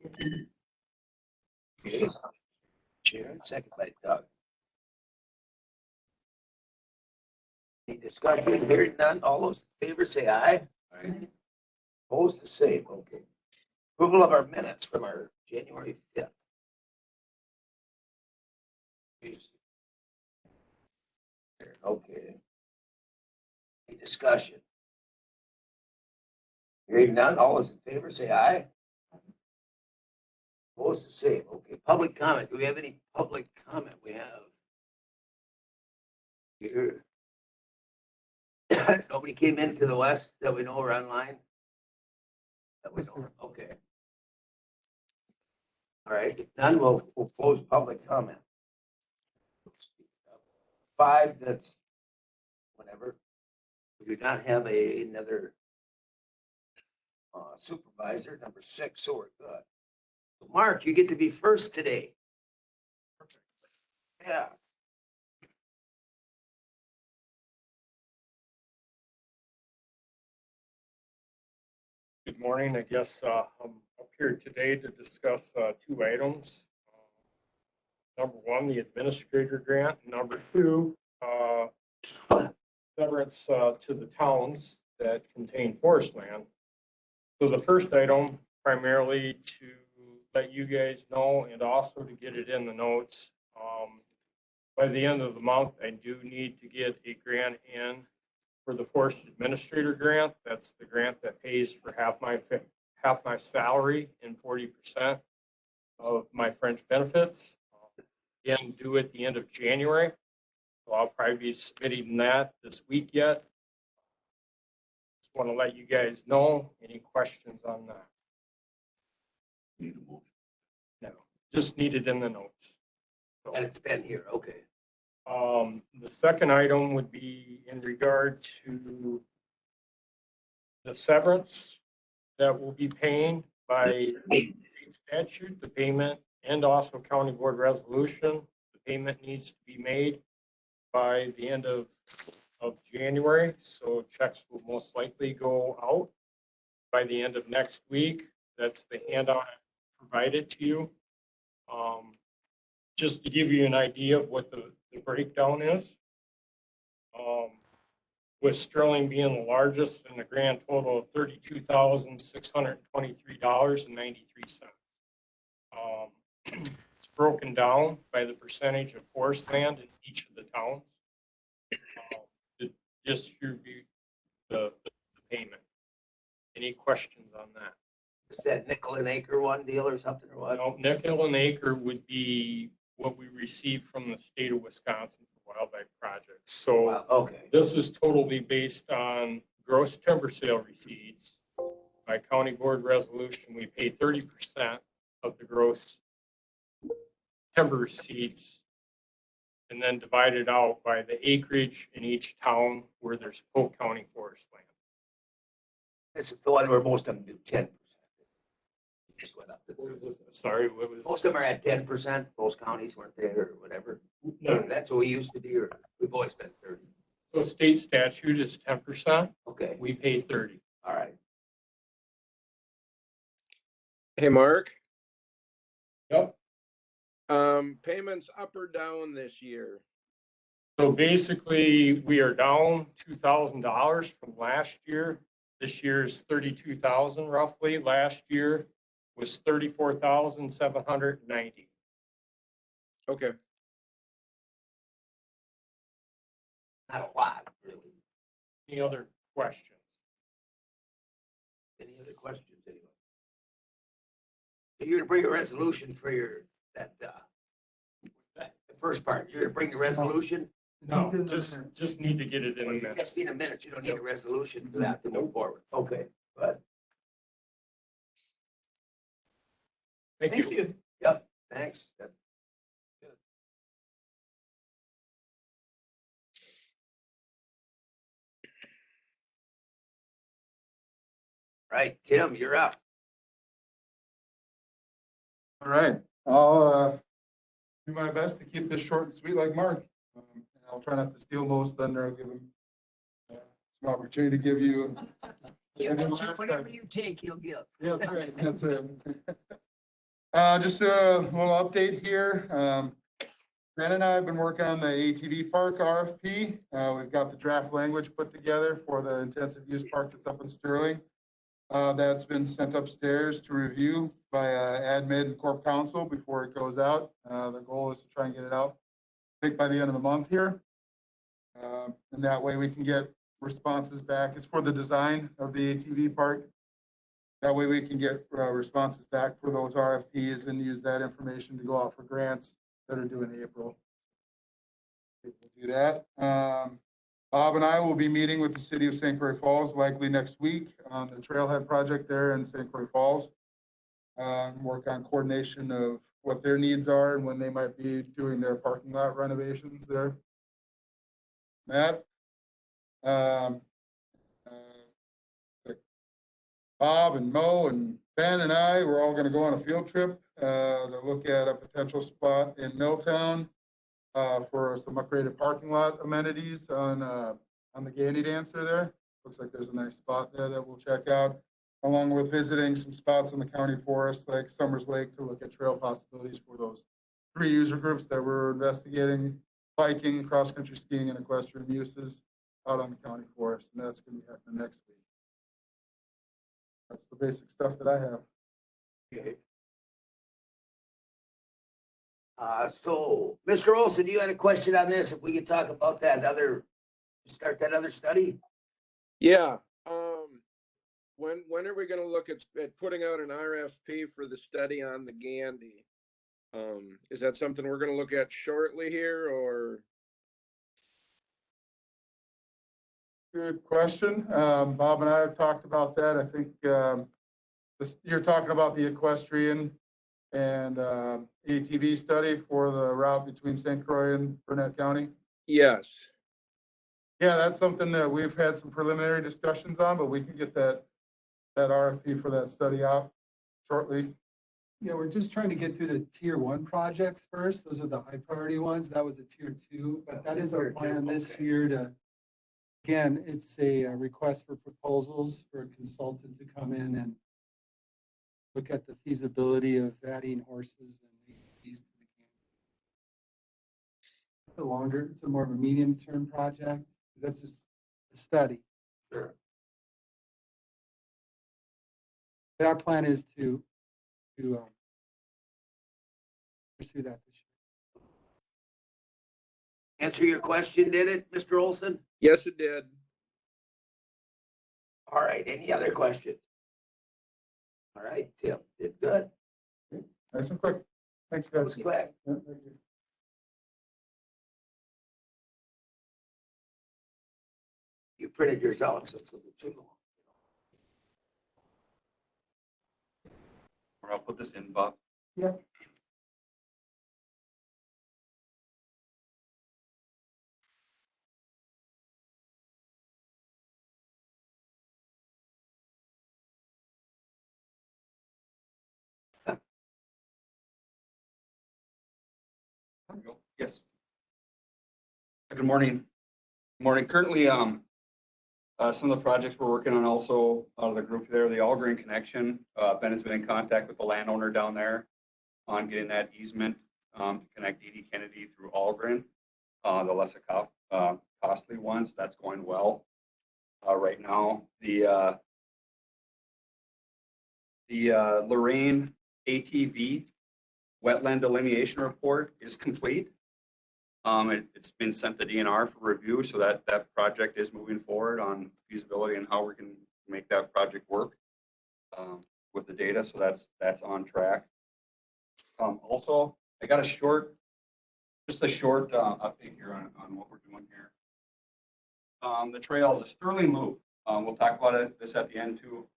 Okay. Sharon, second by Doug. Any discussion? Hearing none, all those in favor say aye. Aye. Opposed, the same, okay. Approval of our minutes from our January 5th. Okay. Any discussion? Hearing none, all those in favor say aye. Opposed, the same, okay. Public comment, do we have any public comment? We have here. Nobody came into the west that we know are online? That we know, okay. All right, if none, we'll close public comment. 5, that's whatever. We do not have another supervisor, number 6, so we're good. So Mark, you get to be first today. Yeah. Good morning. I guess I'm up here today to discuss 2 items. Number 1, the administrator grant. Number 2, severance to the towns that contain forest land. So the first item, primarily to let you guys know and also to get it in the notes. By the end of the month, I do need to get a grant in for the forest administrator grant. That's the grant that pays for half my salary and 40% of my fringe benefits. Again, due at the end of January. So I'll probably be submitting that this week yet. Just want to let you guys know. Any questions on that? Need a motion. No, just need it in the notes. So, And it's been here, okay. the second item would be in regard to the severance that we'll be paying by state statute, the payment, and also county board resolution. The payment needs to be made by the end of January, so checks will most likely go out by the end of next week. That's the handout I provided to you. Just to give you an idea of what the breakdown is. With Sterling being the largest and a grand total of $32,623.93. It's broken down by the percentage of forest land in each of the towns to distribute the payment. Any questions on that? Is that nickel and acre one deal or something or what? No, nickel and acre would be what we receive from the state of Wisconsin for wildlife projects. So Wow, okay. this is totally based on gross timber sale receipts. By county board resolution, we pay 30% of the gross timber receipts and then divide it out by the acreage in each town where there's Polk County forest land. This is the one where most of them do 10%. Just went up to 30. Sorry, what was? Most of them are at 10%. Most counties weren't there or whatever. No, That's what we used to be, or we've always been 30. so state statute is 10%. Okay, We pay 30. all right. Hey, Mark, Yep. payments up or down this year? So basically, we are down $2,000 from last year. This year is 32,000 roughly. Last year was 34,790. Okay. Not a lot, really. Any other questions? Any other questions, anyone? You're gonna bring a resolution for the first part. You're gonna bring the resolution? No, just need to get it in a minute. Just in a minute. You don't need a resolution for that to move forward. Okay, but Thank you. Yep, thanks. That's good. Right, Tim, you're up. All right, I'll do my best to keep this short and sweet like Mark. And I'll try not to steal most thunder. I'll give him some opportunity to give you. Whatever you take, he'll give. Yeah, that's right, that's right. Just a little update here. Brandon and I have been working on the ATV Park RFP. We've got the draft language put together for the intensive use park that's up in Sterling. That's been sent upstairs to review by admin and corp council before it goes out. The goal is to try and get it out, I think, by the end of the month here. And that way we can get responses back. It's for the design of the ATV park. That way we can get responses back for those RFPs and use that information to go out for grants that are due in April. We'll do that. Bob and I will be meeting with the city of St. Croix Falls likely next week on the trailhead project there in St. Croix Falls. Work on coordination of what their needs are and when they might be doing their parking lot renovations there. Matt, Bob and Mo and Ben and I, we're all gonna go on a field trip to look at a potential spot in Milltown for some upgraded parking lot amenities on the Gandy Dancer there. Looks like there's a nice spot there that we'll check out, along with visiting some spots in the county forest like Summers Lake to look at trail possibilities for those 3 user groups that we're investigating: biking, cross-country skiing, and equestrian uses out on the county forest. And that's gonna be happening next week. That's the basic stuff that I have. Okay. So, Mr. Olson, you had a question on this, if we could talk about start that other study? Yeah, when are we gonna look at putting out an RFP for the study on the Gandy? Is that something we're gonna look at shortly here, or? Good question. Bob and I have talked about that. I think you're talking about the equestrian and ATV study for the route between St. Croix and Burnett County. Yes. Yeah, that's something that we've had some preliminary discussions on, but we can get that RFP for that study out shortly. Yeah, we're just trying to get through the tier 1 projects first. Those are the high priority ones. That was a tier 2, but that is our plan this year to, again, it's a request for proposals for a consultant to come in and look at the feasibility of adding horses and ATVs to the camp. It's a longer, it's a more of a medium-term project. That's just a study. Sure. But our plan is to pursue that this year. Answer your question, did it, Mr. Olson? Yes, it did. All right, any other questions? All right, Tim, did good. Nice and quick. Thanks, That was guys. quick. Yeah, thank you. You printed yours out, so it's a little too long. Or I'll put this in, Bob. Yeah. There we go. Yes. Good morning. Good morning. Currently, some of the projects we're working on also out of the group there, the All Green Connection. Ben has been in contact with the landowner down there on getting that easement to connect D.D. Kennedy through Allgren, the lesser costly ones. That's going well right now. The Lorraine ATV wetland delineation report is complete. It's been sent to DNR for review, so that project is moving forward on feasibility and how we can make that project work with the data. So that's on track. Also, I got just a short update here on what we're doing here. The trails, the Sterling Loop. We'll talk about this at the end too.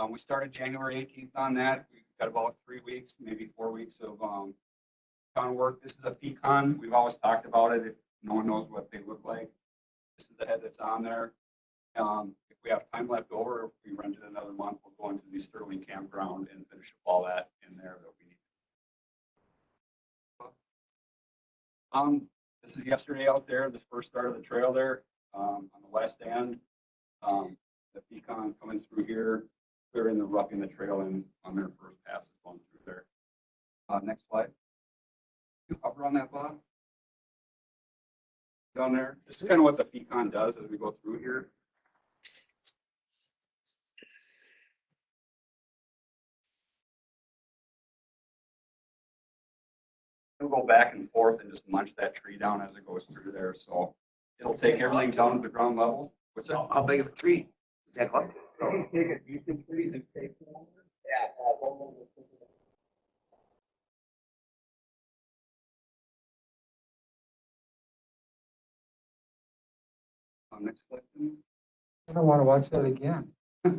We started January 18th on that. We've got about 3 weeks, maybe 4 weeks of work. This is a pecan. We've always talked about it. If no one knows what they look like, this is the head that's on there. If we have time left over, if we rent it another month, we'll go into the Sterling campground and finish up all that in there that we need. This is yesterday out there, the first start of the trail there on the west end. The pecan coming through here, clearing the roughing the trail in on their first passes going through there. Next slide. You hover on that, Bob. Down there. This is kind of what the Pecan does as we go through here. It'll go back and forth and just munch that tree down as it goes through there. So it'll take everything down to the ground level. What's that? How big of a tree? Is that like? Take a decent tree and take next question. I don't want to watch that again. Where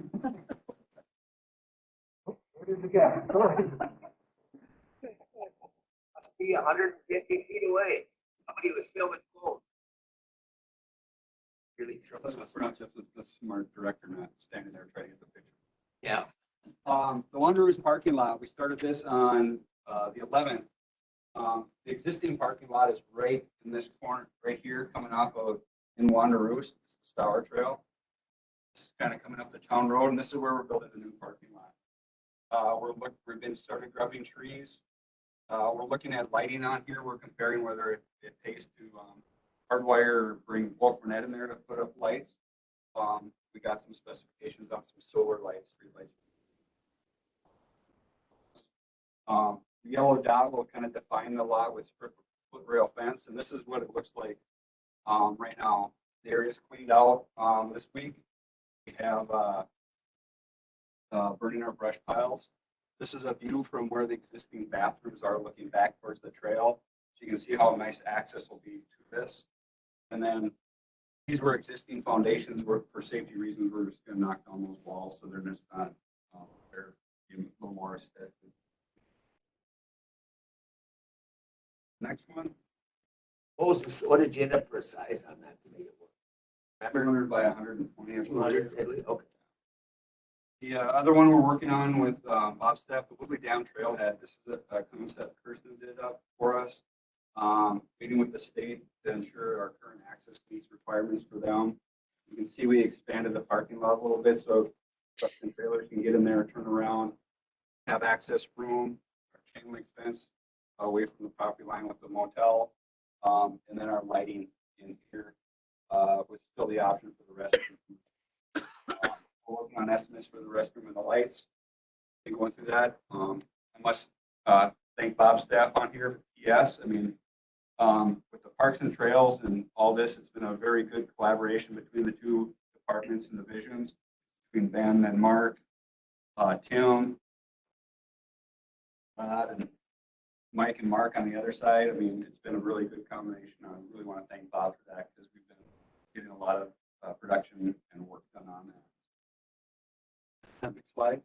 did it go? Must be 150 feet away. Somebody was filming close. Really throwing That's us. not just the smart director not standing there trying to get the picture. Yeah. The Wanderers parking lot, we started this on the 11th. The existing parking lot is right in this corner, right here, coming off of in Wanderers, Stour Trail. This is kind of coming up the town road, and this is where we're building a new parking lot. We've been started grubbing trees. We're looking at lighting on here. We're comparing whether it pays to hardwire or bring bulk Burnett in there to put up lights. We got some specifications on some solar lights, street lights. The yellow dot will kind of define the lot with split rail fence, and this is what it looks like right now. The area's cleaned out this week. We have burning our brush piles. This is a view from where the existing bathrooms are looking back towards the trail. So you can see how nice access will be to this. And then these were existing foundations where, for safety reasons, we're just going to knock down those walls so they're just not, they're a little more aesthetic. Next one. What was this? What did you end up for a size on that to make it work? 300 by 120. 200, did we? Okay. The other one we're working on with Bob's staff, the Woodley Dam Trailhead. This is a concept Kirsten did up for us. Meeting with the state to ensure our current access meets requirements for them. You can see we expanded the parking lot a little bit so trucks and trailers can get in there, turn around, have access room, our chain link fence away from the property line with the motel, and then our lighting in here with still the option for the restroom. We're working on estimates for the restroom and the lights. Been going through that. I must thank Bob's staff on here. Yes, I mean, with the parks and trails and all this, it's been a very good collaboration between the two departments and divisions, between Ben and Mark, Tim, and Mike and Mark on the other side. I mean, it's been a really good combination. I really want to thank Bob for that because we've been getting a lot of production and work done on that. Next slide.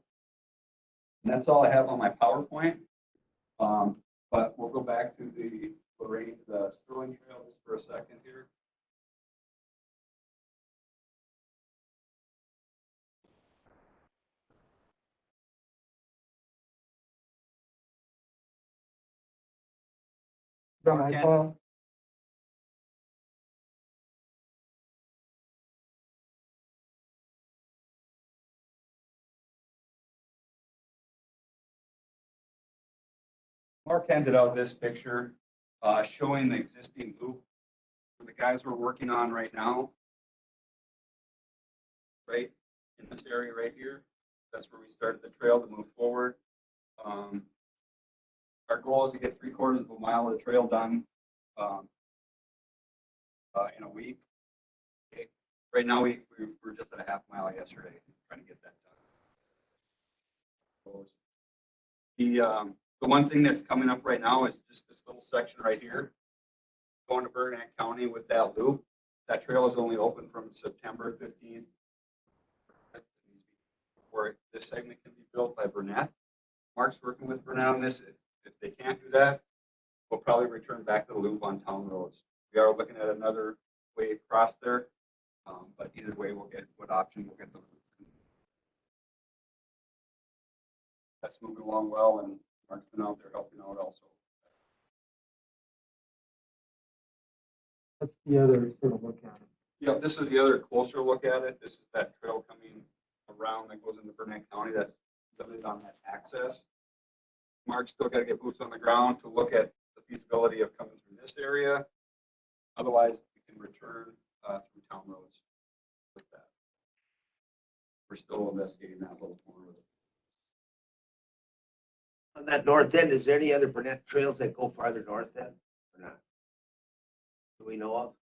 And that's all I have on my PowerPoint. But we'll go back to the Sterling Trail just for a second here. Is that my fault? Mark handed out this picture showing the existing loop where the guys we're working on right now. Right in this area right here. That's where we started the trail to move forward. Our goal is to get 3/4 of a mile of the trail done in a week. Okay. Right now we're just at a half mile yesterday trying to get that done. The one thing that's coming up right now is just this little section right here, going to Burnett County with that loop. That trail is only open from September 15th, where this segment can be built by Burnett. Mark's working with Burnett on this. If they can't do that, we'll probably return back to the loop on town roads. We are looking at another way across there, but either way, we'll get what option we'll get the loop. That's moving along well, and Mark's been out there helping out also. That's the other sort of look at it. Yeah, this is the other closer look at it. This is that trail coming around that goes into Burnett County. That's limited on that access. Mark's still got to get boots on the ground to look at the feasibility of coming through this area. Otherwise, we can return through town roads with that. We're still investigating that little corner of it. On that north end, is there any other Burnett trails that go farther north then or not? Do we know of?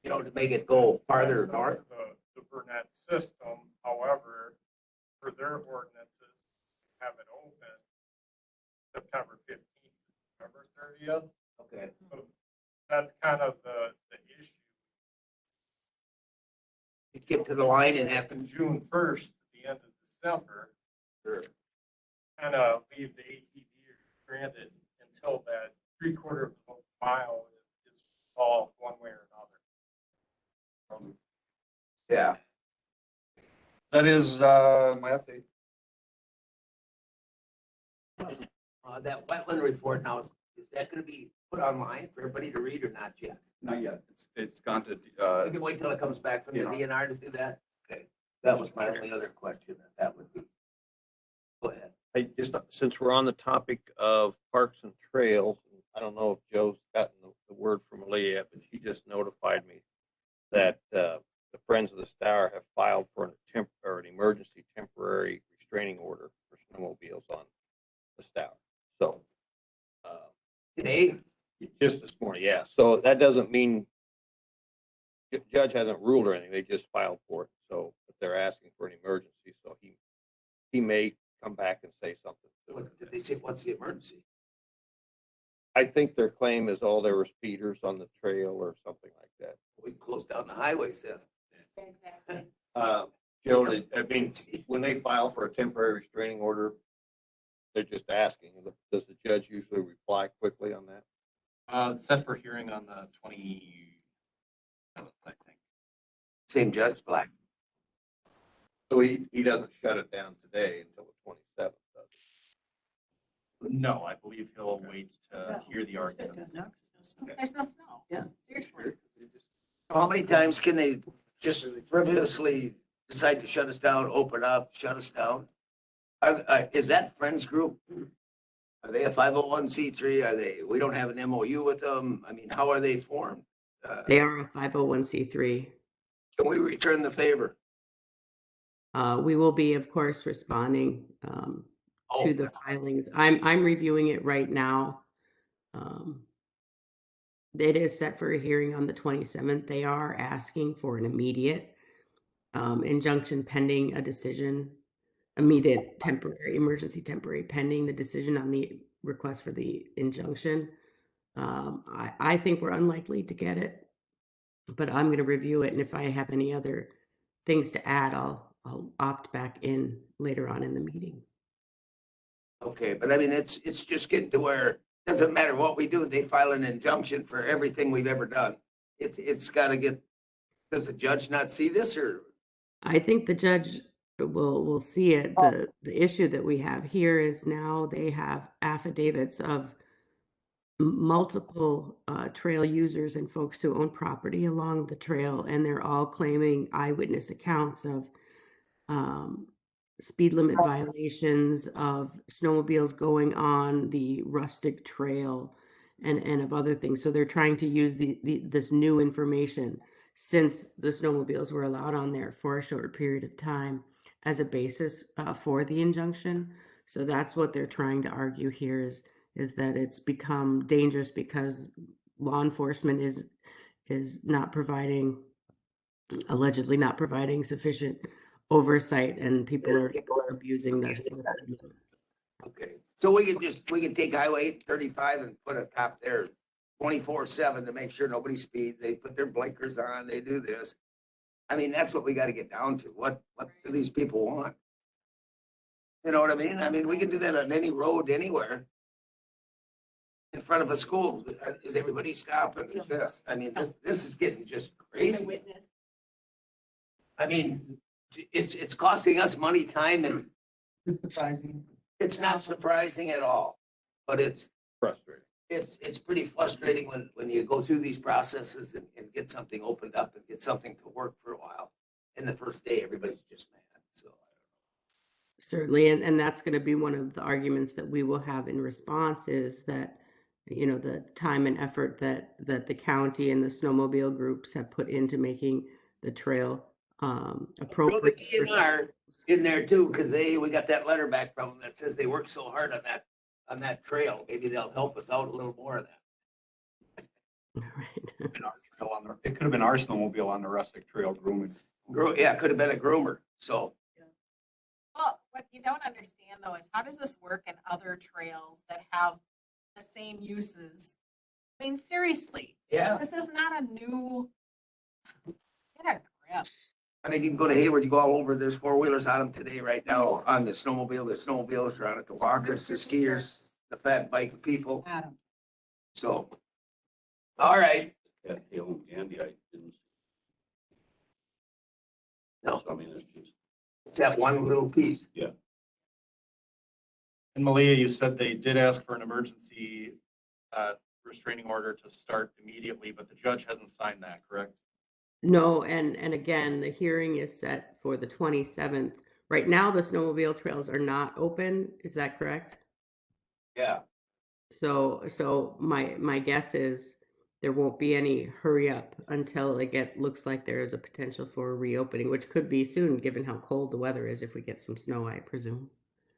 You know, to make it go farther north? The Burnett system, however, for their ordinances, have it open September 15th, September 30th. Okay. So that's kind of the issue. You get to the line and have to, And June 1st, at the end of December, sure. kind of leave the ATV granted until that 3/4 of a mile is resolved one way or another. Yeah. That is my update. That wetland report now, is that going to be put online for everybody to read or not yet? Not yet. It's gone to We can wait till it comes back from the Yeah. DNR to do that? Okay. That was my only other question. That would be. Go ahead. I just, since we're on the topic of parks and trails, I don't know if Joe's gotten the word from Leah yet, but she just notified me that the Friends of the Star have filed for an emergency temporary restraining order for snowmobiles on the Star. So Today? just this morning, yeah. So that doesn't mean the judge hasn't ruled or anything. They just filed for it. So but they're asking for an emergency. So he may come back and say something. What did they say? What's the emergency? I think their claim is, oh, there were speeders on the trail or something like that. We closed down the highways then. Exactly. Joe, I mean, when they file for a temporary restraining order, they're just asking, does the judge usually reply quickly on that? It's set for hearing on the 27th, I think. Same judge, Black. So he doesn't shut it down today until the 27th, does he? No, I believe he'll wait to hear the argument. There's no snow. Yeah. Seriously. How many times can they just frivolously decide to shut us down, open up, shut us down? Is that Friends Group? Are they a 501c3? Are they, we don't have an MOU with them? I mean, how are they formed? They are a 501c3. Can we return the favor? We will be, of course, responding Oh, to the that's- filings. I'm reviewing it right now. It is set for a hearing on the 27th. They are asking for an immediate injunction pending a decision, immediate temporary, emergency temporary pending the decision on the request for the injunction. I think we're unlikely to get it, but I'm going to review it. And if I have any other things to add, I'll opt back in later on in the meeting. Okay, but I mean, it's just getting to where it doesn't matter what we do, they file an injunction for everything we've ever done. It's gotta get, does the judge not see this or? I think the judge will see it. The issue that we have here is now they have affidavits of multiple trail users and folks who own property along the trail, and they're all claiming eyewitness accounts of speed limit violations, of snowmobiles going on the rustic trail, and of other things. So they're trying to use this new information since the snowmobiles were allowed on there for a short period of time as a basis for the injunction. So that's what they're trying to argue here is that it's become dangerous because law enforcement is not providing, allegedly not providing sufficient oversight, and people are abusing this. Okay, so we can take Highway 35 and put a cop there 24/7 to make sure nobody speeds. They put their blinkers on, they do this. I mean, that's what we gotta get down to. What do these people want? You know what I mean? I mean, we can do that on any road, anywhere. In front of a school, is everybody stopping? Is this? I mean, this is getting just crazy. I mean, it's costing us money, time, and It's surprising. it's not surprising at all. But it's Frustrating. pretty frustrating when you go through these processes and get something opened up and get something to work for a while. And the first day, everybody's just mad. So Certainly, and that's going to be one of the arguments that we will have in response is that, you know, the time and effort that the county and the snowmobile groups have put into making the trail Throw the appropriate. for DNR in there too, because we got that letter back from them that says they worked so hard on that trail. Maybe they'll help us out a little more of that. Right. And our trail on the- It could have been our snowmobile on the rustic trail grooming. Yeah, could have been a groomer, so. Well, what you don't understand though is how does this work in other trails that have the same uses? I mean, seriously, Yeah. this is not a new, get a grip. I mean, you can go to Hayward, you go all over, there's four-wheelers on them today right now on the snowmobiles are on it, the walkers, the skiers, the fat bike people, Adam. so. All right, Yeah, Hale and Andy, I didn't. No. So, I mean, it's just, it's that one little piece. And Malia, you said they did ask for an emergency restraining order to start immediately, but the judge hasn't signed that, correct? No, and again, the hearing is set for the 27th. Right now, the snowmobile trails are not open. Is that correct? Yeah. So my guess is there won't be any hurry up until looks like there is a potential for a reopening, which could be soon, given how cold the weather is if we get some snow, I presume.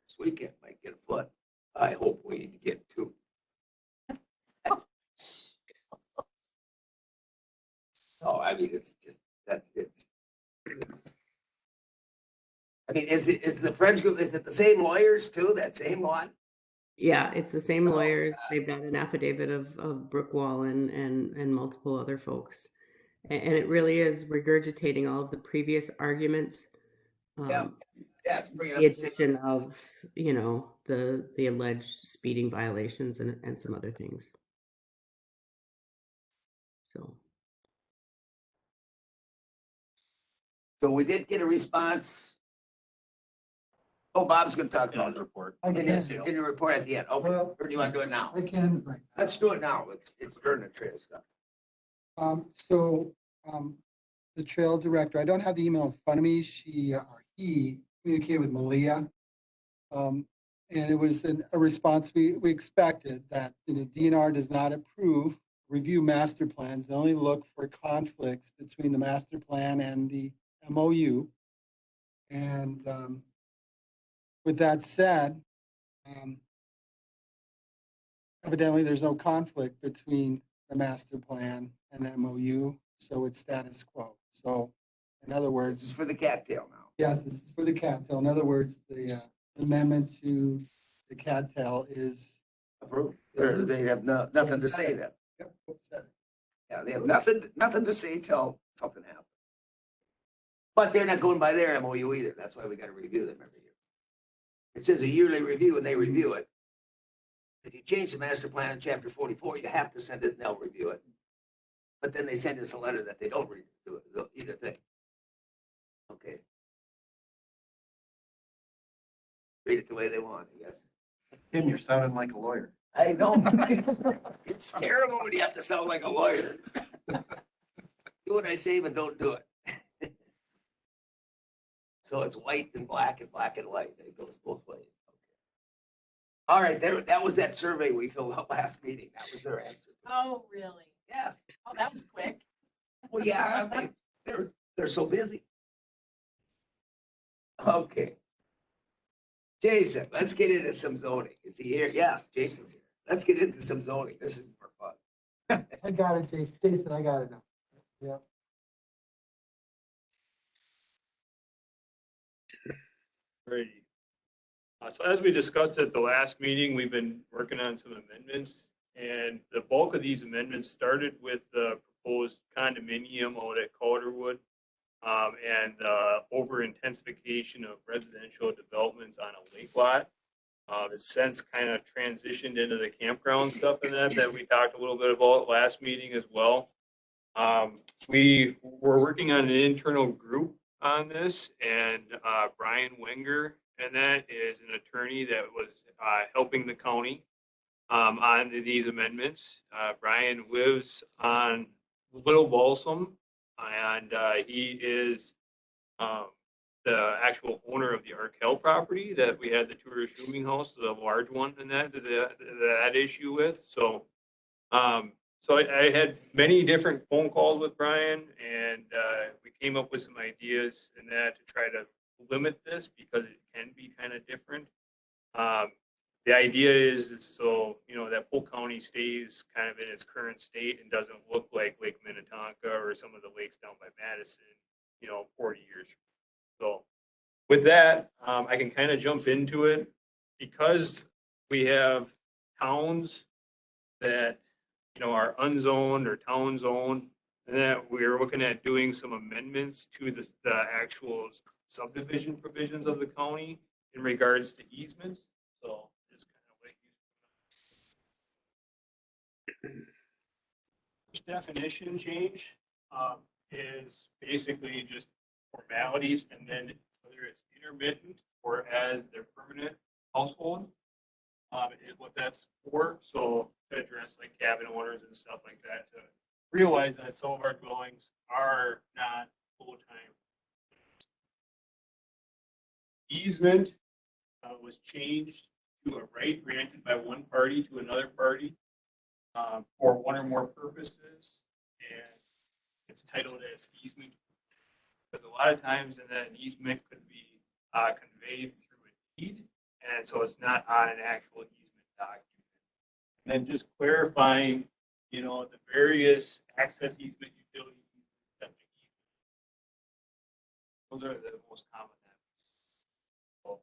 This weekend might get a foot. I hope we get two. Oh, I mean, it's just, I mean, is the Friends group, is it the same lawyers too, that same one? Yeah, it's the same Oh, lawyers. God. They've got an affidavit of Brooke Wallen and multiple other folks. And it really is regurgitating all of the previous arguments. Yeah. Yeah, it's bringing up The the same- addition of, you know, the alleged speeding violations and some other things. So, So we did get a response. Oh, Bob's gonna talk In about his it. report. I In can, the report at the end. Okay, Well- or do you want to do it now? I can, right. Let's do it now. It's during the trail stuff. So, the trail director, I don't have the email in front of me. He communicated with Malia. And it was a response we expected that, you know, DNR does not review master plans. They only look for conflicts between the master plan and the MOU. And, with that said, evidently there's no conflict between the master plan and the MOU, so it's status quo. So in other This words, is for the cattail now. yes, this is for the cattail. In other words, the amendment to the cattail is. Approved. They have nothing to say then. Yep, what's that? Yeah, they have nothing to say till something happens. But they're not going by their MOU either. That's why we gotta review them every year. It says a yearly review and they review it. If you change the master plan in chapter 44, you have to send it and they'll review it. But then they send us a letter that they don't do it, either thing. Okay. Read it the way they want, I guess. Tim, you're sounding like a lawyer. I know. It's terrible when you have to sound like a lawyer. Do what I say, but don't do it. So it's white and black and white. It goes both ways. All right, that was that survey we filled out last meeting. That was their answer. Oh, really? Yes. Oh, that was quick. Well, yeah, they're so busy. Okay. Jason, let's get into some zoning. Is he here? Yes, Jason's here. Let's get into some zoning. This is more fun. I got it, Jason. Jason, I got it now. Yeah. Great. So as we discussed at the last meeting, we've been working on some amendments. And the bulk of these amendments started with the proposed condominium out at Calderwood. And over intensification of residential developments on a lake lot. It's since kind of transitioned into the campground stuff and that we talked a little bit about last meeting as well. We were working on an internal group on this, and Brian Wenger, and that is an attorney that was helping the county on these amendments. Brian lives on Little Balsam, and he is the actual owner of the Arkell property that we had the tourist rooming house, the large one, and that issue with. So, I had many different phone calls with Brian, and we came up with some ideas in that to try to limit this because it can be kind of different. The idea is so, that Polk County stays kind of in its current state and doesn't look like Lake Minnetonka or some of the lakes down by Madison, 40 years. So with that, I can kind of jump into it because we have towns that, are unzoned or town zoned, and that we're looking at doing some amendments to the actual subdivision provisions of the county in regards to easements. So just kind of like definition change is basically just formalities, and then whether it's intermittent or as their permanent household, is what that's for. So to address like cabin owners and stuff like that, to realize that some of our dwellings are not full-time. Easement was changed to a right granted by one party to another party for one or more purposes, and it's titled as easement. Because a lot of times in that, an easement could be conveyed through a deed, and so it's not on an actual easement document. And then just clarifying, the various access easement, utility easement, septic easement. Those are the most common. So,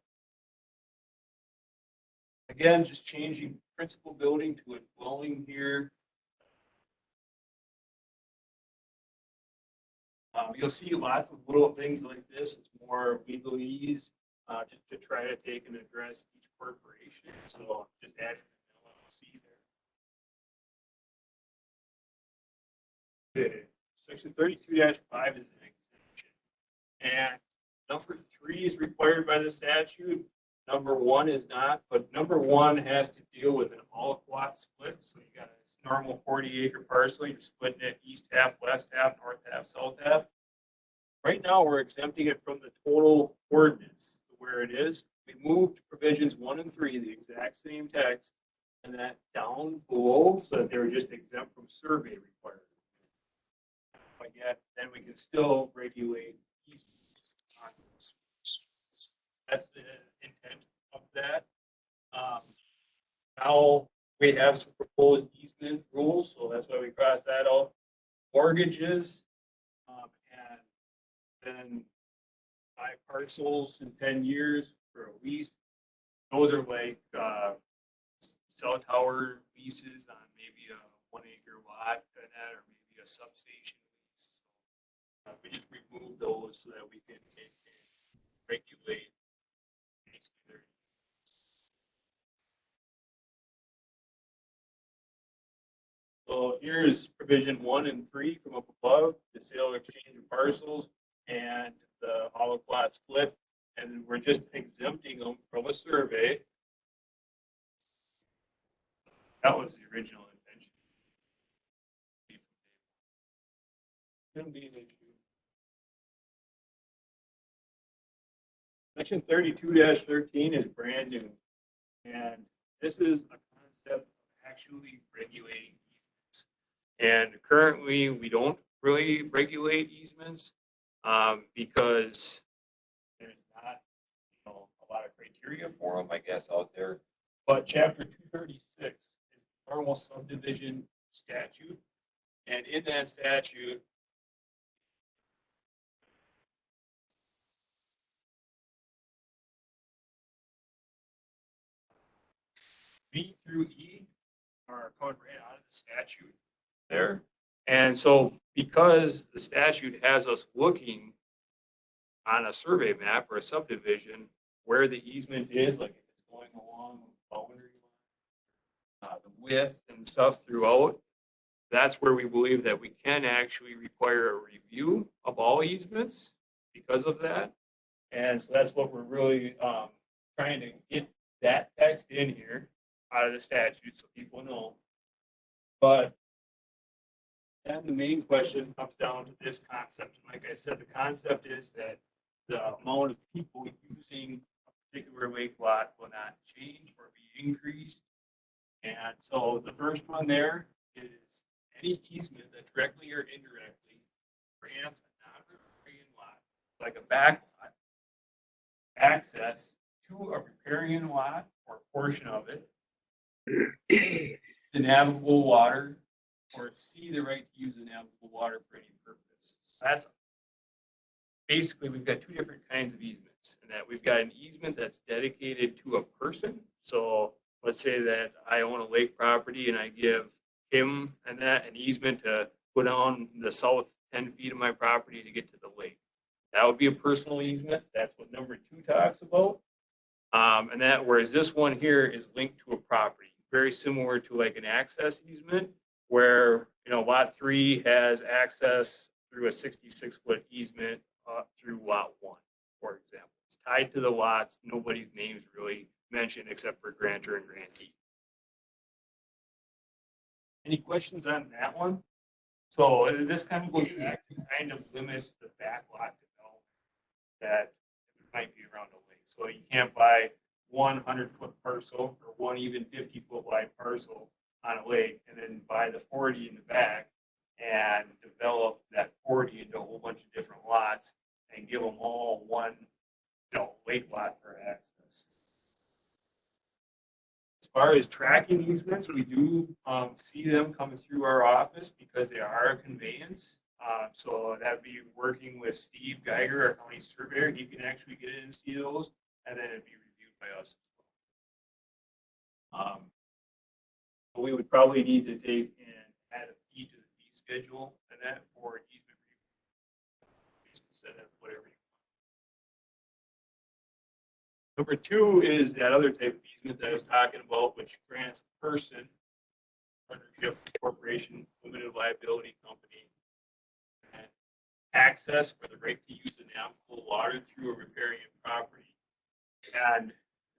again, just changing principal building to a dwelling here. You'll see lots of little things like this. It's more legalese, just to try to take and address each corporation. So just add LLC there. Okay. Section 32-5 is an exemption. And number 3 is required by the statute. Number 1 is not, but number 1 has to deal with an all-lot split. So you got a normal 40-acre parcel. You're splitting it east half, west half, north half, south half. Right now, we're exempting it from the total ordinance to where it is. We moved provisions 1 and 3, the exact same text, and that down below so that they were just exempt from survey requirements. But yet, then we can still regulate easements on those. That's the intent of that. Now we have some proposed easement rules, so that's why we crossed that out. Mortgages, and then 5 parcels in 10 years for a lease. Those are like cell tower leases on maybe a 1-acre lot, or maybe a substation lease. We just remove those so that we can regulate. So here's provision 1 and 3 from up above, the sale or exchange of parcels and the hollow plot split. And we're just exempting them from a survey. That was the original intention. Shouldn't be an issue. Section 32-13 is brand new. And this is a concept of actually regulating easements. And currently, we don't really regulate easements because there's not, a lot of criteria for them, I guess, out there. But Chapter 236 is the normal subdivision statute, and in that statute, B through E are coming right out of the statute there. And so because the statute has us looking on a survey map or a subdivision where the easement is, like if it's going along the boundary line, the width and stuff throughout, that's where we believe that we can actually require a review of all easements because of that. And so that's what we're really trying to get that text in here out of the statute so people know. But then the main question comes down to this concept. And like I said, the concept is that the amount of people using a particular lake lot will not change or be increased. And so the first one there is any easement that directly or indirectly grants a non-riparian lot, like a back lot, access to a riparian lot or portion of it, the navigable water, or C, the right to use the navigable water for any purpose. So that's basically, we've got two different kinds of easements, and that we've got an easement that's dedicated to a person. So let's say that I own a lake property and I give him and that an easement to put on the south 10 feet of my property to get to the lake. That would be a personal easement. That's what number 2 talks about. And that, whereas this one here is linked to a property, very similar to like an access easement, where, you know, lot 3 has access through a 66-foot easement through lot 1, for example. It's tied to the lots. Nobody's name's really mentioned except for grantor and grantee. Any questions on that one? So this kind of goes back to kind of limit the backlot development that might be around a lake. So you can't buy 100-foot parcel or one even 50-foot wide parcel on a lake and then buy the 40 in the back and develop that 40 into a whole bunch of different lots and give them all one, you know, lake lot for access. As far as tracking easements, we do see them coming through our office because they are a conveyance. So that'd be working with Steve Geiger, our county surveyor. He can actually get in and see those, and then it'd be reviewed by us. But we would probably need to take and add a fee to the fee schedule and that for easement review instead of whatever you want. Number 2 is that other type of easement that I was talking about, which grants a person, partnership, corporation, limited liability company, and access for the right to use the navigable water through a riparian property. And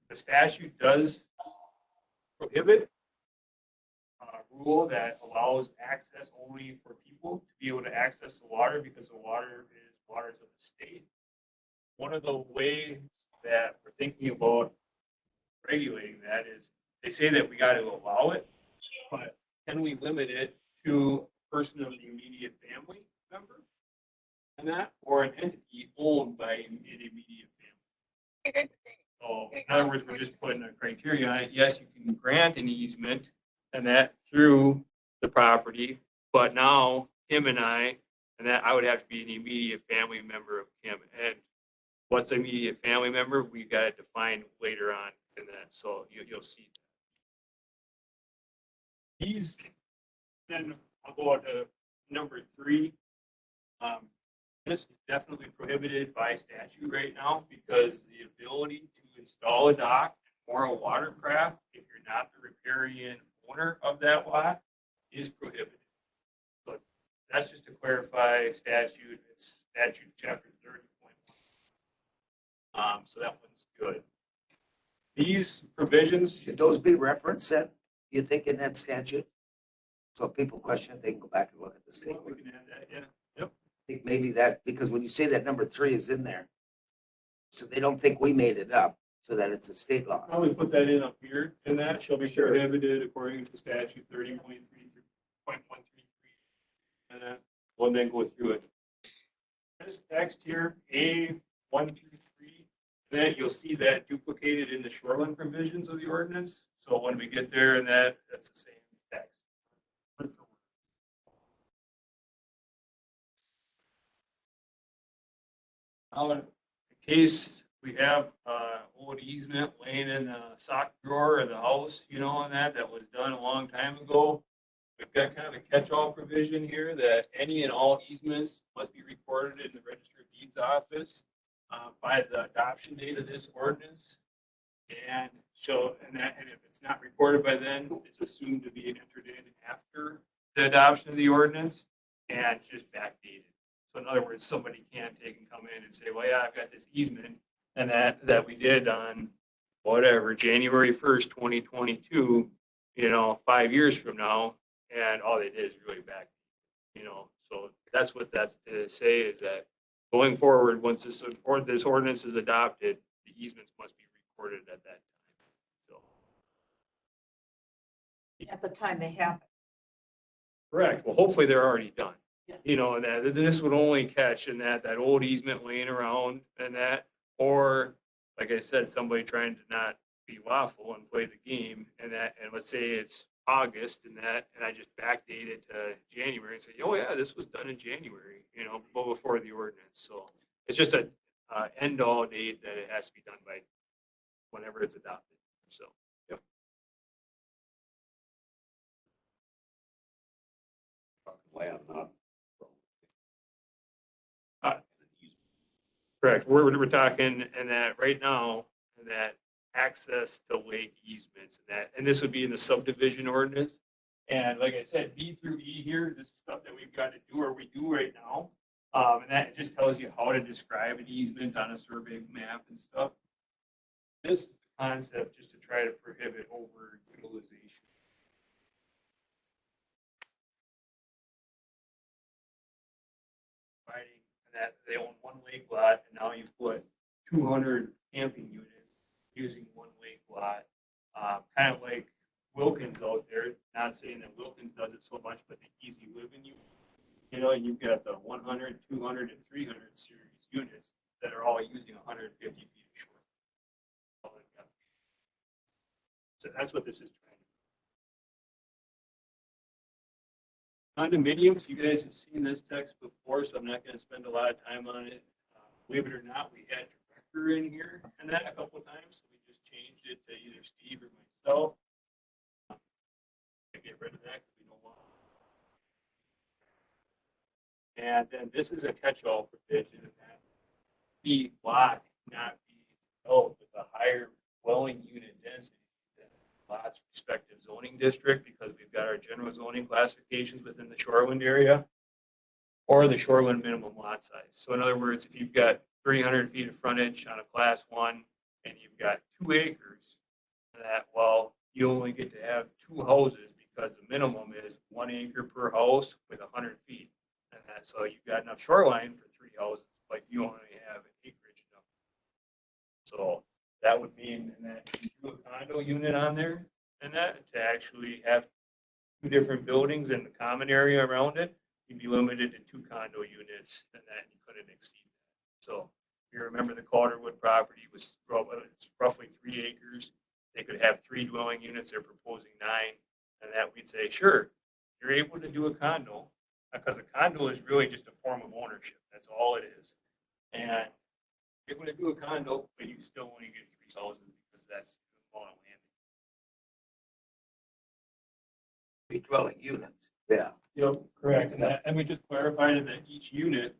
the statute does prohibit a rule that allows access only for people to be able to access the water because the water is waters of the state. One of the ways that we're thinking about regulating that is they say that we got to allow it, but can we limit it to a person of the immediate family member and that, or an entity owned by an immediate family? So in other words, we're just putting a criteria on it. Yes, you can grant an easement and that through the property, but now him and I, and that I would have to be an immediate family member of him. And what's an immediate family member? We've got it defined later on in that, so you'll see. These, then I'll go on to number 3. This is definitely prohibited by statute right now because the ability to install a dock or a watercraft, if you're not the riparian owner of that lot, is prohibited. So that's just to clarify statute. It's statute chapter 30.1. So that one's good. These provisions, Should those be referenced then, you think, in that statute? So if people question it, they can go back and look at the we statement. can add that, yeah. Yep. I think maybe that, because when you say that number 3 is in there, so they don't think we made it up, so that it's a state law. Probably put that in up here, and that shall be prohibited according to statute 30.3.133. And then we'll then go through it. This text here, A123, then you'll see that duplicated in the shoreline provisions of the ordinance. So when we get there and that's the same text. Now, in case we have old easement laying in the sock drawer of the house, you know, and that was done a long time ago, we've got kind of a catch-all provision here that any and all easements must be recorded in the Register of Deeds office by the adoption date of this ordinance. And if it's not recorded by then, it's assumed to be entered in after the adoption of the ordinance and it's just backdated. So in other words, somebody can't take and come in and say, well, yeah, I've got this easement and that we did on whatever, January 1st, 2022, you know, 5 years from now, and all they did is really back, you know. So that's what that's to say, is that going forward, once this, or this ordinance is adopted, the easements must be recorded at that time. So, At the time they happen. correct. Well, hopefully they're already done. Yeah. You know, and that this would only catch in that old easement laying around and that, or like I said, somebody trying to not be waffle and play the game and that, and let's say it's August and that, and I just backdate it to January and say, oh yeah, this was done in January, you know, well before the ordinance. So it's just a end all date that it has to be done by whenever it's adopted. So, yep. Land, not. Correct. We're talking, and that right now, and that access to lake easements and that, and this would be in the subdivision ordinance. And like I said, B through E here, this is stuff that we've got to do or we do right now. And that just tells you how to describe an easement on a survey map and stuff. This is the concept just to try to prohibit over utilization. Fighting that they own one lake lot and now you put 200 camping units using one lake lot. Kind of like Wilkins out there, not saying that Wilkins does it so much, but the easy living you know, you've got the 100, 200, and 300 series units that are all using 150 feet of shore. So that's what this is trying to do. Condominiums, you guys have seen this text before, so I'm not going to spend a lot of time on it. Believe it or not, we had director in here and that a couple of times, so we just changed it to either Steve or myself. Get rid of that because we don't want. And then this is a catch-all provision that the lot not be developed with a higher dwelling unit density than lots respective zoning district, because we've got our general zoning classifications within the shoreline area or the shoreline minimum lot size. So in other words, if you've got 300 feet of frontage on a class 1 and you've got 2 acres, that, well, you only get to have 2 houses because the minimum is 1 acre per house with 100 feet. And that, so you've got enough shoreline for 3 houses, but you only have an acreage enough. So that would mean that you do a condo unit on there and that to actually have 2 different buildings in the common area around it, you'd be limited to 2 condo units and that you couldn't exceed that. So if you remember the Calderwood property was it's roughly 3 acres. They could have 3 dwelling units. They're proposing 9. And that we'd say, sure, you're able to do a condo because a condo is really just a form of ownership. That's all it is. And you're able to do a condo, but you still only get 3,000 because that's the amount of land. 3 dwelling units. Yeah. Yep, correct. And we just clarified that each unit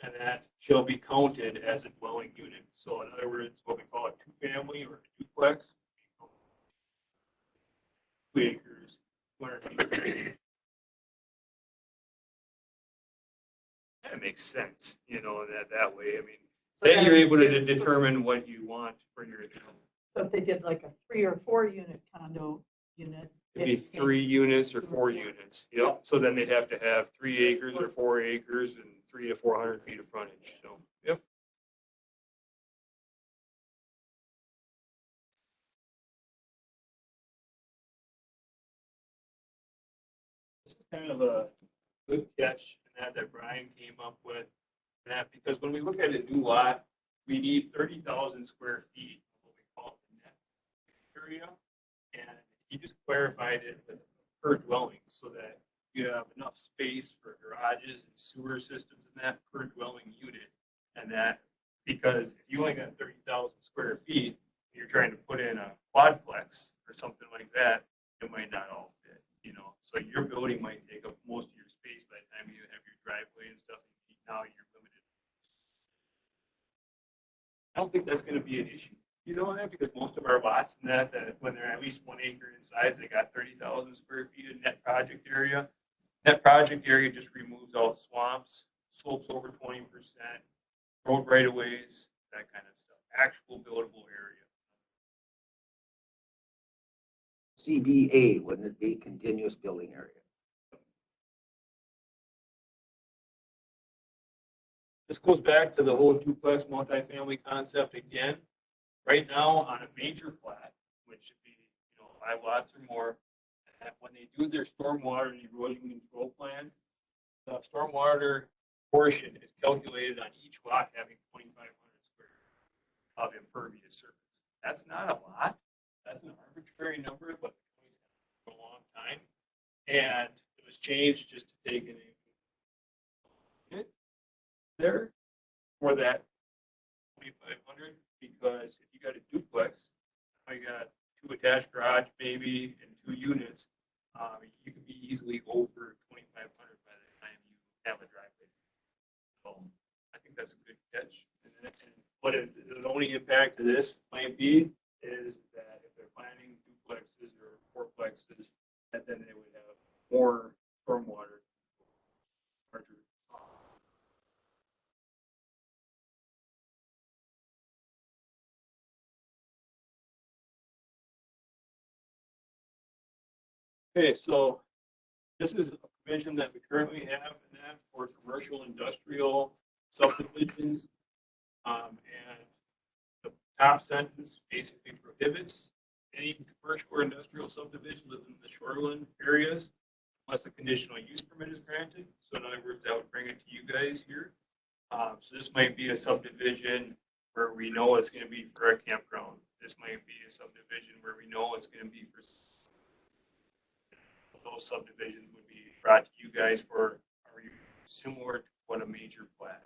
and that shall be counted as a dwelling unit. So in other words, what we call a 2-family or a duplex. 2 acres, 200 feet. That makes sense, you know, that way. I mean, then you're able to determine what you want for your. So if they did like a 3 or 4 unit condo unit. It'd be 3 units or 4 units. Yep. So then they'd have to have 3 acres or 4 acres and 300 to 400 feet of frontage. So, yep. This is kind of a good catch that Brian came up with. That because when we look at a new lot, we need 30,000 square feet, what we call the net area. And he just clarified it with per dwelling so that you have enough space for garages and sewer systems in that per dwelling unit. And that because if you only got 30,000 square feet, you're trying to put in a quadplex or something like that, it might not all fit, you know. So your building might take up most of your space by the time you have your driveway and stuff. Now you're limited. I don't think that's going to be an issue, you know, that because most of our lots in that when they're at least 1 acre in size, they got 30,000 square feet of net project area. Net project area just removes all swamps, slopes over 20%, road right of ways, that kind of stuff. Actual buildable area. CBA, wouldn't it be continuous building area? this goes back to the whole duplex multifamily concept again. Right now, on a major plat, which should be, 5 lots or more, and when they do their stormwater and erosion control plan, the stormwater portion is calculated on each lot having 2,500 square of impervious surface. That's not a lot. That's an arbitrary number, but the county's had it for a long time. And it was changed just to take an hit there for that 2,500, because if you got a duplex, I got 2 attached garage maybe and 2 units, you could be easily over 2,500 by the time you have a driveway. So I think that's a good catch. But the only impact to this might be is that if they're planning duplexes or fourplexes, that then they would have more stormwater. Larger. Okay, so this is a provision that we currently have in that for commercial industrial subdivisions. And the top sentence basically prohibits any commercial or industrial subdivision within the shoreline areas unless a conditional use permit is granted. So in other words, I would bring it to you guys here. So this might be a subdivision where we know it's going to be for a campground. This might be a subdivision where we know it's going to be for. Those subdivisions would be brought to you guys for a review similar to what a major plat.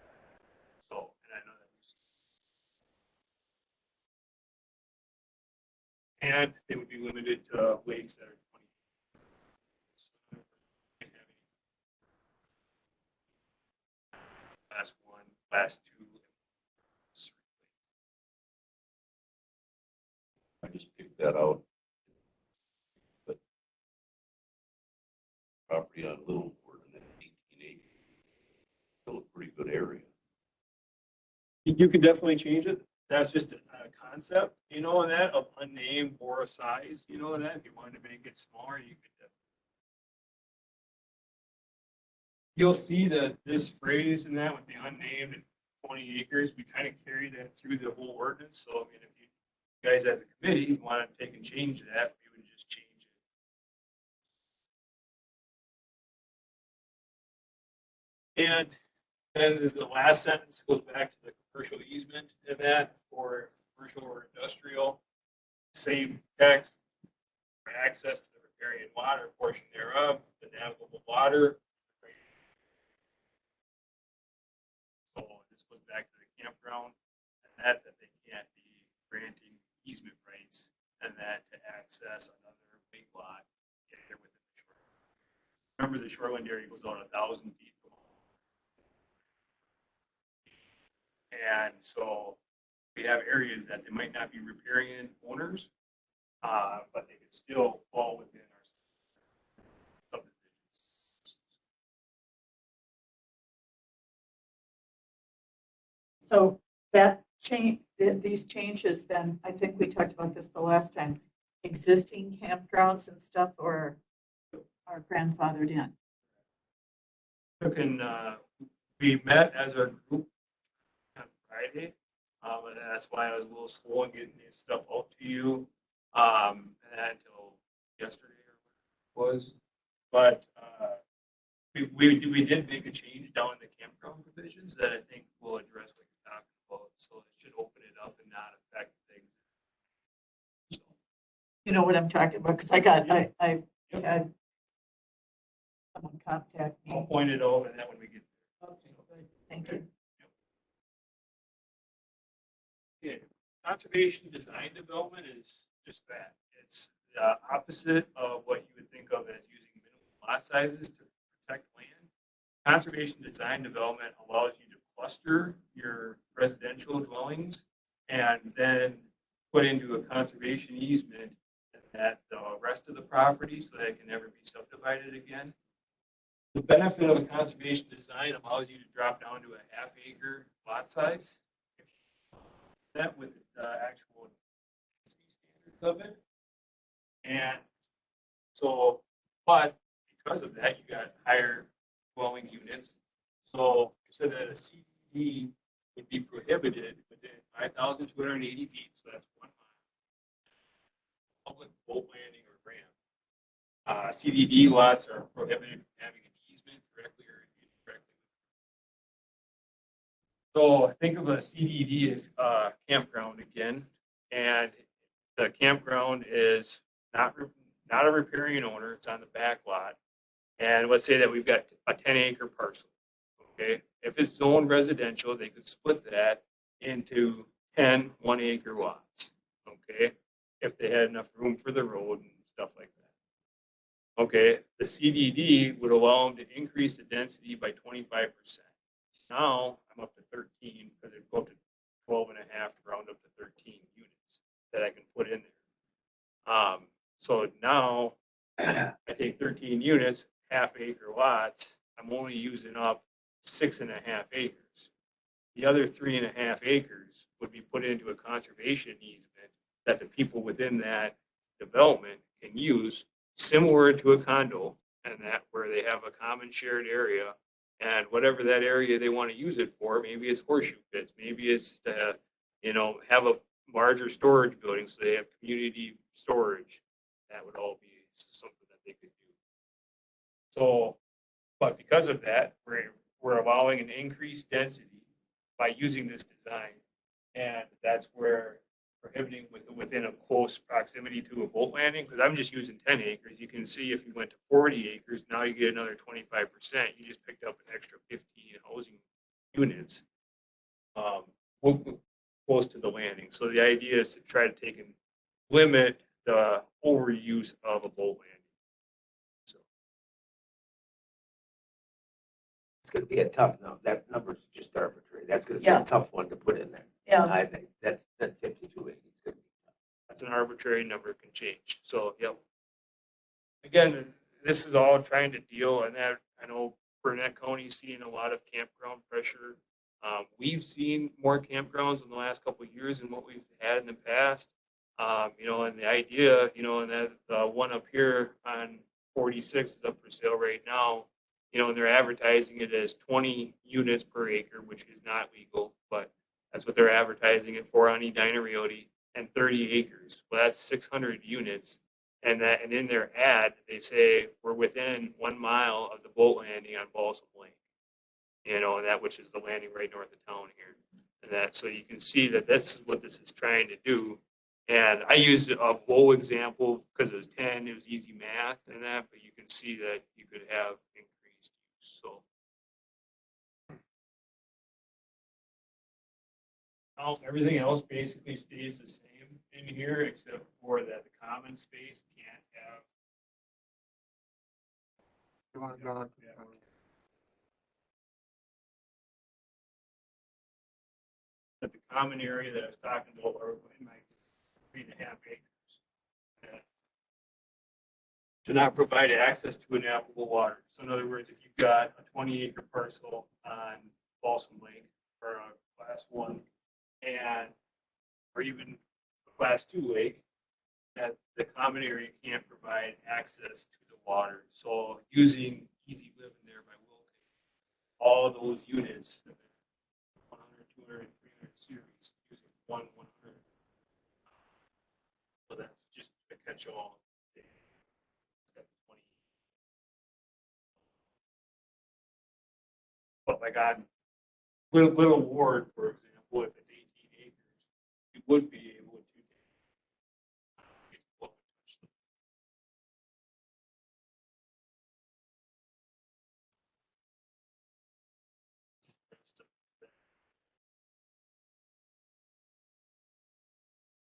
So, and I know that and they would be limited to lakes that are 20. Class 1, class 2. I just picked that out. But property on Little Ford in 1880, still a pretty good area. You could definitely change it. That's just a concept, and that of unnamed or a size, and that if you wanted to make it smaller, you could definitely. You'll see that this phrase and that with the unnamed and 20 acres, we kind of carry that through the whole ordinance. So, I mean, if you guys as a committee want to take and change that, we would just change it. And then the last sentence goes back to the commercial easement and that for commercial or industrial, same text, for access to the riparian water portion thereof, the navigable water. So this goes back to the campground and that they can't be granting easement rights and that to access another big lot if they're within the shoreline. Remember, the shoreline area goes out 1,000 feet. And so we have areas that they might not be riparian owners, but they could still fall within our subdivisions. So that change, these changes then, I think we talked about this the last time, existing campgrounds and stuff or are grandfathered in? We met as a group on Friday, and that's why I was a little slow in getting this stuff out to you, until yesterday was. But we did make a change down in the campground provisions that I think will address what you're talking about. So it should open it up and not affect things. So, You know what I'm talking about? Because I had someone contact I'll me. point it over that when we get there. Okay, good. Thank you. Yeah, conservation design development is just that. It's the opposite of what you would think of as using minimum lot sizes to protect land. Conservation design development allows you to cluster your residential dwellings and then put into a conservation easement at the rest of the property so that it can never be subdivided again. The benefit of a conservation design allows you to drop down to a half-acre lot size. That with the actual standards of it. And so, but because of that, you got higher dwelling units. So instead of a CDD CDD would be prohibited within 5,280 feet, so that's 1 mile. Public boat landing or ramp. CDD lots are prohibited from having an easement directly or indirectly. So think of a CDD as a campground again, and the campground is not a riparian owner, it's on the back lot. And let's say that we've got a 10-acre parcel, okay? If it's zoned residential, they could split that into 10 1-acre lots, okay? If they had enough room for the road and stuff like that. Okay, the CDD would allow them to increase the density by 25%. Now I'm up to 13, because it'd go up to 12 and a half to round up to 13 units that I can put in there. So now I take 13 units, half-acre lots, I'm only using up 6.5 acres. The other 3.5 acres would be put into a conservation easement that the people within that development can use, similar to a condo, and that where they have a common shared area, and whatever that area they want to use it for, maybe it's horseshoe pits, maybe it's to, have a larger storage building so they have community storage. That would all be something that they could do. So, but because of that, we're allowing an increased density by using this design. And that's where prohibiting within a close proximity to a boat landing, because I'm just using 10 acres. You can see if you went to 40 acres, now you get another 25%. You just picked up an extra 50 housing units close to the landing. So the idea is to try to take and limit the overuse of a boat landing. So It's gonna be a tough number. That number's just arbitrary. That's gonna be Yeah. a tough one to put in there. Yeah, I think that 5280 is gonna be tough. that's an arbitrary number, it can change. So, yep. Again, this is all trying to deal, and that I know Burnett County's seeing a lot of campground pressure. We've seen more campgrounds in the last couple of years than what we've had in the past. And the idea, and that the one up here on 46 is up for sale right now. And they're advertising it as 20 units per acre, which is not legal, but that's what they're advertising it for on Edina Realty, and 30 acres. Well, that's 600 units. And in their ad, they say we're within 1 mile of the boat landing on Balsam Lake. And that, which is the landing right north of town here. And that, so you can see that this is what this is trying to do. And I used a low example because it was 10, it was easy math and that, but you can see that you could have increased use. So now everything else basically stays the same in here, except for that the common space can't have. You want to go on? Yeah. That the common area that I was talking about are in my 3.5 acres. And to not provide access to navigable water. So in other words, if you've got a 20-acre parcel on Balsam Lake or a class 1 or even a class 2 lake, that the common area can't provide access to the water. So using Easy Living there by Wilk, all of those units, 100, 200, 300 series, using 100. So that's just a catch-all. But like on Little Ward, for example, if it's 18 acres, you would be able to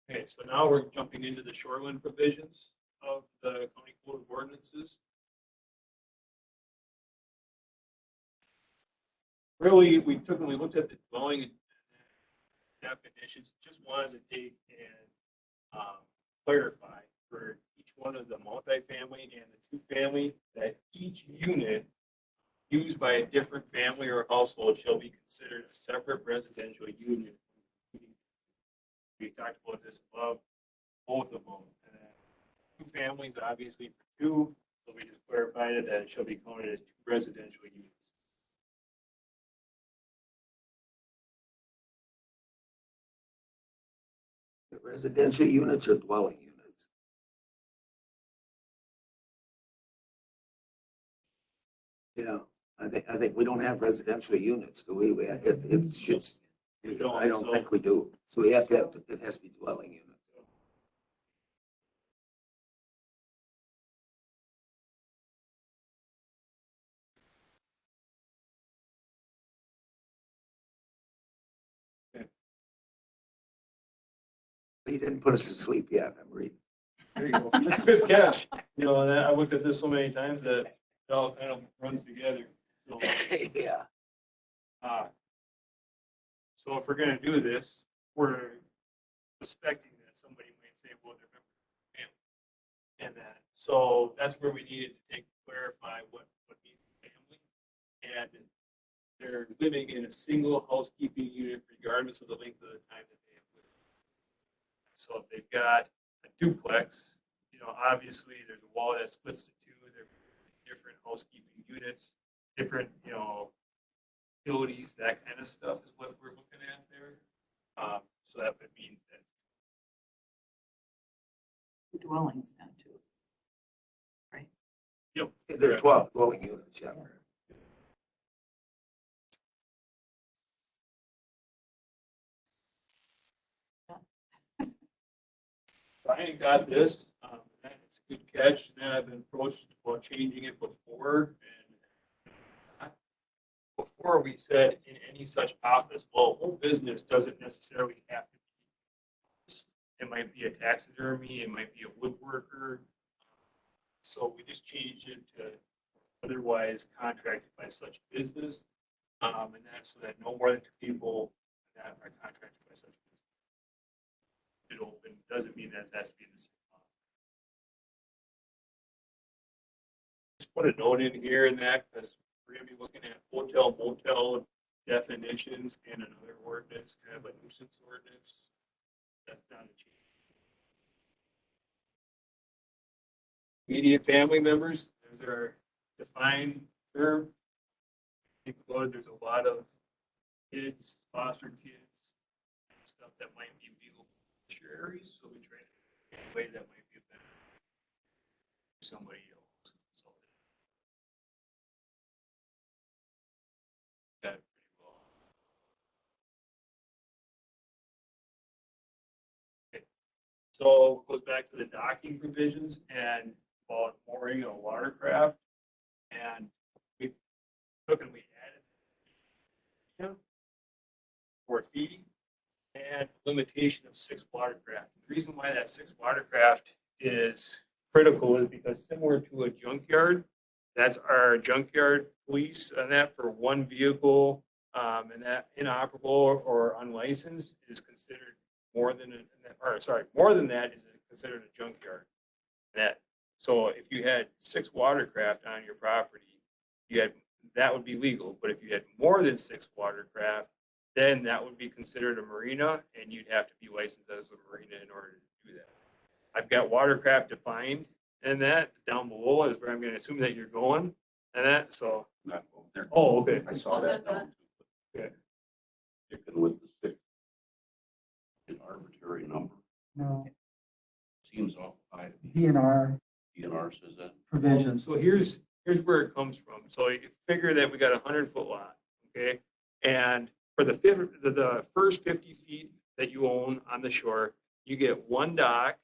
Okay, so now we're jumping into the shoreline provisions of the county code of ordinances. Really, we looked at the dwelling definitions, just wanted to take and clarify for each one of the multifamily and the 2-family that each unit used by a different family or household shall be considered a separate residential unit. We talked about this above, both of them. And 2 families, obviously for 2, so we just clarified it that it shall be counted as 2 residential units. Residential units or dwelling units? Yeah, I think we don't have residential units, do we? It should, I don't think we do. So we have to have, it has to be dwelling units. You didn't put us to sleep yet, I'm reading. There you go. That's a good catch. You know, and I looked at this so many times that it all kind of runs together. So, Yeah. so if we're gonna do this, we're suspecting that somebody might say, well, they're members of the family. And that, so that's where we needed to clarify what means family. And they're living in a single housekeeping unit regardless of the length of the time that they have lived. So if they've got a duplex, you know, obviously there's a wall that splits the two, they're different housekeeping units, different, you know, utilities, that kind of stuff is what we're looking at there. So that would mean that Dwellings then too. Right? Yep. There are 12 dwelling units, yeah. Brian got this, and it's a good catch, and I've been approached about changing it before, and before we said in any such office, well, home business doesn't necessarily have to be. It might be a taxidermy, it might be a woodworker. So we just changed it to otherwise contracted by such business. And that's so that no more than 2 people that are contracted by such business. It open, doesn't mean that it has to be in the same month. Just put a note in here in that, because we're gonna be looking at hotel, motel definitions and another ordinance, kind of a nuisance ordinance. That's not a change. Immediate family members, those are defined term. Think about it, there's a lot of kids, foster kids, stuff that might be legal beneficiaries, so we try to get a way that might be a benefit to somebody else. So that pretty well. Okay. So it goes back to the docking provisions and about mooring a watercraft, and we took and we added 4 feet and limitation of 6 watercraft. The reason why that 6 watercraft is critical is because similar to a junkyard, that's our junkyard police, and that for one vehicle, and that inoperable or unlicensed is considered more than, more than that is considered a junkyard. That, so if you had 6 watercraft on your property, that would be legal. But if you had more than 6 watercraft, then that would be considered a marina, and you'd have to be licensed as a marina in order to do that. I've got watercraft defined, and that down below is where I'm going to assume that you're going, and that, so. Not going there. Oh, okay. I saw that down. Okay. Sticking with the 6. An arbitrary number. No, Seems off high. DNR DNR says that. provisions. So here's where it comes from. So you figure that we got a 100-foot lot, okay? And for the first 50 feet that you own on the shore, you get 1 dock,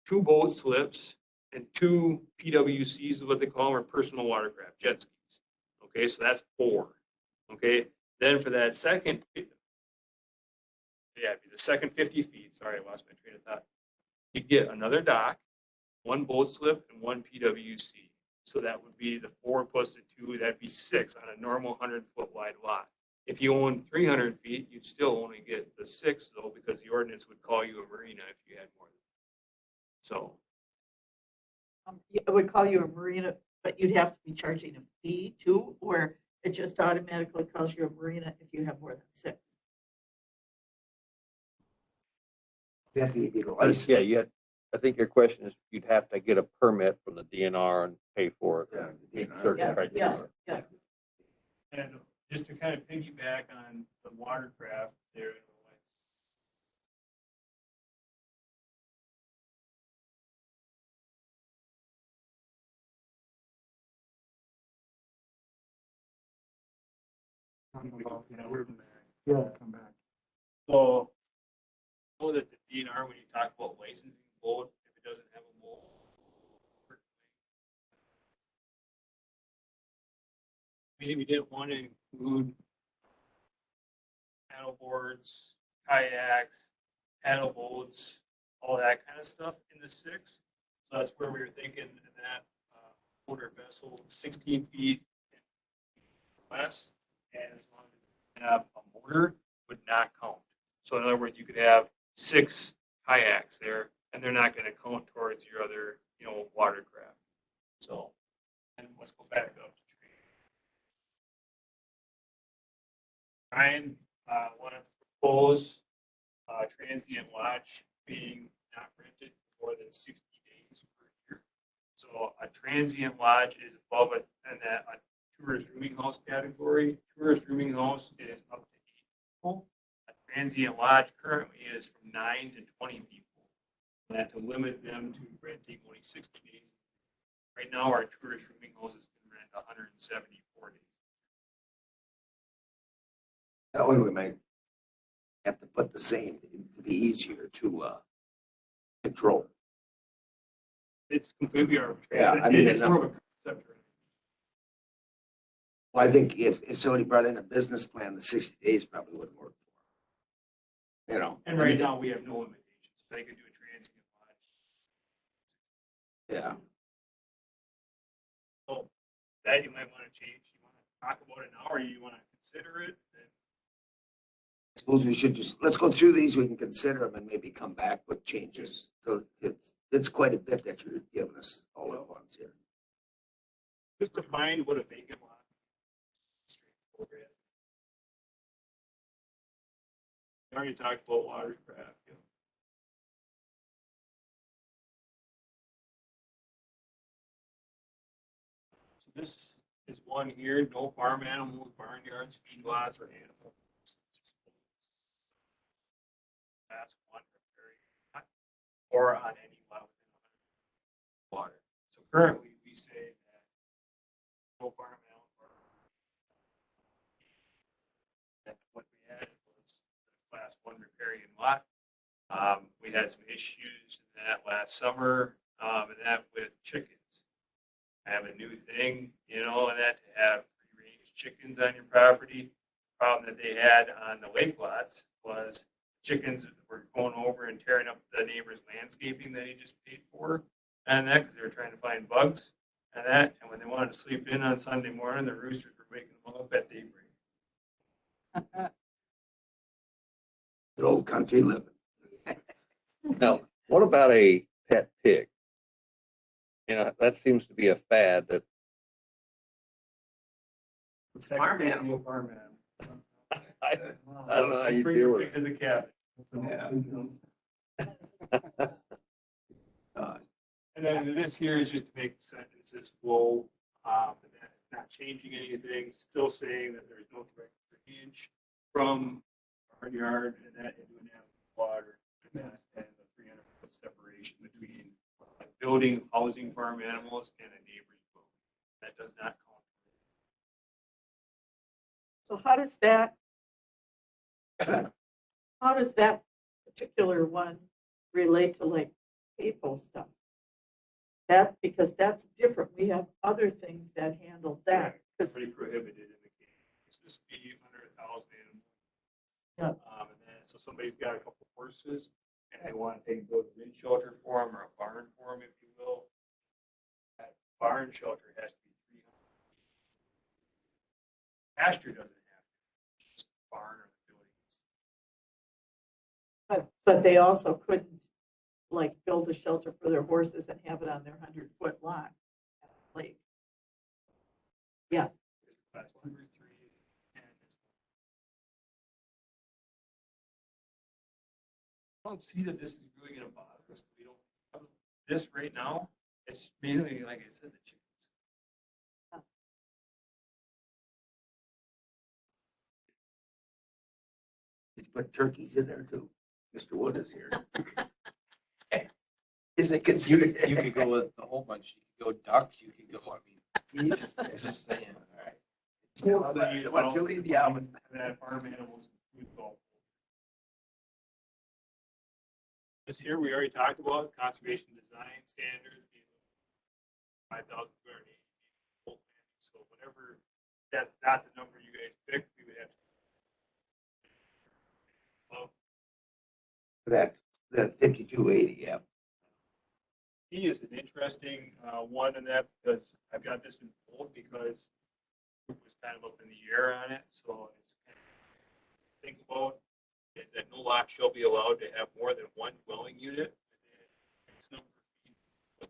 2 boat slips, and 2 PWCs is what they call them, or personal watercraft, jet skis. Okay, so that's 4. Okay, then for that second, it'd be the second 50 feet. Sorry, I lost my train of thought. You get another dock, 1 boat slip, and 1 PWC. So that would be the 4 plus the 2, that'd be 6 on a normal 100-foot wide lot. If you own 300 feet, you'd still only get the 6 though, because the ordinance would call you a marina if you had more than that. So, It would call you a marina, but you'd have to be charging a fee too, or it just automatically calls you a marina if you have more than 6. Definitely be the license. Yeah, I think your question is, you'd have to get a permit from the DNR and pay for it. Yeah, the Meet DNR. certain Yeah, criteria. yeah. and just to kind of piggyback on the watercraft there, Talking about, You know, we're- yeah, come back. So, know that the DNR, when you talk about licensing boat, if it doesn't have a mold. Maybe we didn't want to include paddle boards, kayaks, paddle boats, all that kind of stuff in the 6. So that's where we were thinking that motor vessel 16 feet and less, and as long as you have a motor, would not count. So in other words, you could have 6 kayaks there, and they're not going to count towards your other, watercraft. So, and let's go back up to Ryan, want to propose transient lodge being not rented for more than 60 days per year. So a transient lodge is above it, and that a tourist rooming house category. Tourist rooming house is up to 8 people. A transient lodge currently is from 9 to 20 people. And that to limit them to renting only 60 days. Right now, our tourist rooming houses can rent 174 days. That way we might have to put the same, it'd be easier to, control. It's completely arbitrary. Yeah, I mean, It's more of a concept. Well, I think if somebody brought in a business plan, the 60 days probably wouldn't work for them. And right now, we have no limitations. They could do a transient lodge. Yeah. So that you might want to change. You want to talk about it now, or you want to consider it? I suppose we should let's go through these, we can consider them and maybe come back with changes. So it's quite a bit that you're giving us all at once here. Just define what a vacant lot is. Straightforward. We already talked about watercraft. So this is one here, no farm animals, barnyards, feedlots, or animals. Class 1 or on any lot within 100 water. So currently, we say that no farm animal or that what we had was the class 1 riparian lot. We had some issues in that last summer, and that with chickens. I have a new thing, and that to have free-range chickens on your property. Problem that they had on the lake lots was chickens were going over and tearing up the neighbor's landscaping that he just paid for, and that because they were trying to find bugs, and when they wanted to sleep in on Sunday morning, the roosters were waking them up at daybreak. Good old country living. Now, what about a pet pig? That seems to be a fad that It's farm animal. Farm animal. I don't know how you deal with it. To the cabin. Yeah. And then this here is just to make the sentences flow, but that it's not changing anything, still saying that there's no direct drainage from our yard and that into an water, and that's and the 300-foot separation between a building housing farm animals and a neighbor's building. That does not count. So how does that particular one relate to like PAFO stuff? Because that's different. We have other things that handle that. It's pretty prohibited in the case. It's just be under 1,000 animals. Yeah. And then, so somebody's got a couple horses and they want to take build a wind shelter for them or a barn for them, if you will. That barn shelter has to be 300. Pasture doesn't have to, just the barn or the buildings. But they also couldn't like build a shelter for their horses and have it on their 100-foot lot. Like, yeah. Class 1 or 3. I don't see that this is really going to bother us. We don't have this right now. It's mainly, like I said, the chickens. Did you put turkeys in there too? Mr. Wood is here. Isn't it considered? You could go with a whole bunch. You could go ducks. You could go. I mean, Jesus, just saying. All right. What you leave, yeah. That farm animals. Food bulk. This here, we already talked about conservation design standards. 5,280. So whatever, that's not the number you guys picked, we would have to. That 5280, yeah. He is an interesting one in that because I've got this in bold because it was kind of up in the air on it. So it's kind of think about is that no lot shall be allowed to have more than one dwelling unit. X number of feet.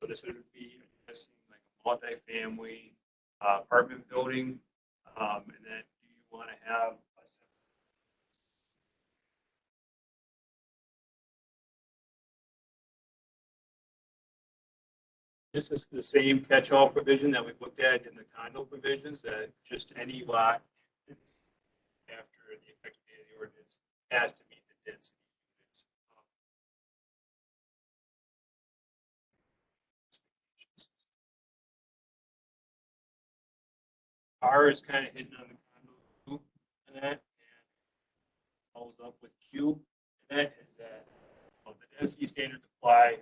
So this would be like a multi-family apartment building, and then do you want to have a This is the same catch-all provision that we've looked at in the condo provisions, that just any lot after the effective date of the ordinance has to meet the density units. R is kind of hidden on the condo and that, and follows up with Q, and that is that the density standards apply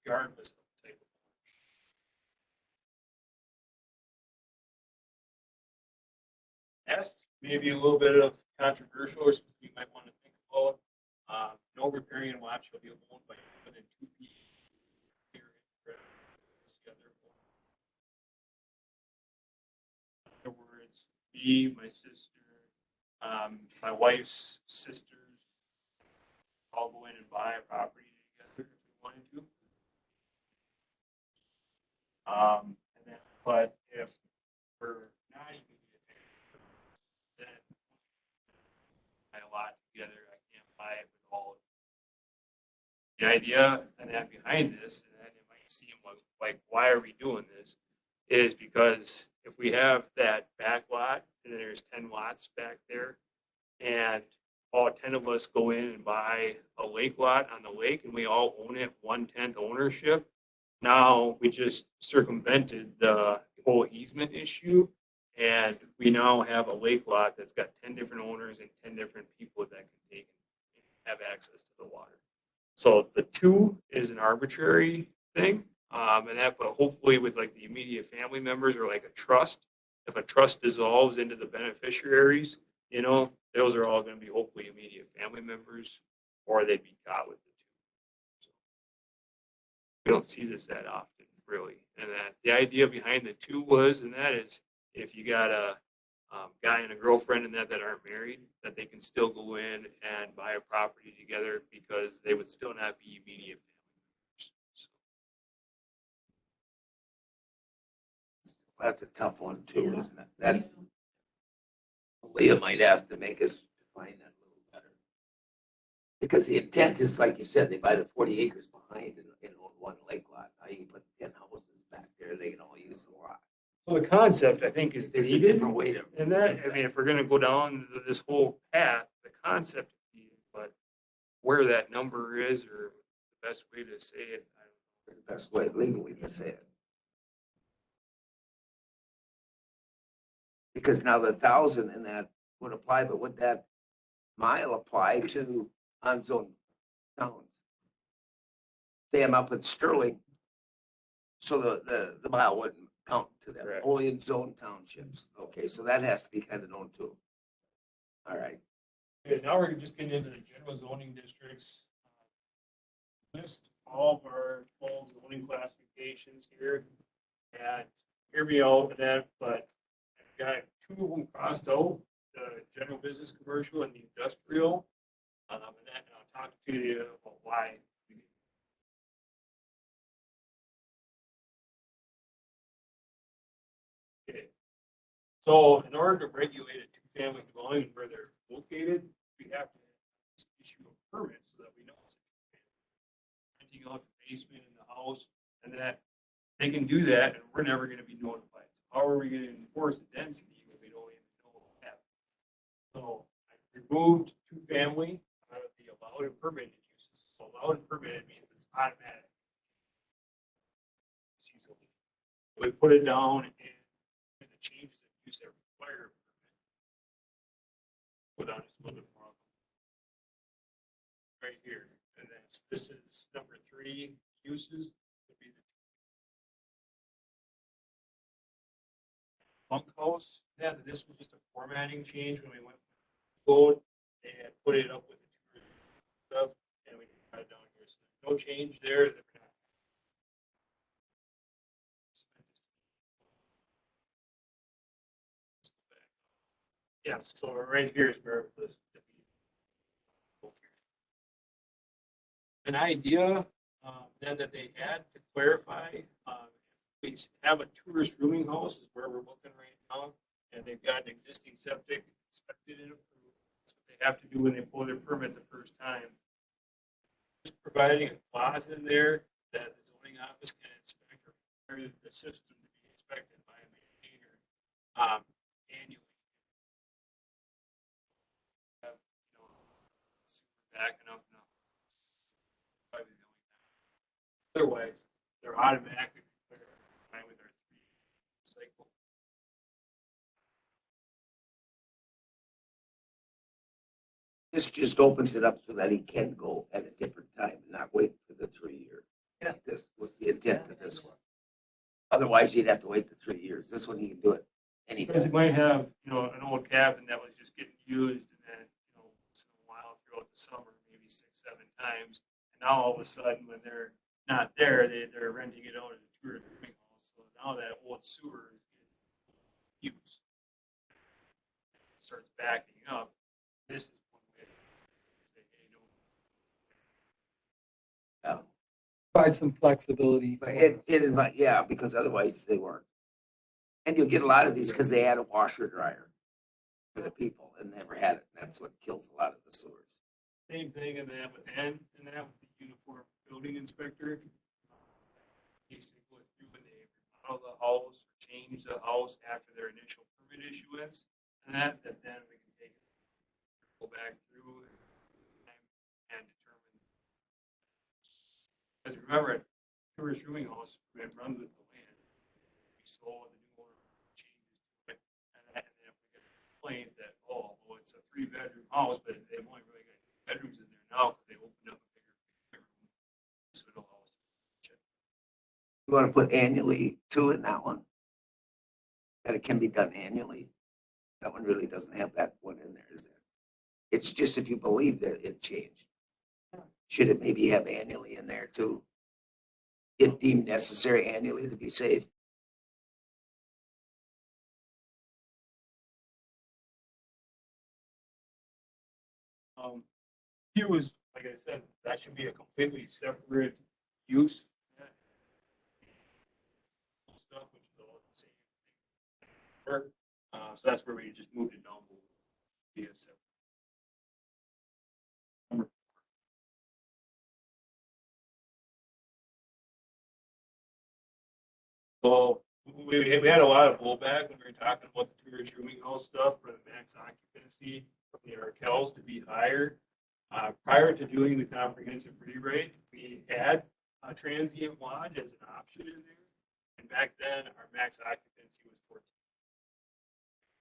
regardless of the type of S, maybe a little bit of controversial or something you might want to think about. No riparian lot shall be owned by more than 2 people. In other words, me, my sister, my wife's sisters, all go in and buy a property together if we wanted to. And then, but if we're not even then buy a lot together, I can't buy it with all of it. The idea and that behind this, and that it might seem like why are we doing this, is because if we have that back lot and there's 10 lots back there, and all 10 of us go in and buy a lake lot on the lake and we all own it 1/10 ownership, now we just circumvented the whole easement issue. And we now have a lake lot that's got 10 different owners and 10 different people that can take and have access to the water. So the 2 is an arbitrary thing. And that, but hopefully with like the immediate family members or like a trust, if a trust dissolves into the beneficiaries, you know, those are all going to be hopefully immediate family members, or they'd be caught with the 2. So we don't see this that often, really. And that the idea behind the 2 was, and that is, if you got a guy and a girlfriend and that aren't married, that they can still go in and buy a property together because they would still not be immediate family members. So. That's a tough one too, isn't it? That Leah might have to make us define that a little better. Because the intent is, like you said, they buy the 40 acres behind and own one lake lot. Now you can put 10 houses back there, they can all use the lot. So the concept, I think, is There's a needed. different way to. And that, I mean, if we're going to go down this whole path, the concept is needed, but where that number is or the best way to say it, I don't know. The best way legally to say it. Because now the 1,000 in that would apply, but would that mile apply to on-zone towns? Say I'm up in Sterling, so the mile wouldn't count to them, Correct. only in zone townships. Okay, so that has to be kind of known too. All right. Okay, now we're just getting into the general zoning districts. List all of our 12 zoning classifications here. And hear me out with that, but I've got 2 of them crossed out, the general business, commercial, and the industrial. And that, and I'll talk to you about why. Okay. So in order to regulate a 2-family dwelling where they're located, we have to issue a permit so that we know it's a 2-family. Renting out the basement in the house, and that they can do that, and we're never going to be notified. So how are we going to enforce the density when we don't even know what happened? So I removed 2-family out of the allowed and permitted uses. So allowed and permitted means it's automatic. We put it down in right here. And then this is number 3 uses. Would be the bunkhouse. Yeah, this was just a formatting change when we went code. They had put it up with the stuff, and we got it down here. So no change there. Yeah, so right here is where this. An idea then that they had to clarify, we have a tourist rooming house is where we're looking right now, and they've got an existing septic inspected and approved. That's what they have to do when they pull their permit the first time. Just providing a clause in there that the zoning office can inspect or require the system to be inspected by a maintainer annually. Backing up now. Probably the only time. Otherwise, they're automatically fine with our 3 cycle. This just opens it up so that he can go at a different time and not wait for the 3-year. Yeah. This was the intent of this one. Otherwise, you'd have to wait the 3 years. This one, he can do it Because you anytime. might have, an old cabin that was just getting used and then, once in a while throughout the summer, maybe 6, 7 times. And now all of a sudden, when they're not there, they're renting it out as a tourist rooming house. So now that old sewer is getting used. It starts backing up. This is one way to say, hey, no. Yeah. Provide some flexibility. But yeah, because otherwise they weren't. And you'll get a lot of these because they had a washer dryer for the people and never had it. That's what kills a lot of the sewers. Same thing in that with the uniform building inspector. Basically go through when they remodel the house or change the house after their initial permit issuance. And then we can take it, go back through and determine. Because remember, a tourist rooming house, it runs with the land. We sold the new owner changes to it. And then if we get a complaint that, well, it's a 3-bedroom house, but they've only really got 2 bedrooms in there now because they opened up a bigger room. So it'll allow us to check. You want to put annually too in that one? That it can be done annually? That one really doesn't have that one in there, is there? It's just if you believe that it changed. Should it maybe have annually in there too? If deemed necessary annually to be safe? Here was, like I said, that should be a completely separate use. Stuff, which is all the same thing. So that's where we just moved it down. Be a separate. So we had a lot of blowback when we were talking about the tourist rooming house stuff for the max occupancy from the Arkells to be higher. Prior to doing the comprehensive rewrite, we had a transient lodge as an option in there. And back then, our max occupancy was 14.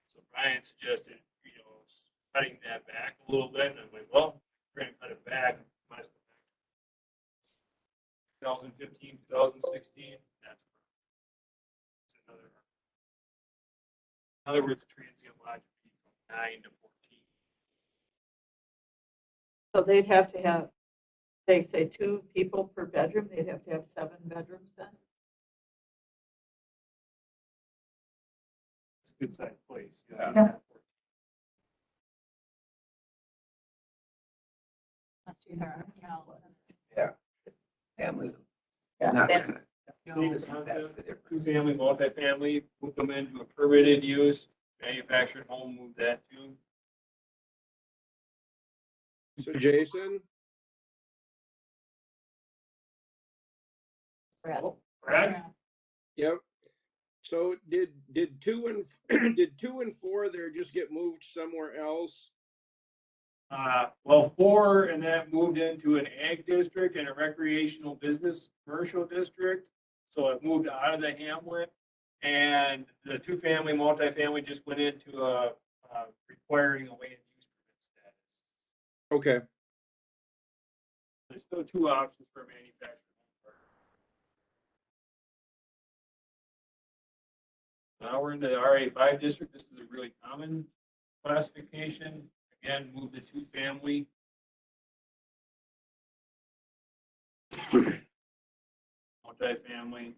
So Brian suggested, cutting that back a little bit. And I'm like, well, we're going to cut it back. Might as well back. 2015, 2016, that's another. In other words, a transient lodge would be from 9 to 14. So they'd have to have, they say 2 people per bedroom, they'd have to have 7 bedrooms then? It's a good sized place. Yeah. Unless you have hotels. Yeah. Family. Yeah. Not- That- Same That's concept, the difference. 2-family, multifamily, move them into a permitted use, manufactured home, move that too. So Jason, Correct? yep. So did 2 and did 2 and 4 there just get moved somewhere else? Well, 4 and that moved into an ag district and a recreational business commercial district. So it moved out of the hamlet, and the 2-family, multifamily just went into requiring a land use permit status. Okay. There's still two options for manufactured home park. Now we're in the RA5 district. This is a really common classification. Again, move the two-family. Multifamily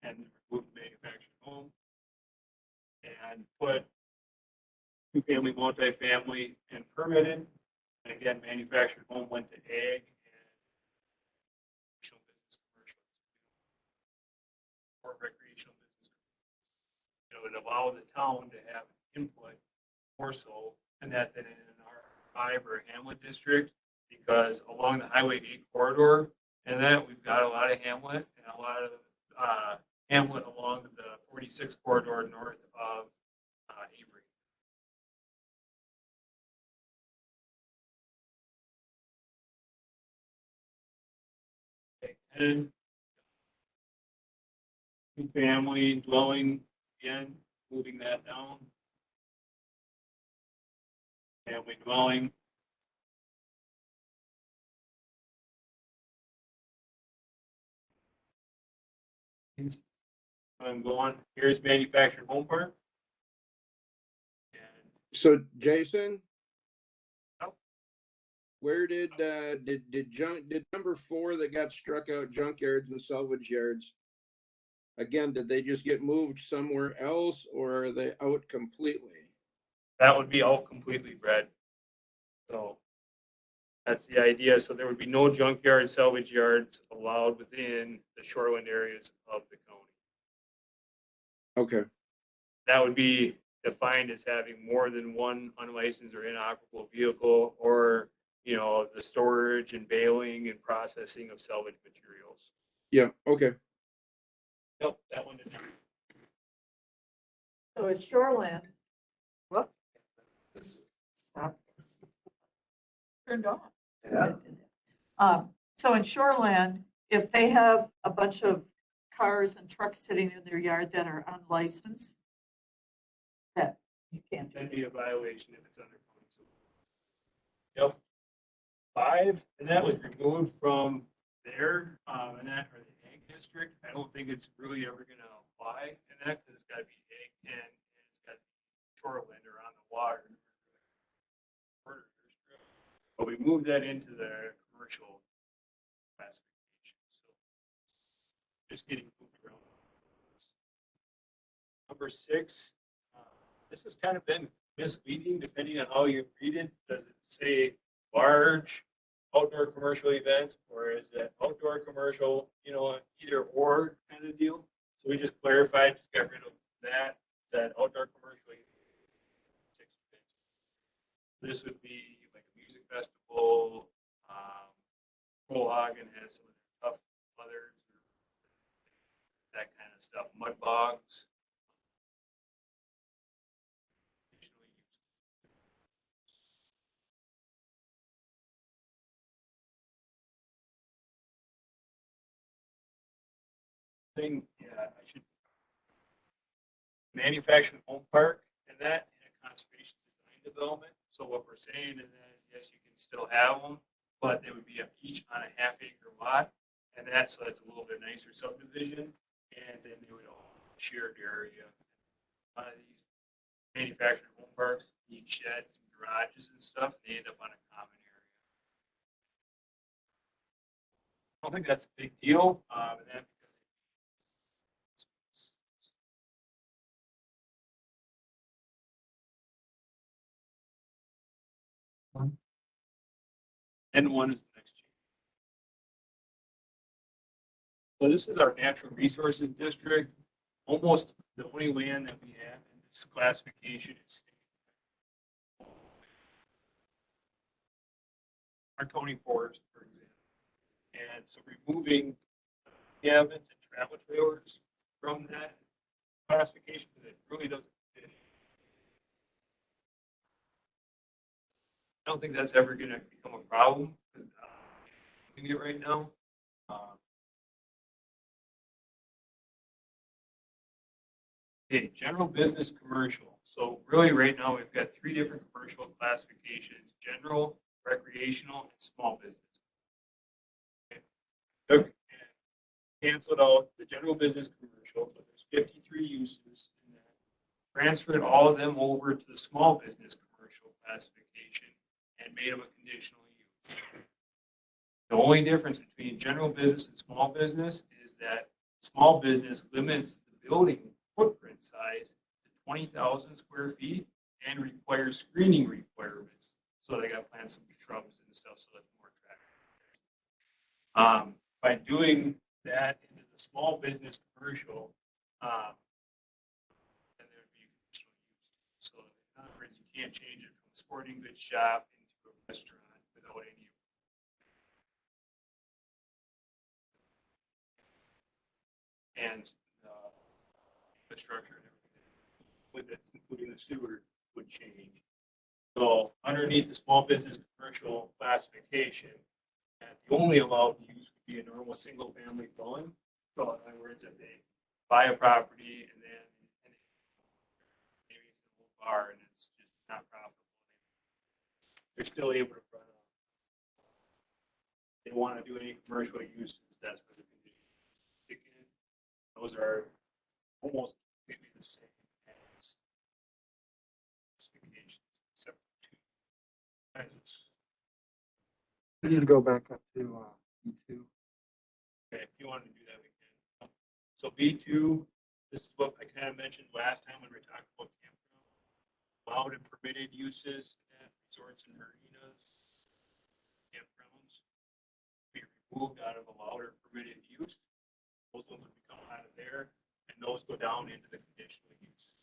and remove manufactured home. And put two-family, multifamily and permitted. And again, manufactured home went to ag and recreational business, commercial. Or recreational business. It would allow the town to have input more so, and that than in an R5 or a Hamlet district, because along the Highway 8 corridor, and that we've got a lot of Hamlet and a lot of Hamlet along the 46 corridor north of Avery. Okay, and two-family dwelling, again, moving that down. Family dwelling. I'm going, here's manufactured home park. And So Jason? Oh. Where did number 4 that got struck out, junkyards and salvage yards? Again, did they just get moved somewhere else or are they out completely? that would be out completely, Brad. So that's the idea. So there would be no junkyard salvage yards allowed within the shoreline areas of the county. Okay, That would be defined as having more than one unlicensed or inoperable vehicle, or, you know, the storage and baling and processing of salvage materials. yeah, okay. Nope, that one didn't. So it's shoreland. Whoop. Stop. Turned on. Yeah. So in shoreland, if they have a bunch of cars and trucks sitting in their yard that are unlicensed, that you can't do. That'd be a violation if it's under. Yep. 5, and that was removed from there, and that, or the ag district. I don't think it's really ever gonna apply in that, because it's gotta be ag 10, and it's gotta be shoreland or on the water. But we moved that into the commercial classification, so just getting moved around. Number 6, this has kind of been misleading depending on how you read it. Does it say large outdoor commercial events, or is it outdoor commercial, you know, either or kind of deal? So we just clarified, just got rid of that, said outdoor commercial 6 events. This would be like a music festival. Polk has some of the tough leathers, that kind of stuff, mud bogs. Thing, yeah, I should manufactured home park and that in a conservation design development. So what we're saying is that is, yes, you can still have them, but they would be each on a half-acre lot, and that, so that's a little bit nicer subdivision, and then they would all shared area. These manufactured home parks need sheds and garages and stuff, and they end up on a common area. I don't think that's a big deal, and that because N1 is the next change. So this is our natural resources district. Almost the only land that we have in this classification is state. Our county forest, for example. And so removing cabins and travel trailers from that classification, because it really doesn't fit. I don't think that's ever going to become a problem. Doing it right now. Okay, general business commercial. So really right now we've got 3 different commercial classifications: general, recreational, and small business. took and canceled out the general business commercial, but there's 53 uses in that. Transferred all of them over to the small business commercial classification and made them a conditional use. The only difference between general business and small business is that small business limits the building footprint size to 20,000 square feet and requires screening requirements. So they got to plant some shrubs and stuff so that's more attractive. By doing that into the small business commercial, and there would be conditional use. So in other words, you can't change it from a sporting goods shop into a restaurant without any. And infrastructure and everything with it, including the sewer, would change. So underneath the small business commercial classification, the only allowed use would be a normal single family dwelling. So in other words, if they buy a property and then maybe it's a little bar and it's just not profitable, they're still able to run it. They want to do any commercial uses, that's where the conditions kick in. Those are almost completely the same as specifications, except for two. We need to go back up to B2. Okay, if you wanted to do that, we can. So B2, this is what I kind of mentioned last time when we were talking about campground. Allowed and permitted uses at resorts and marinas, campgrounds, be removed out of allowed or permitted use. Those ones would become out of there, and those go down into the conditional use.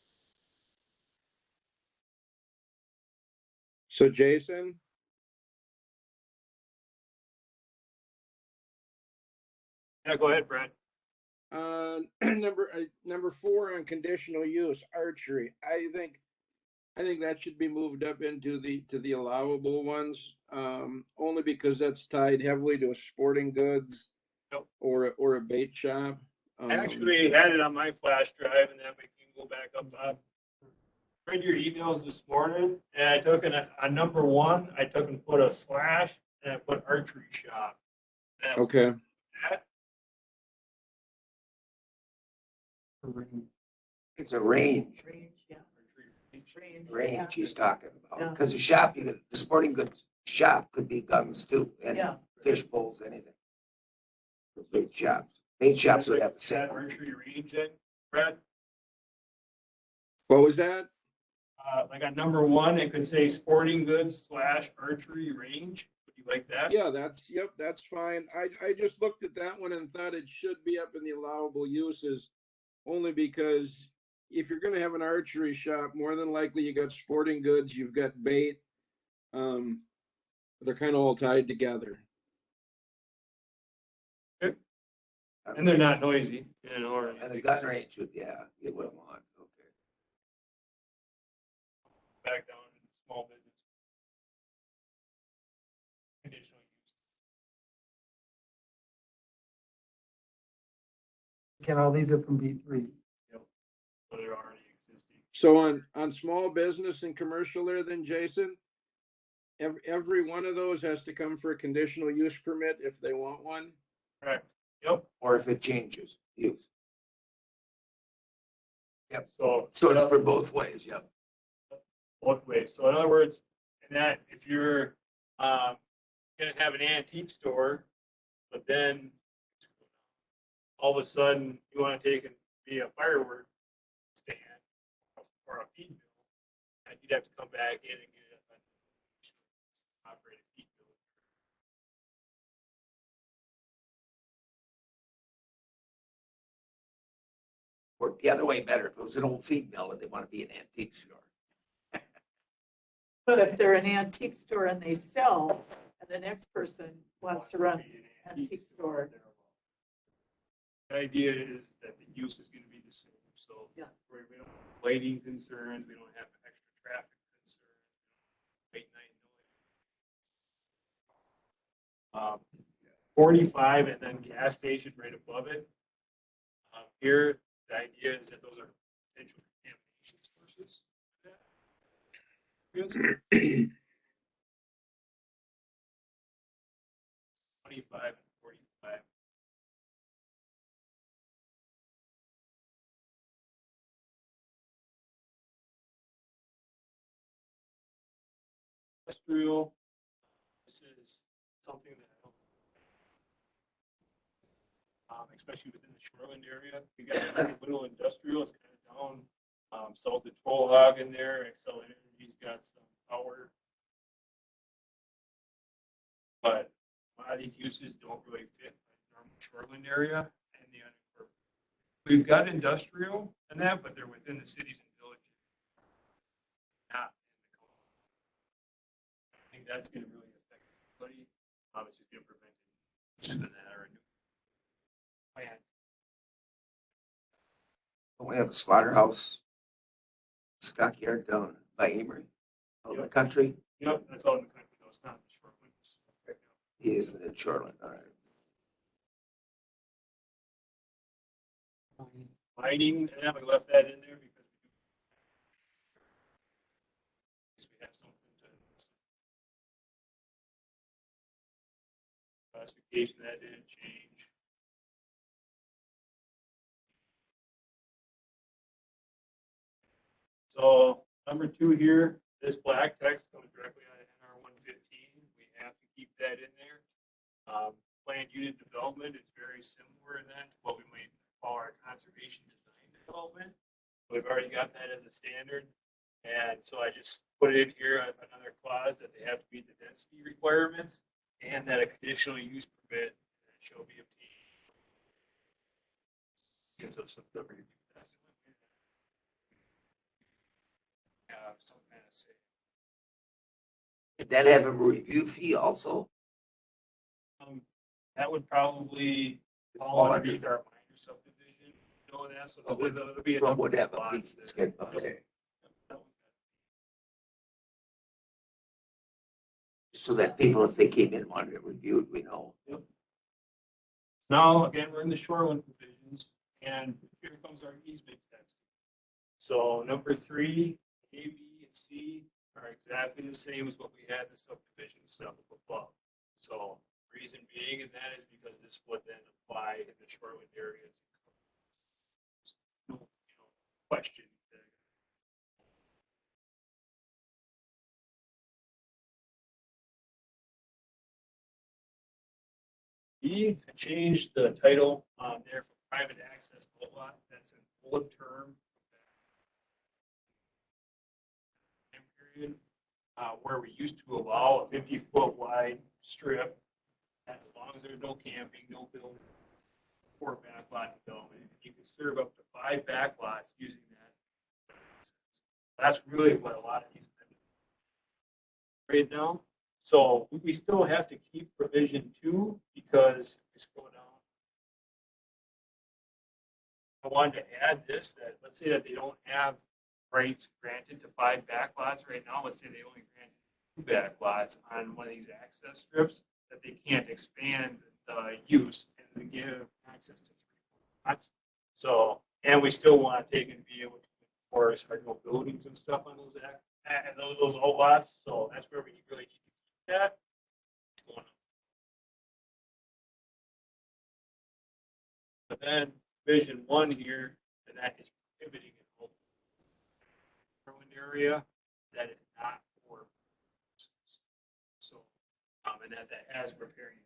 So Jason, Yeah, go ahead, Brad. number 4 on conditional use, archery. I think that should be moved up into the allowable ones, only because that's tied heavily to a sporting goods Yep. or a bait shop. I actually had it on my flash drive, and then we can go back up. Read your emails this morning, and I took on number 1. I took and put a slash, and I put archery shop. Okay. That, It's a range, Range, yeah. Range, yeah. range he's talking Yeah. about. Because the shop, the sporting goods shop could be guns too, and Yeah. fish bowls, anything. The bait shops, bait shops would have the same. that archery range in, Brad. What was that? Like on number 1, it could say sporting goods / archery range. Would you like that? Yeah, that's fine. I just looked at that one and thought it should be up in the allowable uses, only because if you're going to have an archery shop, more than likely you got sporting goods, you've got bait. They're kind of all tied together. And they're not noisy, you know. Or And the gun range would, yeah, you wouldn't want, okay. back down in small business. Conditional use. Again, all these are from B3. So they're already existing. So on small business and commercial there then, Jason, every one of those has to come for a conditional use permit if they want one? Correct. Yep. Or if it changes, use. So So it's for both ways, yep. both ways. So in other words, in that if you're gonna have an antique store, but then all of a sudden you want to take and be a firework stand or a feed mill, and you'd have to come back in and get it operated feed mill. Work the other way better. If it was an old feed mill and they want to be an antique store. But if they're an antique store and they sell, and the next person wants to run an antique store, The idea is that the use is going to be the same. So Yeah. we don't have lighting concerns, we don't have extra traffic concerns, late night noise. 45 and then gas station right above it. Here, the idea is that those are potential contamination sources. Yes. 25 and 45. industrial. This is something that I don't, especially within the Shoreline area. We got a little industrial, it's kind of down, south of Polk in there. Excel Energy's got some power. But a lot of these uses don't really fit in our Shoreline area and the unincorporated. We've got industrial and that, but they're within the cities and villages. Not in the coast. I think that's gonna really affect everybody. It's just gonna prevent uses in that or a new plant. We have a slaughterhouse, stockyard down by Emery, out in the country. Yep, that's all in the country, though. It's not in the Shoreline. He isn't in Shoreline, all right. Mining, and we left that in there because we have something to. Classification, that didn't change. So number 2 here, this black text comes directly out of NR 115. We have to keep that in there. Planned unit development is very similar in that to what we might call our conservation design development. We've already got that as a standard. And so I just put it in here, another clause that they have to meet the density requirements and that a conditional use permit shall be obtained. Gives us some liberty. Some kind of say. Did that have a review fee also? That would probably fall Fall underneath our minor subdivision. You know, that, so there'll be a Some number would have of a fee lots that- schedule, okay. So that people, if they came in, wanted it reviewed, we know. Now, again, we're in the shoreline provisions, and here comes our easement text. So number 3, A, B, and C are exactly the same as what we had in the subdivision stuff above. So reason being in that is because this would then apply in the shoreline areas. No, question. E, I changed the title there for private access boat lot. That's an old term. Time period, where we used to allow a 50-foot wide strip, and as long as there's no camping, no building, for backlot development, you can serve up to 5 backlots using that. That's really what a lot of these right now. So we still have to keep provision 2 because we scroll down. I wanted to add this, that let's say that they don't have rights granted to 5 backlots right now. Let's say they only grant 2 backlots on one of these access strips, that they can't expand the use and give access to 3 lots. So, and we still want to take and be able to enforce our no buildings and stuff on those and those old lots. So that's where we really need to keep that. But then Vision 1 here, and that is prohibiting an open area that is not for uses. So, and that has riparian.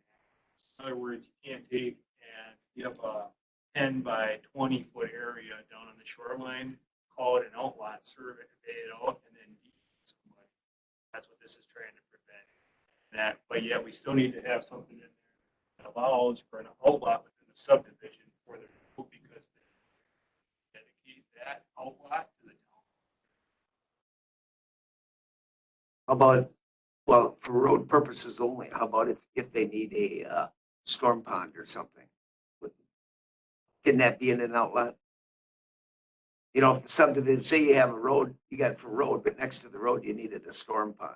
In other words, you can't take and you have a 10 by 20 foot area down on the shoreline, call it an outlot, survey it out, and then deed somebody. That's what this is trying to prevent. That, but yet we still need to have something in there that allows for an outlot within the subdivision for the because they dedicate that outlot to the town. How about, well, for road purposes only, how about if they need a storm pond or something? Can that be in an outlet? You know, if the subdivision, say you have a road, you got it for road, but next to the road, you needed a storm pond.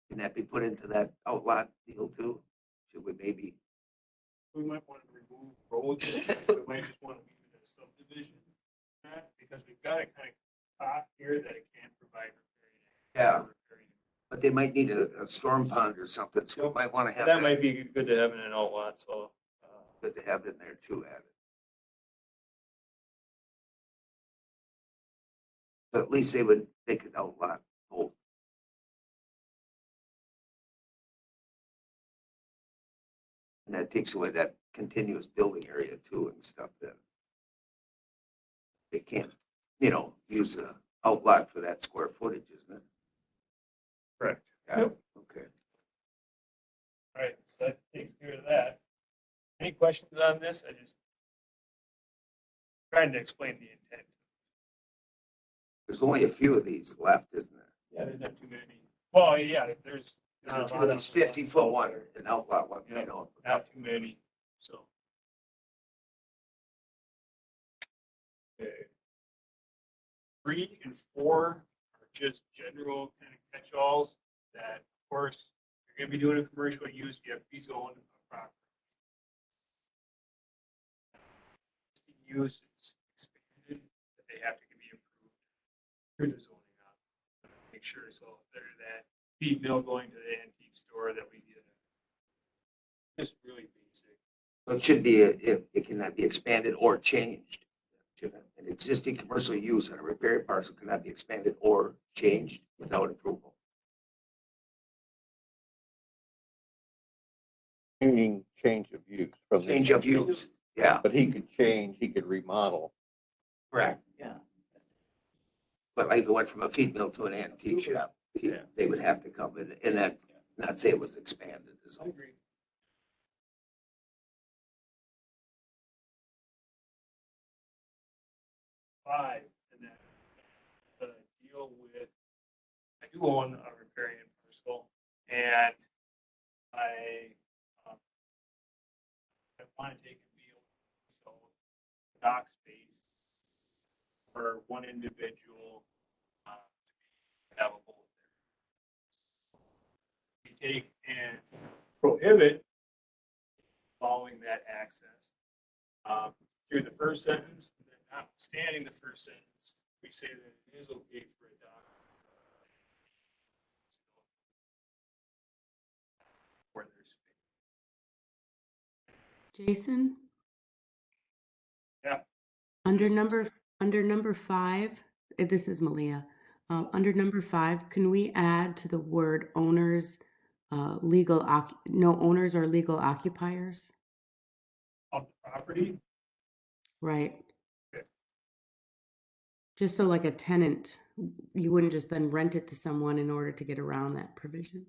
Can that be put into that outlet deal too? Should we maybe? We might want to remove roads, we might just want to leave it as subdivision. Because we've got it kind of caught here that it can provide Yeah. But they might need a storm pond or something, so we might want to have that might be good to have in an outlot, so. Good to have in there too, added. But at least they could outlot both. And that takes away that continuous building area too and stuff then. They can't, use the outlot for that square footage, isn't it? Correct. Yeah, okay. All right, so that takes care of that. Any questions on this? I just trying to explain the intent. There's only a few of these left, isn't there? Yeah, there's not too many. Well, yeah, there's There's a few of these 50-foot one, an outlot one, not too many, so. Okay. 3 and 4 are just general kind of catch-alls that, of course, you're gonna be doing a commercial use, you have to be zoned a property. Use is expanded, but they have to be approved through the zoning on. Make sure, so if there's that feed mill going to the antique store that we get. Just really basic. So it should be, it cannot be expanded or changed. An existing commercial use on a riparian parcel cannot be expanded or changed without approval. Meaning change of use. from the- Change of use, yeah, But he could change, he could remodel. correct. Yeah. But like it went from a feed mill to an antique shop, they would have to come in and that, not say it was expanded. is all. Agree. Five, and then deal with, I do own a riparian parcel, and I want to take a deal, so dock space for one individual to be havable there. We take and prohibit following that access. Through the first sentence, and then notwithstanding the first sentence, we say that it is okay for a dock. Where there's space. Jason? Yeah. Under number 5, this is Malia. Under number 5, can we add to the word owners, no owners or legal occupiers? Of the property. Right. Okay. Just so like a tenant, you wouldn't just then rent it to someone in order to get around that provision.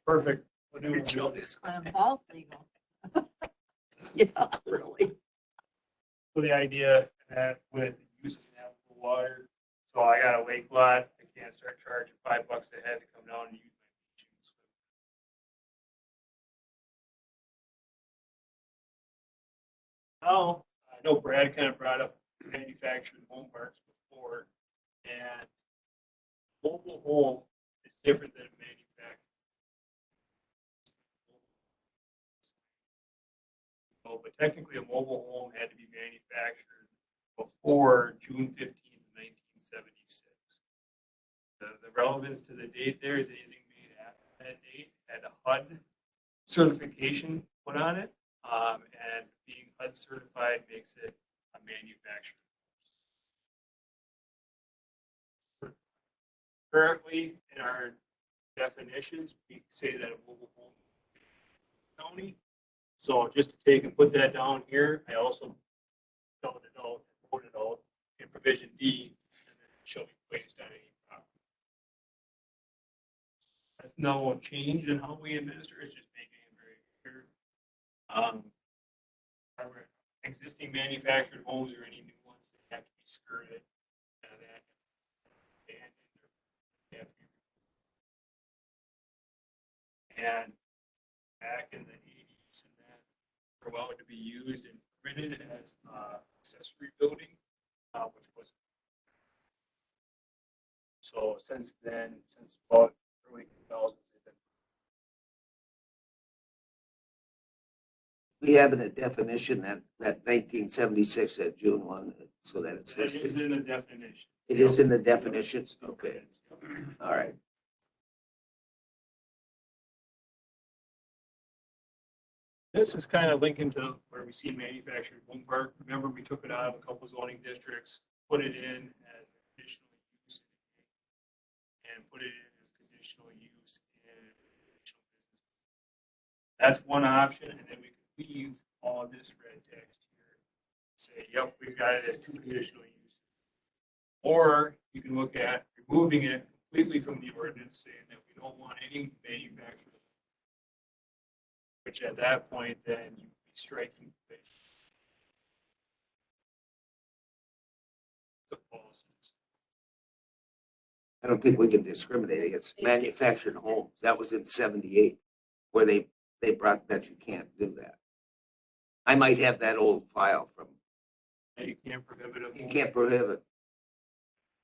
Perfect. False legal. Yeah, really. So the idea that with using navigable water, so I got a lake lot, I can't start charging $5 a head to come down and use my beach and swim. Now, I know Brad kind of brought up manufactured home parks before, and mobile home is different than manufactured. But technically a mobile home had to be manufactured before June 15th, 1976. The relevance to the date there is anything made after that date had a HUD certification put on it, and being HUD certified makes it a manufactured. Currently, in our definitions, we say that a mobile home is county. So just to take and put that down here, I also spelled it out, wrote it out in provision D, and then it shall be placed on any property. That's no change in how we administer, it's just making it very clear. Our existing manufactured homes or any new ones that have to be skirted, that and back in the 80s and that were allowed to be used and permitted as accessory building, which was. So since then, since about early 2000s, We have in a definition that 1976 at June 1, so that it's it is listed. in the definition. It is in the definitions, okay, all right. This is kind of linking to where we see manufactured home park. Remember, we took it out of a couple zoning districts, put it in as conditional use and put it in as conditional use in conditional business. That's one option, and then we can leave all this red text here. Say, yep, we've got it as two conditional uses. Or you can look at removing it completely from the ordinance, saying that we don't want any manufactured. Which at that point, then you'd be striking. It's a policy. I don't think we can discriminate against manufactured homes. That was in 78, where they brought that you can't do that. I might have that old file from, And you can't prohibit it. you can't prohibit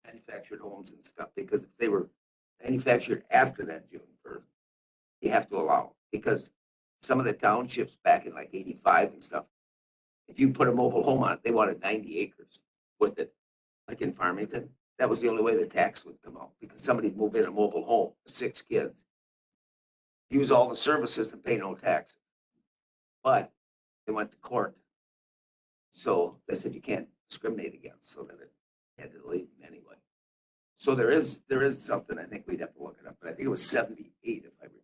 manufactured homes and stuff, because if they were manufactured after that June 1st, you have to allow, because some of the townships back in like 85 and stuff, if you put a mobile home on it, they wanted 90 acres with it. Like in Farmington, that was the only way the tax would come out, because somebody'd move in a mobile home, 6 kids, use all the services and pay no taxes. But they went to court. So they said you can't discriminate against, so that it had to leave them anyway. So there is something, I think we'd have to look it up, but I think it was 78, if I remember.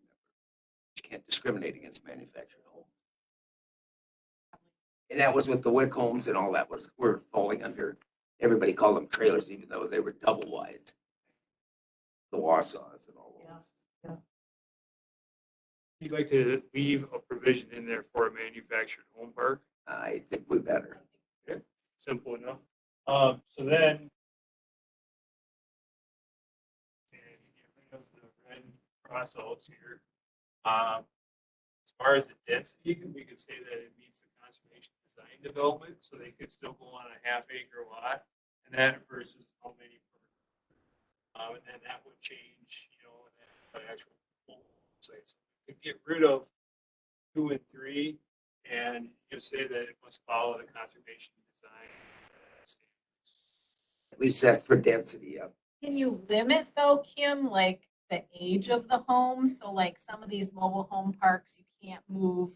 You can't discriminate against manufactured homes. And that was with the Wick homes and all that were falling under, everybody called them trailers, even though they were double wides. The Wassaws and all those. You'd like to leave a provision in there for a manufactured home park? I think we better. Okay, simple enough. So then. And get rid of the red crossouts here. As far as the density, we could say that it meets the conservation design development, so they could still go on a half-acre lot, and that versus how many per. And then that would change, the actual sites. Could get rid of 2 and 3 and just say that it must follow the conservation design standards. At least set for density, yeah. Can you limit though, Kim, like the age of the home? So like some of these mobile home parks, you can't move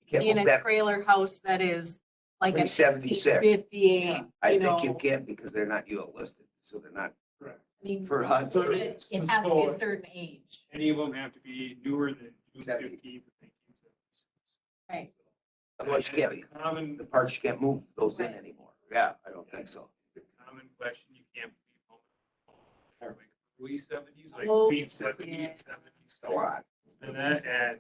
You can't in move a that trailer house that is like a 376. 58, I think you can, because they're not UL listed, so they're not Correct. I mean, for HUD. So it has to be a certain age. Any of them have to be newer than June 15th of 1976. Right. Otherwise, you can't, Common, the parks, you can't move those in anymore. Yeah, I don't think so. common question, you can't be home. Like early 70s, like Oh, late 70s, yeah. It's a lot. And that, and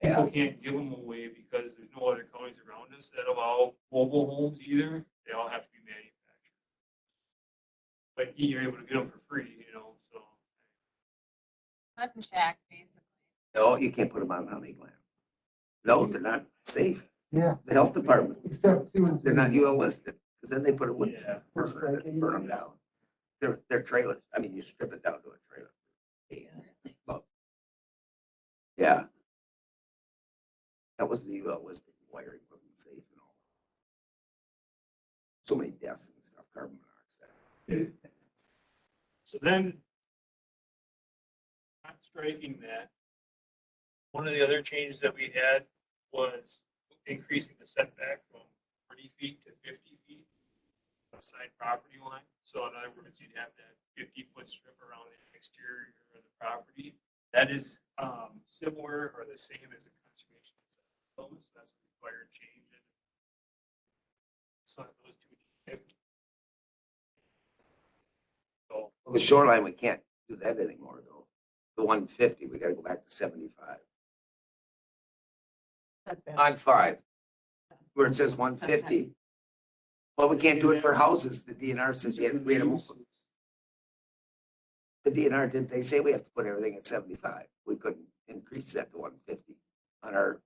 Yeah, people can't give them away because there's no other counties around us that allow mobile homes either. They all have to be manufactured. But you're able to get them for free, so. Hut and shack, basically. no, you can't put them on hunting land. No, they're not safe. Yeah. The health department, Except 2 and 3. they're not UL listed, because then they put a wood Yeah. burner and burn them down. They're trailers. I mean, you strip it down to a trailer. But, yeah. That was the UL listed. Wiring wasn't safe and all. So many deaths and stuff, carbon monoxide. So then, not striking that, one of the other changes that we had was increasing the setback from 40 feet to 50 feet of side property line. So in other words, you'd have that 50-foot strip around the exterior of the property. That is similar or the same as a conservation zone, so that's a required change. So those two. So Well, the shoreline, we can't do that anymore, though. The 150, we gotta go back to 75. On 5, where it says 150. Well, we can't do it for houses. The DNR says we had to move. The DNR, did they say we have to put everything at 75? We couldn't increase that to 150 on our,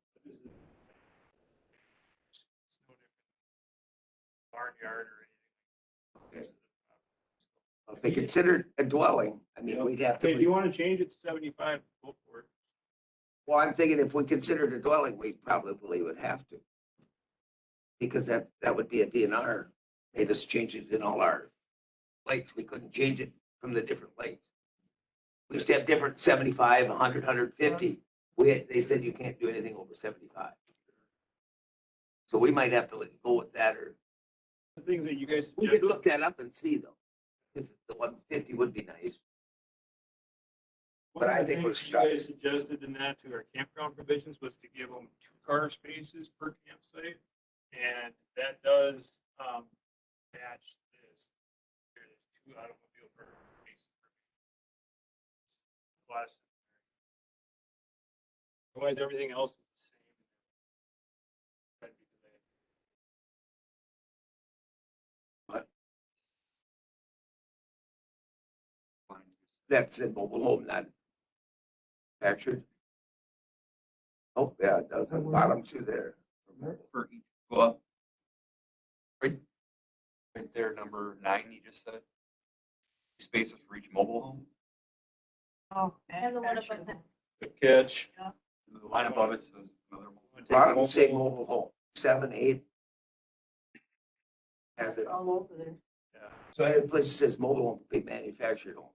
barnyard or anything. if they considered a dwelling, I mean, we'd have If you to. want to change it to 75, go for it. Well, I'm thinking if we considered a dwelling, we probably would have to. Because that would be a DNR. They just changed it in all our lakes. We couldn't change it from the different lakes. We used to have different 75, 100, 150. They said you can't do anything over 75. So we might have to go with that, or The things that you guys we could suggested, look that up and see though. Because the 150 would be nice. one but of I the think we're things you stuck. guys suggested in that to our campground provisions was to give them 2 car spaces per campsite. And that does, match this. There's 2 automobile per space. Plus, otherwise, everything else is the same. That's in mobile home, not manufactured. Oh, yeah, it does. On the bottom two there. For each, go up. Right, right there, number 9, you just said. Spaces for each mobile home. Oh, And the one above manufactured. Good catch. The line above it says another mobile. Bottom say mobile home, 7, 8. Has it, All over there. Yeah. so every place that says mobile home, be manufactured home.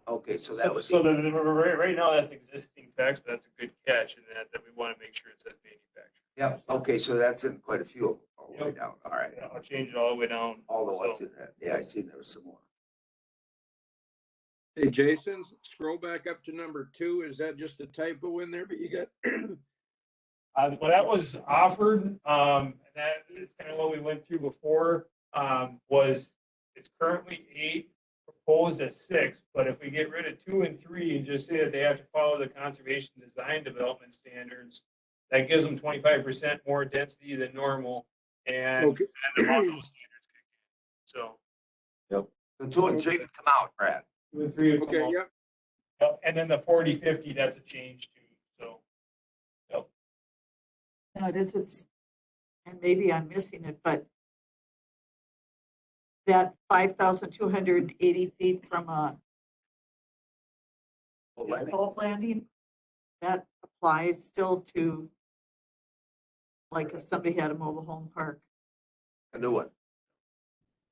Okay, so that was. So right now, that's existing text, but that's a good catch in that we want to make sure it says manufacturer. Yep, okay, so that's in quite a few of them, all the way Yep. down, all right. Yeah, I'll change it all the way down. All the ones So- in that, yeah, I seen there was some more. Hey, Jason, scroll back up to number 2. Is that just a typo in there? But you got, Well, that was offered, and that is kind of what we went through before, was it's currently 8, proposed as 6, but if we get rid of 2 and 3 and just say that they have to follow the conservation design development standards, that gives them 25% more density than normal, and okay, the model standards kick in. So, So 2 and 3 would come out, Brad. 2 and 3 would come okay, out. yep. Yep, and then the 40/50, that's a change too, so. No, it is, and maybe I'm missing it, but that 5,280 feet from a boat landing, that applies still to, like if somebody had a mobile home park, A new one.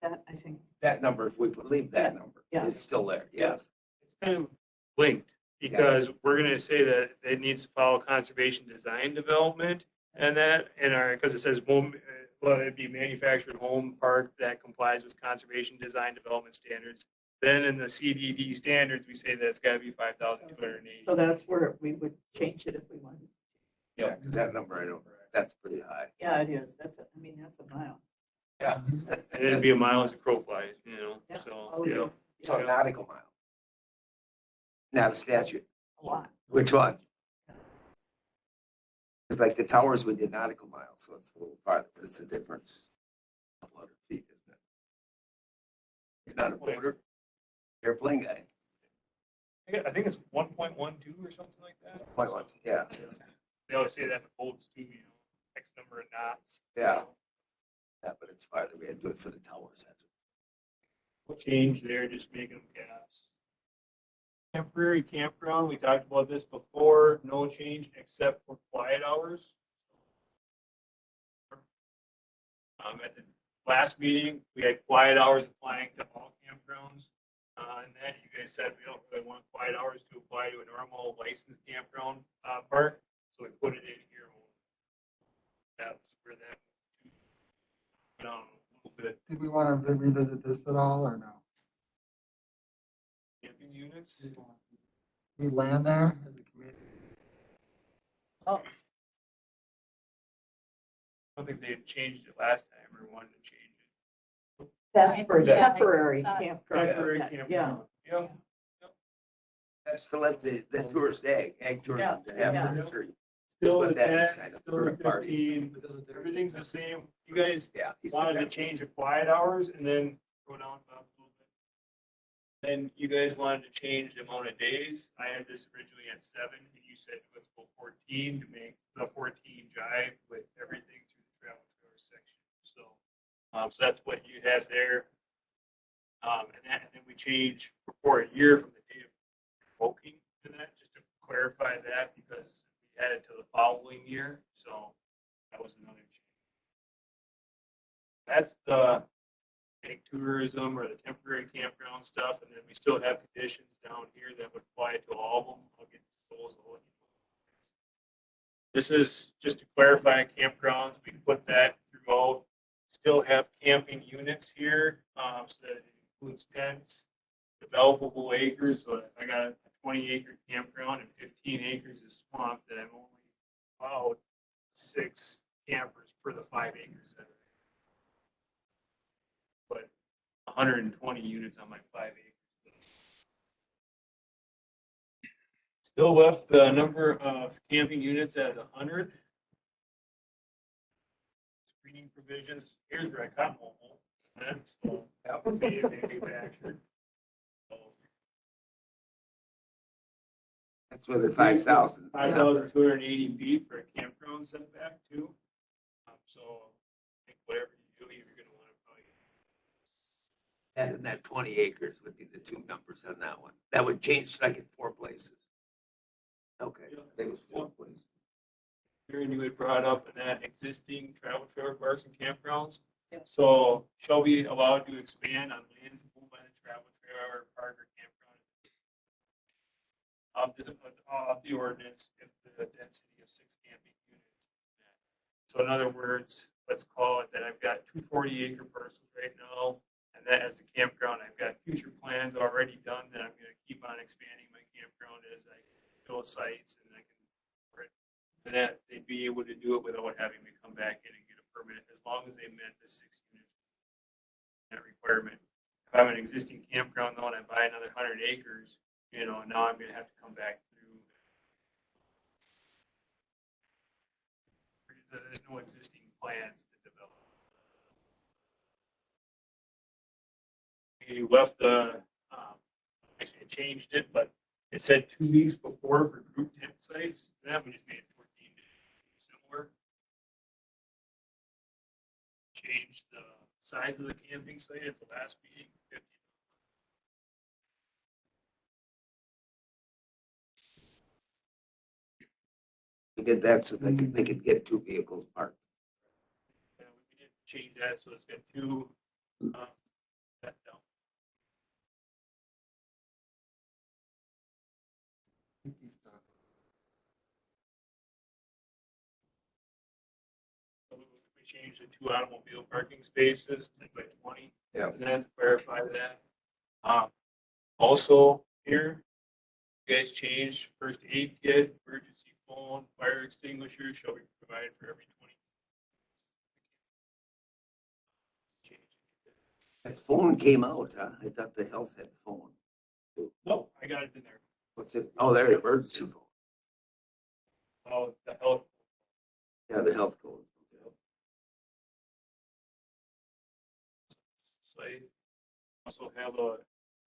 that I think, That number, if we believe that number, Yeah. is still there, yes. It's kind of linked, because we're gonna say that it needs to follow conservation design development, and that, in our, because it says, well, it'd be manufactured home park that complies with conservation design development standards. Then in the CDD standards, we say that it's gotta be 5,280. so that's where we would change it if we wanted. Yeah, because that number, I don't, that's pretty high. Yeah, it is. That's a mile. Yeah. And it'd be a mile as a crow flies, Yeah. so, Oh, yeah. It's a nautical mile. Not a statute. A lot. Which one? It's like the towers, we did nautical miles, so it's a little farther, but it's a difference. A couple hundred feet, isn't it? You're not a boater, airplane guy. I think it's 1.12 or something like that. Point one, yeah, They always say that in boats too, X number of knots. yeah. Yeah, but it's farther, we had to do it for the towers, that's We'll change there, just making them caps. Temporary campground, we talked about this before, no change except for quiet hours. At the last meeting, we had quiet hours applying to all campgrounds. And then you guys said we don't really want quiet hours to apply to a normal licensed campground, park, so we put it in here. That's where that. A little bit, Did we want to revisit this at all or no? camping units. We land there as a committee? Oh, I don't think they had changed it last time or wanted to change it. that's for Yeah. temporary campground. Temporary Yeah. campground. Yeah. That's to let the tourist ag tourism to have Yeah. their history. Still But the that is 10, kind of still the third party. 15, everything's the same. You guys Yeah. he said wanted to that. change the quiet hours and then go down a little bit. Then you guys wanted to change the amount of days. I had this originally at 7, and you said let's go 14 to make the 14 jive with everything through the travel trailer section. So that's what you had there. And then we changed for a year from the date of revoking to that, just to clarify that, because we had it to the following year. So that was another change. That's the big tourism or the temporary campground stuff, and then we still have conditions down here that would apply to all of them. I'll get to those. I'll let you know. This is just to clarify campgrounds. We put that throughout. Still have camping units here, so that it includes tents, developable acres. So I got a 20-acre campground and 15 acres is swamp that I'm only allowed 6 campers per the 5 acres. But 120 units on my 5 acres. Still left the number of camping units at 100. Screening provisions, here's where I got mobile. So that would be manufactured. That's where the 5,000. 5,280 feet for a campground setback too. So I think whatever you do, you're gonna want to probably. And that 20 acres would be the 2 numbers on that one. That would change like in 4 places. Okay, I think it was 4 places. And you had brought up in that existing travel trailer parks and campgrounds. So shall be allowed to expand on lands owned by the travel trailer park or campground of the ordinance if the density of 6 camping units. So in other words, let's call it that I've got 2 40-acre parcels right now, and that as a campground, I've got future plans already done that I'm going to keep on expanding my campground as I build sites and I can. And that they'd be able to do it without having to come back in and get a permit, as long as they met the 6 units. That requirement. If I have an existing campground though and I buy another 100 acres, now I'm gonna have to come back through. There's no existing plans to develop. You left actually I changed it, but it said 2 weeks before for group tent sites. That would just be 14 days similar. Change the size of the camping site at the last meeting. 50. We did that so they could get 2 vehicles parked. We did change that, so it's got 2. That down. We changed the 2 automobile parking spaces, 10 by 20. Yeah. And then to clarify that. Also here, you guys changed first aid kit, emergency phone, fire extinguisher shall be provided for every 20. That phone came out, huh? I thought the health had phone. No, I got it in there. What's it? Oh, there, emergency phone. Oh, the health. Yeah, the health code. Site. Also have a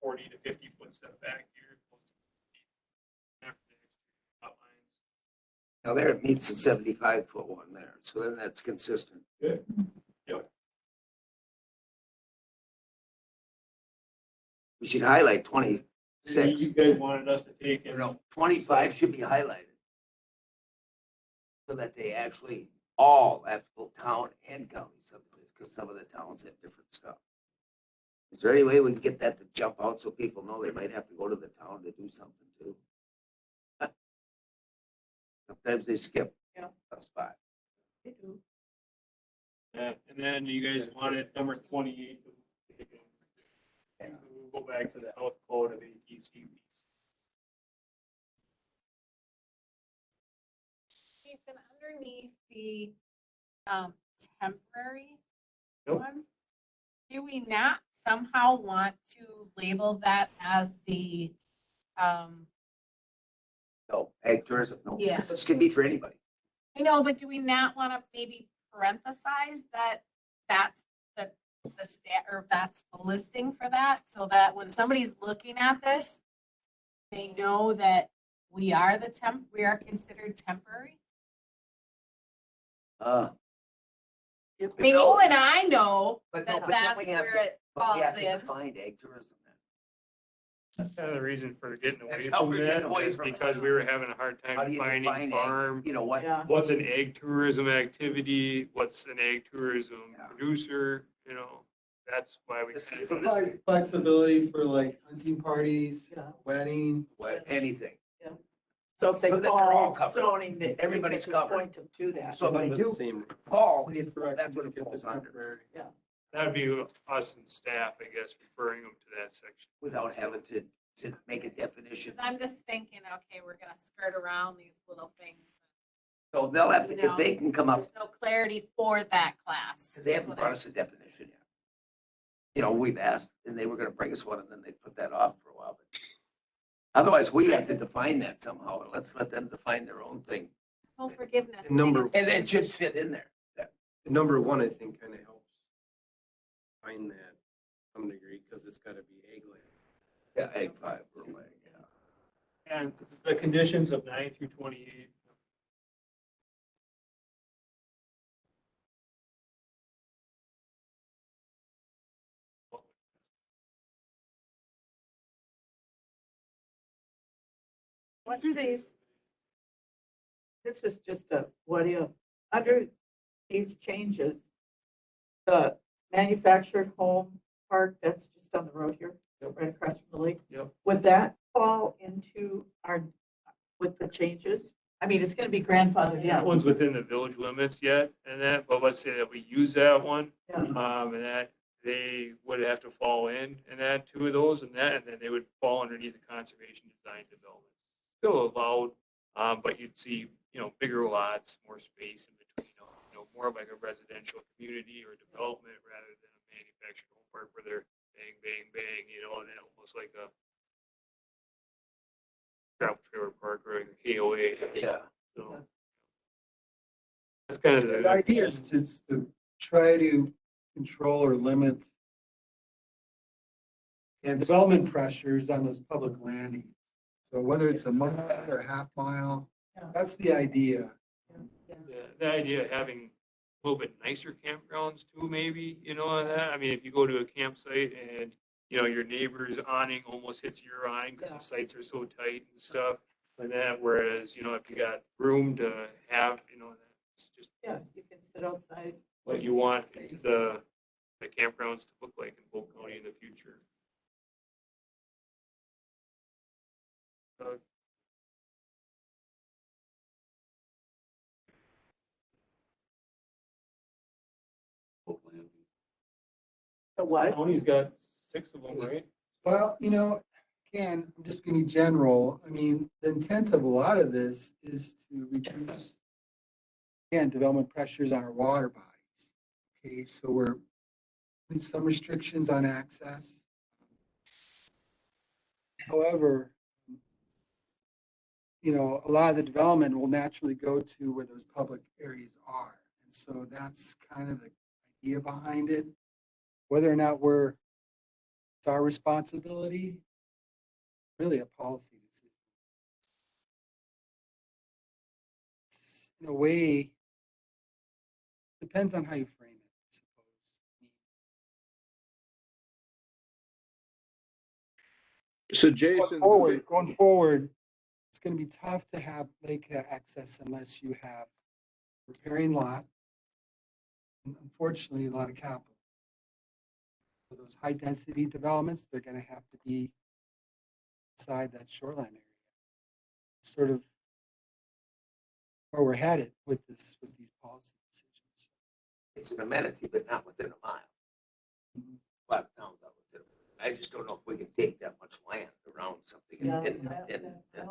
40 to 50 foot setback here. Now there it meets the 75-foot one there, so then that's consistent. Good. Yep. We should highlight You 26. guys wanted us to take in. No, 25 should be highlighted. So that they actually all applicable town and county subdivisions, because some of the towns have different stuff. Is there any way we can get that to jump out so people know they might have to go to the town to do something too? Sometimes they skip Yeah. a spot. They do. And then you guys wanted number 28. We'll go back to the health code of ATCBs. Jason, underneath the temporary Nope. ones, do we not somehow want to label that as the, No, ag tourism, no. Yeah. This can be for anybody. I know, but do we not want to maybe parenthesize that that's the stat, or that's the listing for that, so that when somebody's looking at this, they know that we are considered temporary? Uh, I mean, you and I know But that no, but then that's we have where to- it but we falls have to in. define ag tourism then. That's kind of the reason for getting away That's how from we're getting that, away is from it. because we were having a hard How time do you defining define farm. ag? You know what? Yeah. What's an ag tourism activity? What's an ag tourism Yeah. producer? That's why we. This kinda is- did Like flexibility for like hunting parties, Yeah. wedding. What, anything. So if they So that they're all call covered. zoning, they Everybody's just covered. point them to that. So if they do call, that's what it falls under, That'd be us and staff, I guess, referring them to that section. without having to make a definition. I'm just thinking, okay, we're gonna skirt around these little things. So they'll have to, if they can come up, There's no clarity for that class. because they is haven't what brought I- us a definition yet. You know, we've asked, and they were gonna bring us one, and then they put that off for a while, but otherwise, we have to define that somehow, and let's let them define their own thing, Full forgiveness. And number- and it should fit in there. Number one, I think, kind of helps find that to some degree, because it's got to be egg laying. Yeah, egg five, or leg, yeah. And the conditions of 9 through 28. What do these? This is just a what if, under these changes, the manufactured home park, that's just on the road here, right across from the lake. Yep. Would that fall into our, with the changes? I mean, it's gonna be grandfathered That in. one's within the village limits yet, and that, but let's say that we use that one, Yeah. and that they would have to fall in, and that two of those, and then they would fall underneath the conservation design development. Still allowed, but you'd see, bigger lots, more space in between, more like a residential community or development rather than a manufactured home park where they're bang, bang, bang, and then almost like a travel trailer park or like a KOA. Yeah. So that's kind of The idea is to try to control or limit and development pressures on those public landings. So whether it's a mile or a half mile, Yeah. that's the idea. the idea of having a little bit nicer campgrounds too, maybe, and that. I mean, if you go to a campsite and, your neighbor's awning almost hits your awning because Yeah. the sites are so tight and stuff like that. Whereas, if you got room to have, it's just Yeah, you can sit outside. what you want Space. the campgrounds to look like in Polk County in the future. So The what? County's got 6 of them, right? Well, again, I'm just gonna be general. I mean, the intent of a lot of this is to reduce, again, development pressures on our water bodies. Okay, so we're putting some restrictions on access. However, a lot of the development will naturally go to where those public areas are. And so that's kind of the idea behind it. Whether or not it's our responsibility, really a policy decision. In a way, depends on how you frame it, I suppose. So Jason, Going forward, it's going to be tough to have lake access unless you have repairing lot. And unfortunately, a lot of capital. For those high density developments, they're going to have to be inside that shoreline area. Sort of where we're headed with these policy decisions. It's an amenity, but not within a mile. A lot of towns are within. I just don't know if we can take that much land around something in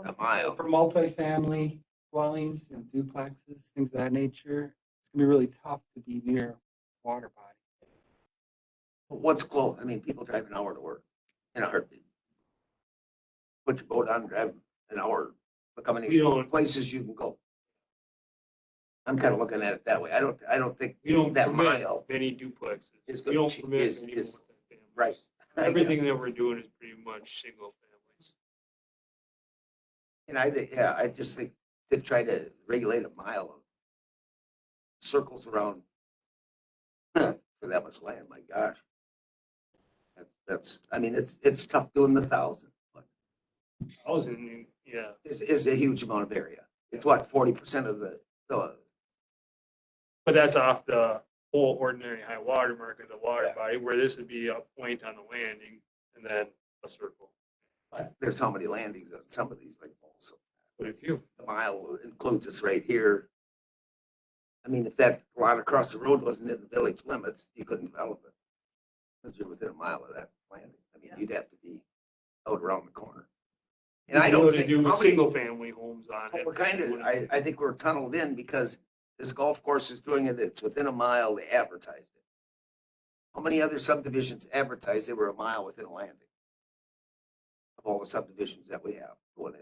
a mile. For multifamily dwellings, duplexes, things of that nature, it's gonna be really tough to be near water body. What's close? I mean, people drive an hour to work in a heartbeat. Put your boat on, drive an hour, look how We many don't- places you can go. I'm kind of looking at it that way. I don't think We don't that permit mile many duplexes. is We good. don't permit Is many is multifamilies. right. I Everything guess. that we're doing is pretty much single families. And I just think to try to regulate a mile of circles around for that much land, my gosh. I mean, it's tough doing the 1,000, but Housing, yeah. it's a huge amount of area. It's what, 40% of the, But that's off the whole ordinary high water mark of the water Yeah. body, where this would be a point on the landing and then a circle. there's how many landings on some of these like also. Quite a few. The mile includes us right here. I mean, if that lot across the road wasn't in the village limits, you couldn't develop it. Because you're within a mile of that landing. I mean, you'd have to be out around the corner. And I don't think, To do how with many, single family homes on it. we're kind of, I think we're tunneled in because this golf course is doing it, it's within a mile, they advertised it. How many other subdivisions advertised they were a mile within a landing? Of all the subdivisions that we have going in.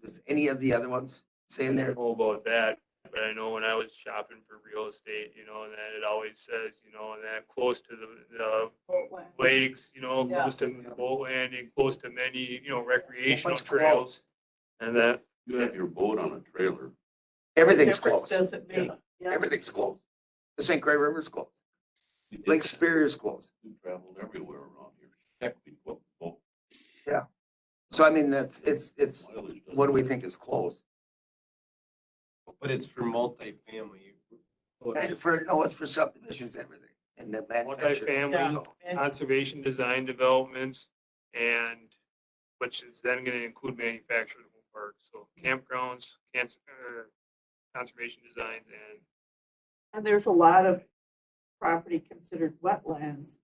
Does any of the other ones say in I there? don't know about that, but I know when I was shopping for real estate, and that it always says, and that close to the lakes, Yeah. close to the boat landing, close to many, recreational What's trails. And that, You have your boat on a trailer. Everything's Difference close. doesn't make, yeah. Everything's closed. The St. Croix River's closed. You did Lake that. Superior's closed. You traveled everywhere around here. Heck, we boat So I mean, it's, mileage doesn't what do we matter. think is closed? But it's for multifamily. And for, no, it's for subdivisions, everything. And the manufacturing. Multifamily. And conservation design developments, and which is then gonna include manufactured home parks, so campgrounds, conservation designs, and there's a lot of property considered wetlands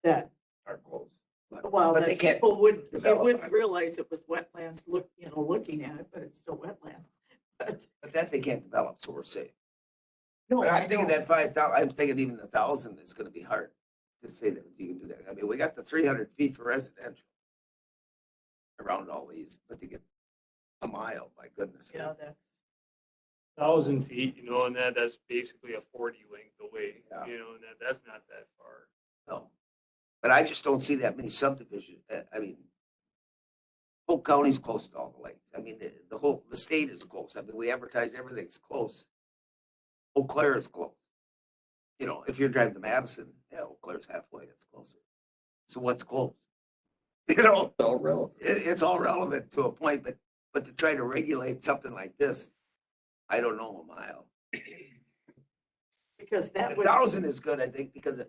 that, Are closed. well, But they that can't people wouldn't, they develop wouldn't on it. realize it was wetlands, looking at it, but it's still wetlands. But that they can't develop, so we're safe. No, But I I'm thinking know. that 5,000, I'm thinking even 1,000 is gonna be hard to say that you can do that. I mean, we got the 300 feet for residential around all these, but to get a mile, my goodness. Yeah, that's, 1,000 feet, and that's basically a 40 length away, Yeah. and that's not that far. No. But I just don't see that many subdivisions. I mean, Polk County's close to all the lakes. I mean, the state is close. I mean, we advertise everything's close. Eau Claire is close. If you're driving to Madison, yeah, Eau Claire's halfway, it's closer. So what's close? It's all relevant. It's all relevant to a point, but to try to regulate something like this, I don't know, a mile. because that A would, 1,000 is good, I think, because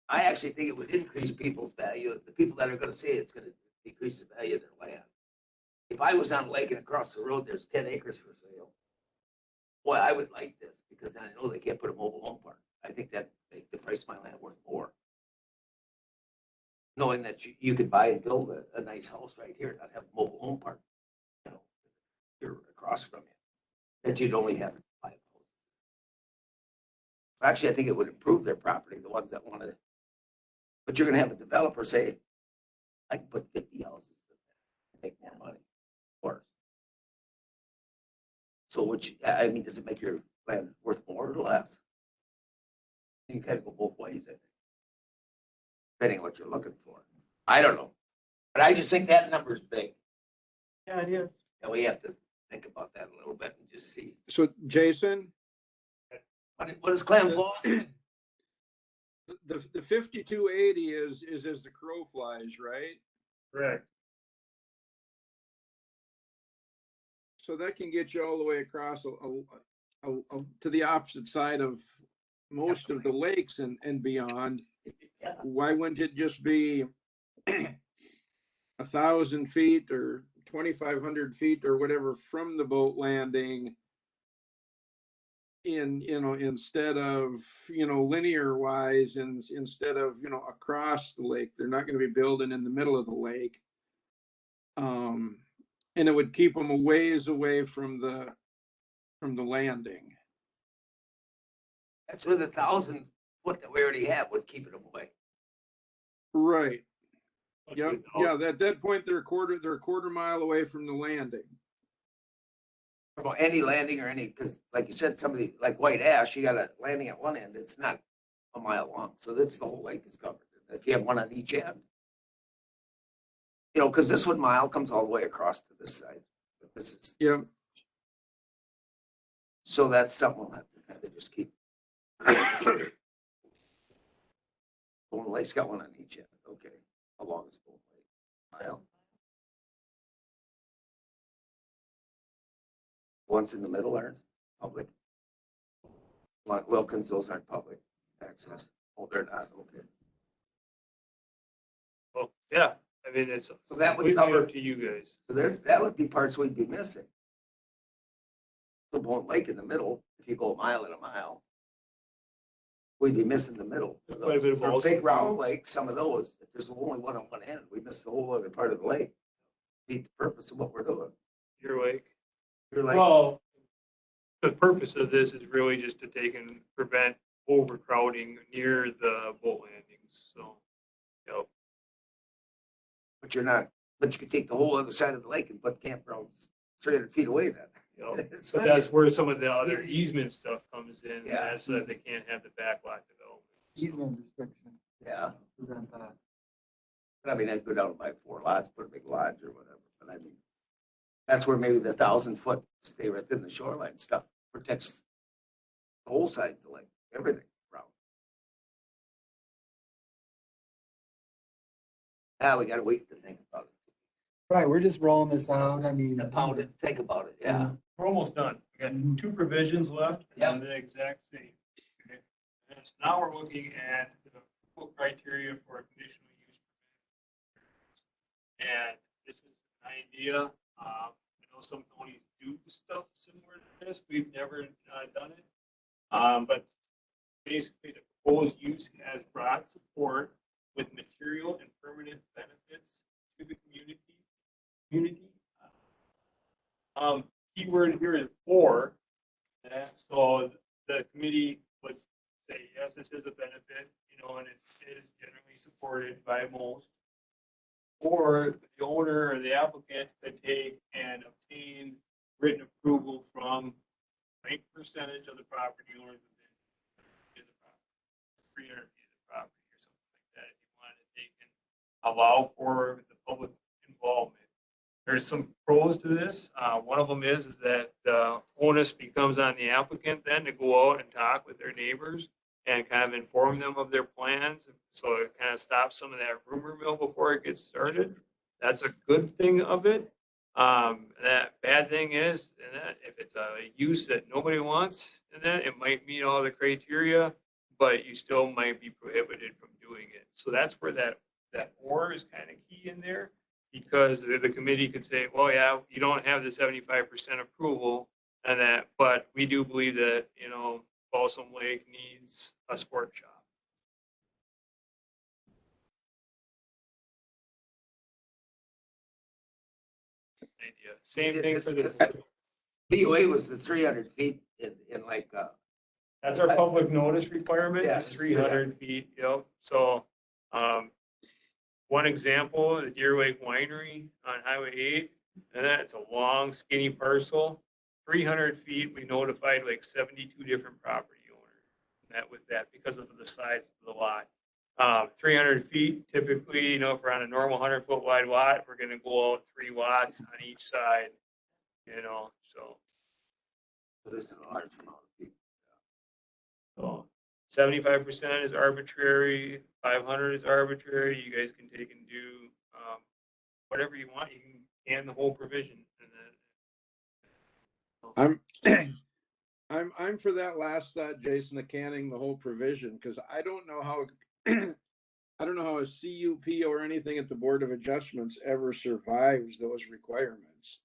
I actually think it would increase people's value. The people that are gonna say it's gonna decrease the value of their land. If I was on a lake and across the road, there's 10 acres for sale. Boy, I would like this because then I know they can't put a mobile home park. I think that make the price of my land worth more. Knowing that you could buy and build a nice house right here, not have a mobile home park. You're across from you, that you'd only have to buy a house. Actually, I think it would improve their property, the ones that want to. But you're gonna have a developer say, I can put 50 houses in there, make more money. Of course. So I mean, does it make your land worth more or less? You can kind of go both ways, I think. Depending on what you're looking for. I don't know. But I just think that number's big. yeah, it is. And we have to think about that a little bit and just see. So Jason, What is Clam Falls? the 5280 is as the crow flies, right? Correct. So that can get you all the way across to the opposite side of most of the lakes and beyond. Yeah. Why wouldn't it just be 1,000 feet or 2,500 feet or whatever from the boat landing instead of, linear wise and instead of, across the lake? They're not going to be building in the middle of the lake. And it would keep them a ways away from the landing. That's where the 1,000 foot that we already have would keep it away. Right. Yeah. Yeah. At that point, they're a quarter mile away from the landing. From any landing or because like you said, somebody like White Ash, you got a landing at one end, it's not a mile long. So that's the whole lake is covered. If you have one on each end. Because this 1 mile comes all the way across to this side. This is, Yeah. so that's something we'll have to kind of just keep. Golden Lake's got one on each end. Okay. How long is Golden Lake? Mile. Ones in the middle aren't public. Wilkins, those aren't public access. Oh, they're not. Okay. Well, yeah, I mean, it's So that would completely cover, up to you guys. so that would be parts we'd be missing. the Bolt Lake in the middle, if you go a mile and a mile. We'd be missing the middle. of Quite a bit those. of For balls. big round lakes, some of those, if there's only one on one end, we miss the whole other part of the lake. Beat the purpose of what we're doing. Your Lake. You're like, Well, the purpose of this is really just to take and prevent overcrowding near the boat landings, so, yep. but you're not, but you could take the whole other side of the lake and put campgrounds 300 feet away then. Yep. It's But not- that's where some of the other easement stuff comes in, Yeah. that's that they can't have the backlot development. Easement restriction, Yeah, prevent that. but I mean, I'd go down and buy 4 lots, put a big lodge or whatever, but I mean, that's where maybe the 1,000-foot stay within the shoreline stuff protects the whole side of the lake, everything around. Now we gotta wait to think about it. Right, we're just rolling this out, I mean. Pound it, think about it, yeah. We're almost done. We got 2 provisions left, Yep. and the exact same. Okay. And so now we're looking at the approval criteria for a conditional use permit. And this is an idea, I know some counties do stuff similar to this, we've never done it. But basically, the proposed use has broad support with material and permanent benefits to the community. Keyword here is or. And so the committee would say, yes, this is a benefit, and it is generally supported by most. Or the owner or the applicant could take and obtain written approval from a percentage of the property owners within the property, 300 feet of the property or something like that. If you wanted to take and allow for the public involvement. There's some pros to this. One of them is that the onus becomes on the applicant then to go out and talk with their neighbors and kind of inform them of their plans. So it kind of stops some of that rumor mill before it gets started. That's a good thing of it. That bad thing is, and that if it's a use that nobody wants, and that it might meet all the criteria, but you still might be prohibited from doing it. So that's where that or is kind of key in there. Because the committee could say, well, yeah, you don't have the 75% approval and that, but we do believe that, Balsam Lake needs a sport shop. Idea. Same thing for this. BOA was the 300 feet in like, That's our public notice requirement, Yeah, is 300 feet, yep. So, one example, the Deer Lake Winery on Highway 8, and that's a long skinny parcel. 300 feet, we notified like 72 different property owners. That with that, because of the size of the lot. 300 feet, typically, if we're on a normal 100-foot wide lot, we're gonna go out 3 lots on each side, so. this is a large amount of people. So 75% is arbitrary, 500 is arbitrary. You guys can take and do whatever you want. You can can the whole provision. And then, I'm for that last thought, Jason, of canning the whole provision, because I don't know how I don't know how a CUP or anything at the Board of Adjustments ever survives those requirements.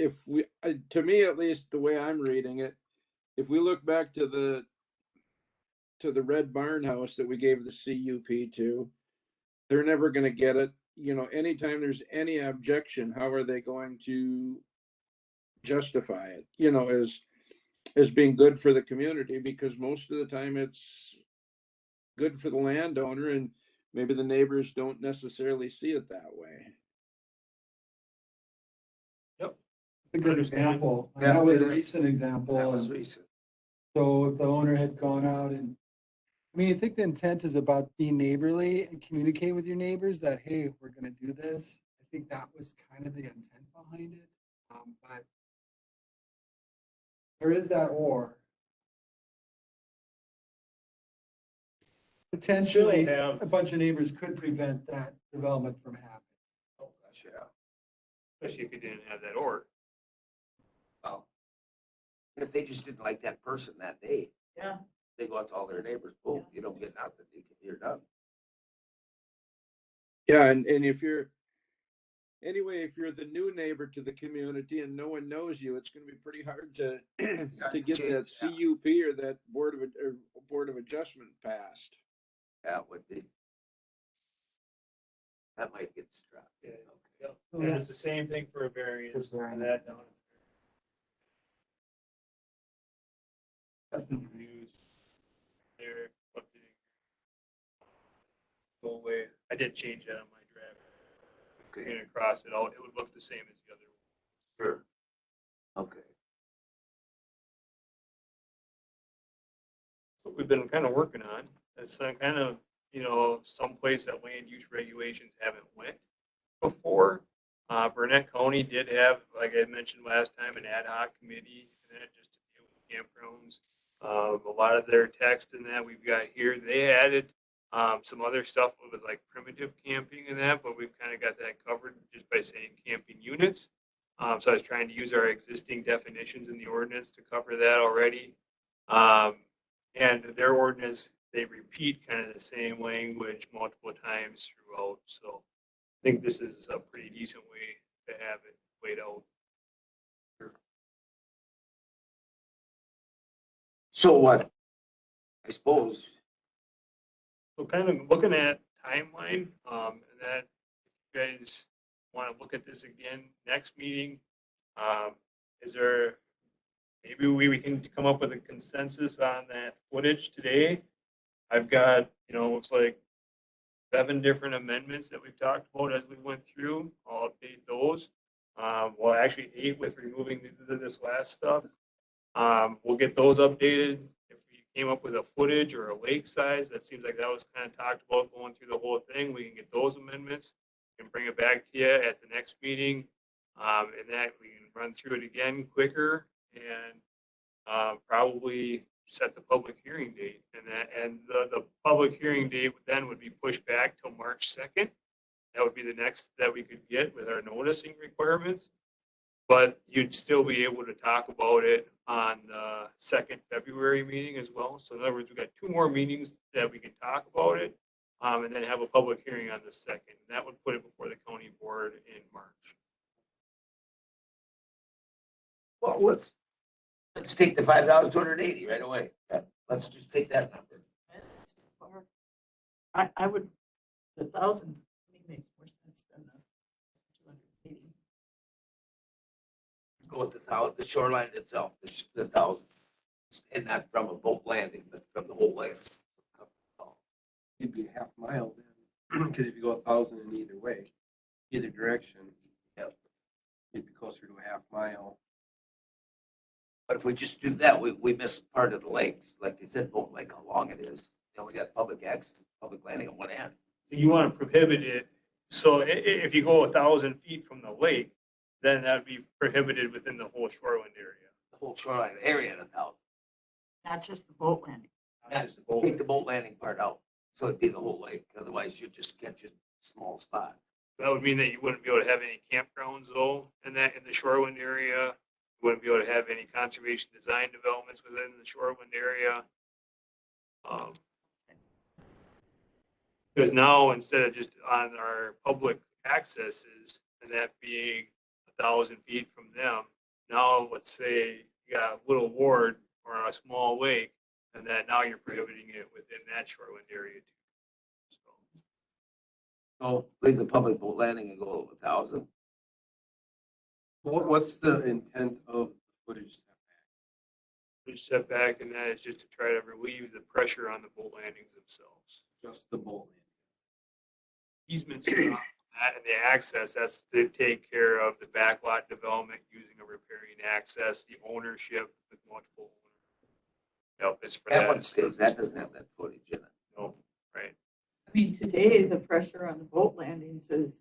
If we, to me at least, the way I'm reading it, if we look back to the red barn house that we gave the CUP to, they're never going to get it. Anytime there's any objection, how are they going to justify it, as being good for the community? Because most of the time it's good for the landowner, and maybe the neighbors don't necessarily see it that way. A good Understand. example. Yeah, That was it a is. recent example. That was and recent. So if the owner had gone out and, I think the intent is about being neighborly and communicate with your neighbors that, hey, we're gonna do this. I think that was kind of the intent behind it. But there is that or. Potentially, have- a bunch of neighbors could prevent that development from happening. Oh, gosh, yeah. especially if you didn't have that or. Well, if they just didn't like that person that day, Yeah. they go out to all their neighbors, boom, you don't get nothing, you're done. Yeah, and if you're Anyway, if you're the new neighbor to the community and no one knows you, it's gonna be pretty hard to, to get that CUP or that Board of Adjustment passed. That would be. That might get struck. Yeah. Okay. And it's the same thing for a variance on that down. Reviews. They're updating. Go away. I did change that on my draft. Okay, And across it out, it would look the same as the other one. sure. Okay. What we've been kind of working on, it's kind of, someplace that land use regulations haven't went before. Burnett County did have, like I mentioned last time, an ad hoc committee, and that just to deal with campgrounds. A lot of their text in that we've got here, they added some other stuff with like primitive camping and that, but we've kind of got that covered just by saying camping units. So I was trying to use our existing definitions in the ordinance to cover that already. And their ordinance, they repeat kind of the same language multiple times throughout. So I think this is a pretty decent way to have it laid out. So what? I suppose, So kind of looking at timeline, and that if you guys want to look at this again next meeting, is there, maybe we can come up with a consensus on that footage today? I've got, looks like 7 different amendments that we've talked about as we went through. I'll update those. Well, actually 8 with removing this last stuff. We'll get those updated. If we came up with a footage or a lake size, that seems like that was kind of talked about going through the whole thing. We can get those amendments and bring it back to you at the next meeting. And that we can run through it again quicker and probably set the public hearing date. And the public hearing date then would be pushed back till March 2nd. That would be the next that we could get with our noticing requirements. But you'd still be able to talk about it on the 2nd February meeting as well. So in other words, we've got 2 more meetings that we can talk about it, and then have a public hearing on the 2nd. And that would put it before the county board in March. well, let's take the 5,280 right away. Let's just take that number. I would, the 1,000 to me makes more sense than the 280. Go with the shoreline itself, the 1,000. And not from a boat landing, but from the whole lake. It'd be a half mile then, because if you go 1,000 in either way, either direction. Yep. It'd be closer to a half mile. But if we just do that, we miss part of the lakes. Like they said, boat lake, how long it is. You only got public access, public landing on one end. You want to prohibit it. So if you go 1,000 feet from the lake, then that'd be prohibited within the whole shoreline area. The whole shoreline area at 1,000. Not just the boat landing. Not just the boat. Take the boat landing part out. So it'd be the whole lake. Otherwise you'd just catch a small spot. That would mean that you wouldn't be able to have any campgrounds though, in the shoreline area. You wouldn't be able to have any conservation design developments within the shoreline area. Because now instead of just on our public accesses and that being 1,000 feet from them, now let's say you got a little ward or a small lake, and that now you're prohibiting it within that shoreline area too. So So leave the public boat landing and go 1,000. What's the intent of the footage setback? there's setback, and that is just to try to relieve the pressure on the boat landings themselves. Just the boat Easements and that and the access, that's to take care of the backlot development using a riparian access, the ownership with multiple owners. Yep, it's for That one that. stays. That doesn't have that footage in it. No, right. I mean, today, the pressure on the boat landings is,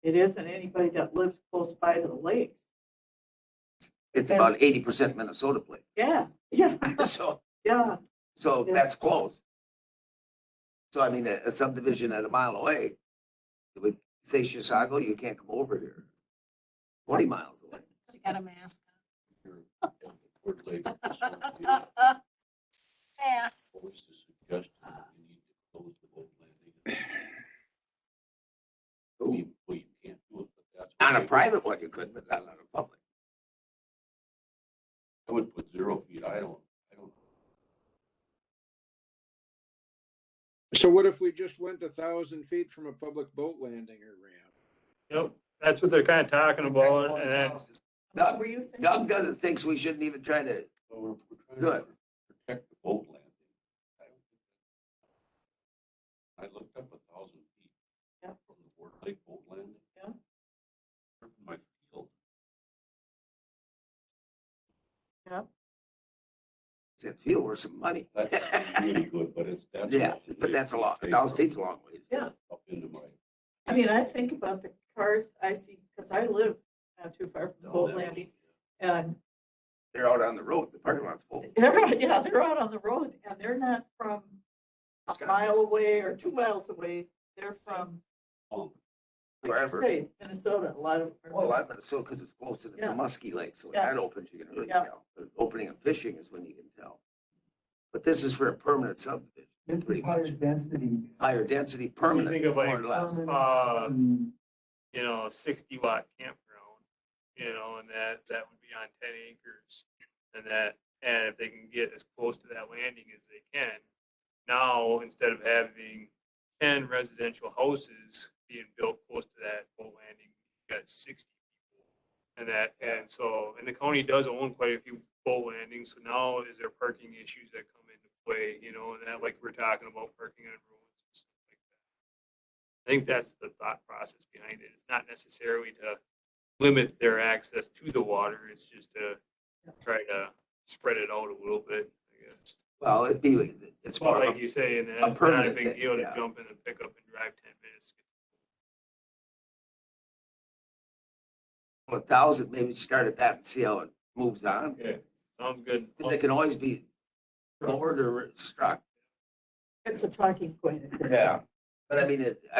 it isn't anybody that lives close by to the lakes. It's about 80% Minnesota plate. Yeah, yeah, So, yeah. so Yeah. that's close. So I mean, a subdivision at a mile away, if we say Chisago, you can't come over here. 20 miles away. You got a mask. Court labor. Mask. Always the suggestion that you need to close the boat landing. Well, you can't do it, but On a private one you could, but not on a public. I would put 0 feet. I don't. So what if we just went 1,000 feet from a public boat landing or ramp? Yep, that's what they're kind of talking about, and then, Doug, Were you thinking? Doug doesn't thinks we shouldn't even try to, Well, we're trying Good. to protect the boat landing. I looked up 1,000 feet. Yeah. From the Fort Lake boat landing. Yeah. From my field. said, feel worth some money. That's really good, but that's. Yeah, but that's a lot. 1,000 feet's a long ways. Yeah. Up into my. I mean, I think about the cars I see, because I live not too far from the boat landing. And They're out on the road, the parking lot's full. they're out on the road and they're not from a Wisconsin. mile away or 2 miles away. They're from, Oh, like you Wherever. say, Minnesota, a lot of. Well, I'm Minnesota because it's close to the Yeah. Muskie Lake, so when Yeah. that opens, you can really Yeah. tell. The opening of fishing is when you can tell. But this is for a permanent subdivision, This pretty is higher much. density. Higher density, you permanent, think of more like, or less. Mm, 60-watt campground, and that would be on 10 acres. And if they can get as close to that landing as they can, now, instead of having 10 residential houses being built close to that boat landing, you got 60 people. And the county does own quite a few boat landings, so now is there parking issues that come into play, and that, like we're talking about parking on roads and stuff like that. I think that's the thought process behind it. It's not necessarily to limit their access to the water, it's just to try to spread it out a little bit, I guess. Well, it's Well, more like of you say, and a it's not a permanent big thing, deal to yeah. jump in and pick up and drive 10 minutes. 1,000, maybe start at that and see how it moves on. Okay, sounds good. Because it can always be lowered or struck. It's a talking point. at this Yeah. point. But I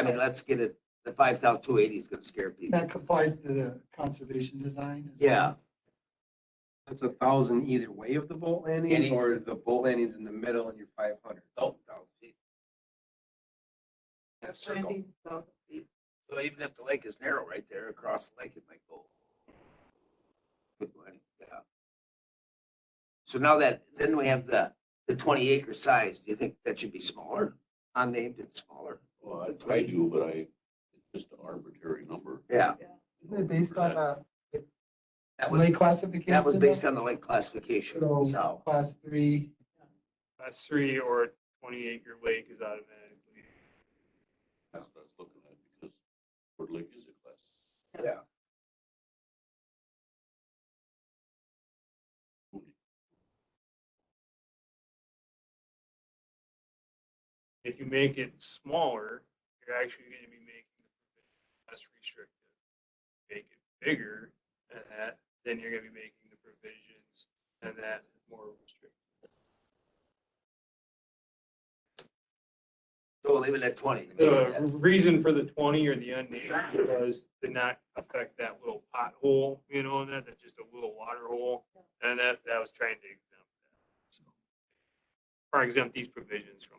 mean, let's get it, the 5,280 is gonna scare people. That complies to the conservation design. as well. Yeah, That's 1,000 either way of the boat landing, Any- or the boat landing's in the middle and you're 500. oh, 1,000 feet. That circle. 90,000 feet. So even if the lake is narrow right there, across the lake, it might go. Could go any- yeah. So now then we have the 20-acre size. Do you think that should be smaller? Unnamed and smaller? well, The I 20? do, but it's just an arbitrary number. Yeah, Isn't it based on that was, lake classification? that was based on the lake classification, So, so. class 3, Class 3 or 20-acre lake is automatically. That's what I was looking at, because Fort Lake is a class. Yeah. If you make it smaller, you're actually going to be making it less restrictive. Make it bigger, then you're going to be making the provisions and that more restrictive. So we'll leave it at 20. The reason for the 20 or the unnamed was to not affect that little pothole, and that's just a little water hole. And that was trying to exempt that. So, or exempt these provisions from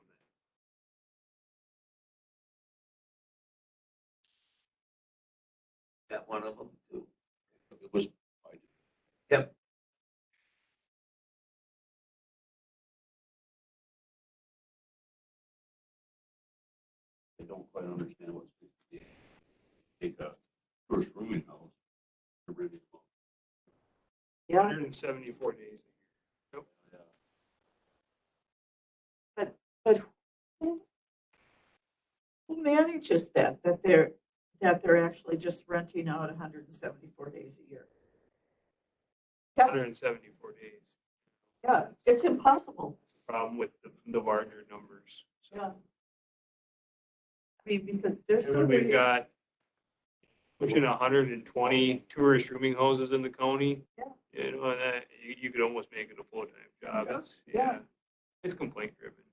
that. Got one of them too. It was. Yep. I don't quite understand what's. Take a first rooming house. Really. Yeah, 174 days. but who manages that they're actually just renting out 174 days a year? Yeah, 174 days. yeah, it's impossible. That's the problem with the larger numbers. So, Yeah. I mean, because there's so and we've many. got pushing 120 tourist rooming houses in the county. Yeah. And that you could almost make it a full-time job. Yeah. It's, Yeah. it's complaint driven.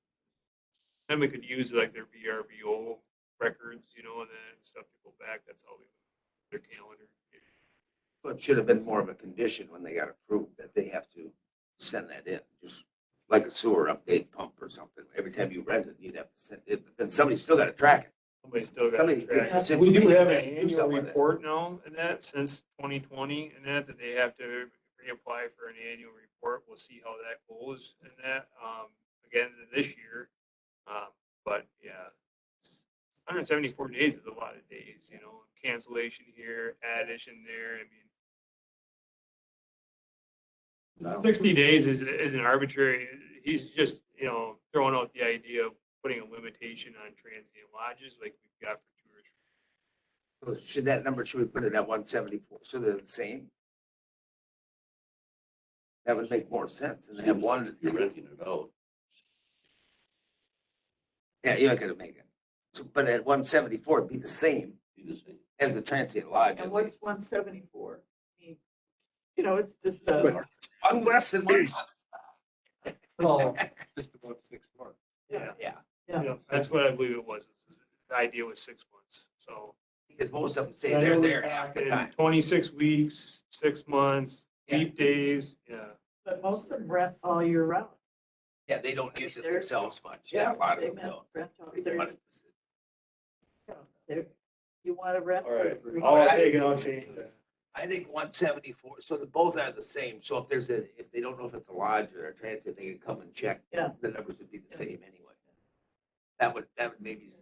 And we could use like their VRBO records, and then stuff to go back. That's all their calendar. But it should have been more of a condition when they got approved that they have to send that in, just like a sewer update pump or something. Every time you rent it, you'd have to send it, but then somebody's still got to track it. Somebody still got Somebody to gets track. this We do have an information, do annual something with it. report now in that since 2020 and that they have to reapply for an annual report. We'll see how that goes in that, again this year. But yeah, 174 days is a lot of days, you know, cancellation here, addition there. I mean, 60 days is an arbitrary, he's just, you know, throwing out the idea of putting a limitation on transient lodges like we've got for tourists. So should that number, should we put it at 174, so they're the same? That would make more sense than to have one. If you're renting it out, Yeah, you're not gonna make it. So, but at 174, it'd be the same be the same. as the transient lodge. And what's 174? I mean, you know, it's just a, But- One less than one. Well, Just about 6 months. yeah, Yeah, you know, that's what I believe it was. The idea was 6 months, so. because most of them say I know they're we're there half the talking time. 26 weeks, 6 months, Yeah. leap days, yeah. but most of them rent all year round. Yeah, they don't use it They're- themselves much. Yeah, a lot of They them don't. rent all They their, want it you want to rent. All right, for- I'll take it, I'll change that. I think 174, so the both are the same. So if there's if they don't know if it's a lodge or a transit, they can come and check. Yeah. The numbers would be the same anyway. That would maybe,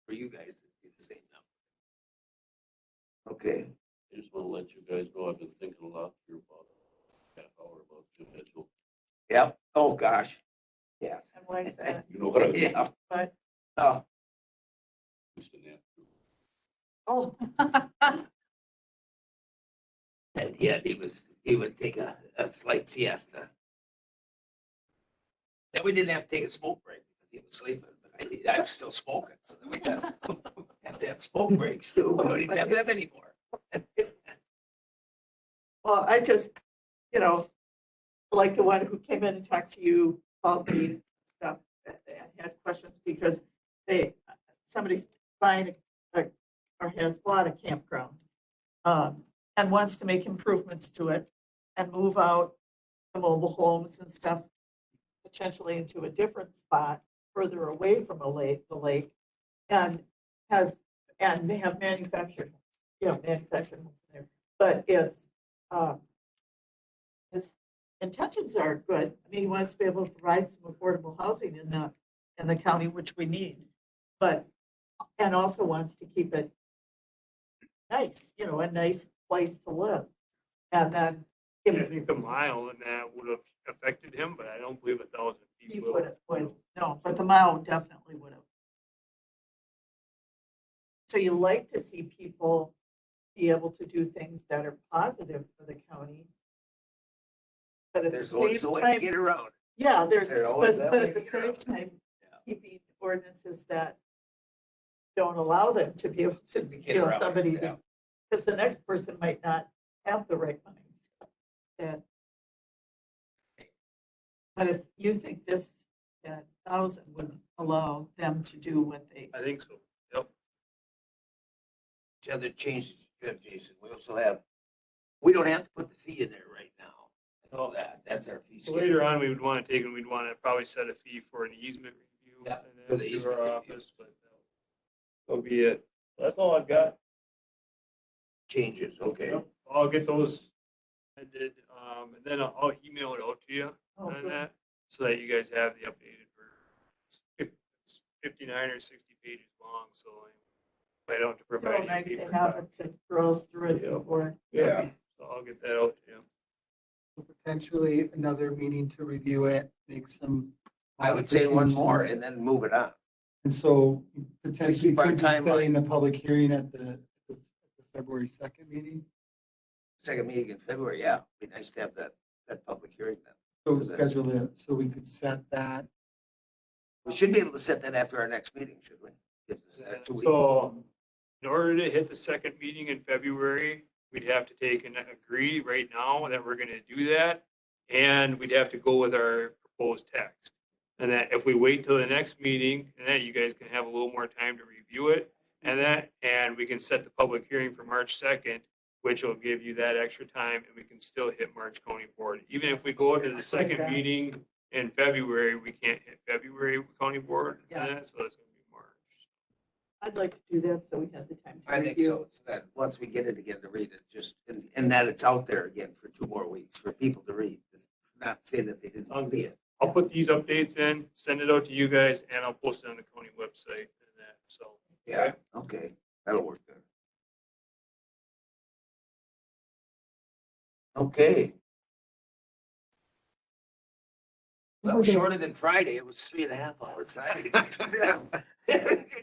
for you guys, it'd be the same number. Okay, I just want to let you guys know, I've been thinking a lot here about half hour about Jim Mitchell. yep, oh, gosh, yes. And why is that? You know what I mean? Yeah. But, Oh, Just an after. oh, and yeah, he would take a slight siesta. Then we didn't have to take a smoke break because he was sleeping, but I was still smoking, so then we have to have smoke breaks too. We don't even have them anymore. well, I just, you know, like the one who came in and talked to you, called me and stuff, and had questions because somebody's buying or has bought a campground, and wants to make improvements to it and move out the mobile homes and stuff potentially into a different spot further away from the lake, and they have manufactured, manufactured homes there. But his intentions are good. I mean, he wants to be able to provide some affordable housing in the county, which we need. And also wants to keep it nice, a nice place to live. And then I think the mile in that would have affected him, but I don't believe 1,000 he feet would will. have, no, but the mile definitely would have. So you like to see people be able to do things that are positive for the county. But at the There's always a same way to time, get around it. yeah, There's always that but way at to the get same around it. time, Yeah. keeping ordinances that don't allow them to be able to, To get around it, somebody yeah. to, because the next person might not have the right mindset. And but if you think this 1,000 would allow them to do what they, I think so, yep. The other changes, Jason, we also have, we don't have to put the fee in there right now. I know that, that's our fee So schedule. later on, we would want to take and we'd want to probably set a fee for an easement review. Yeah, and for then the through easement our review. office, but that'll be it. That's all I've got. Changes, okay. Yep, I'll get those. I did, and then I'll email it out to you oh, on good. that, so that you guys have the updated version. It's 59 or 60 pages long, so I don't have to So provide any nice to paper have copy. it to browse through it Yeah. before. Yeah, so I'll get that out to you. Potentially another meeting to review it, make some. I would say one more modifications. and then move it on. And so potentially keep our could be timeline. setting the public hearing at the February 2nd meeting. Second meeting in February, yeah, be nice to have that public hearing then. So For this. schedule it, so we could set that. We should be able to set that after our next meeting, should we? Gives us that 2 weeks. So in order to hit the second meeting in February, we'd have to take and agree right now that we're going to do that. And we'd have to go with our proposed text. And that if we wait till the next meeting, and then you guys can have a little more time to review it. And we can set the public hearing for March 2nd, which will give you that extra time, and we can still hit March County Board. Even if we go to the second meeting in February, we can't hit February County Board, Yeah. so it's gonna be March. I'd like to do that so we have the time to I think review. so. So that once we get it again to read it, just, and that it's out there again for 2 more weeks for people to read. Not say that they didn't see it. I'll put these updates in, send it out to you guys, and I'll post it on the county website and that, so. Yeah, okay, that'll work good. Okay. Well, shorter than Friday, it was 3.5 hours. Friday.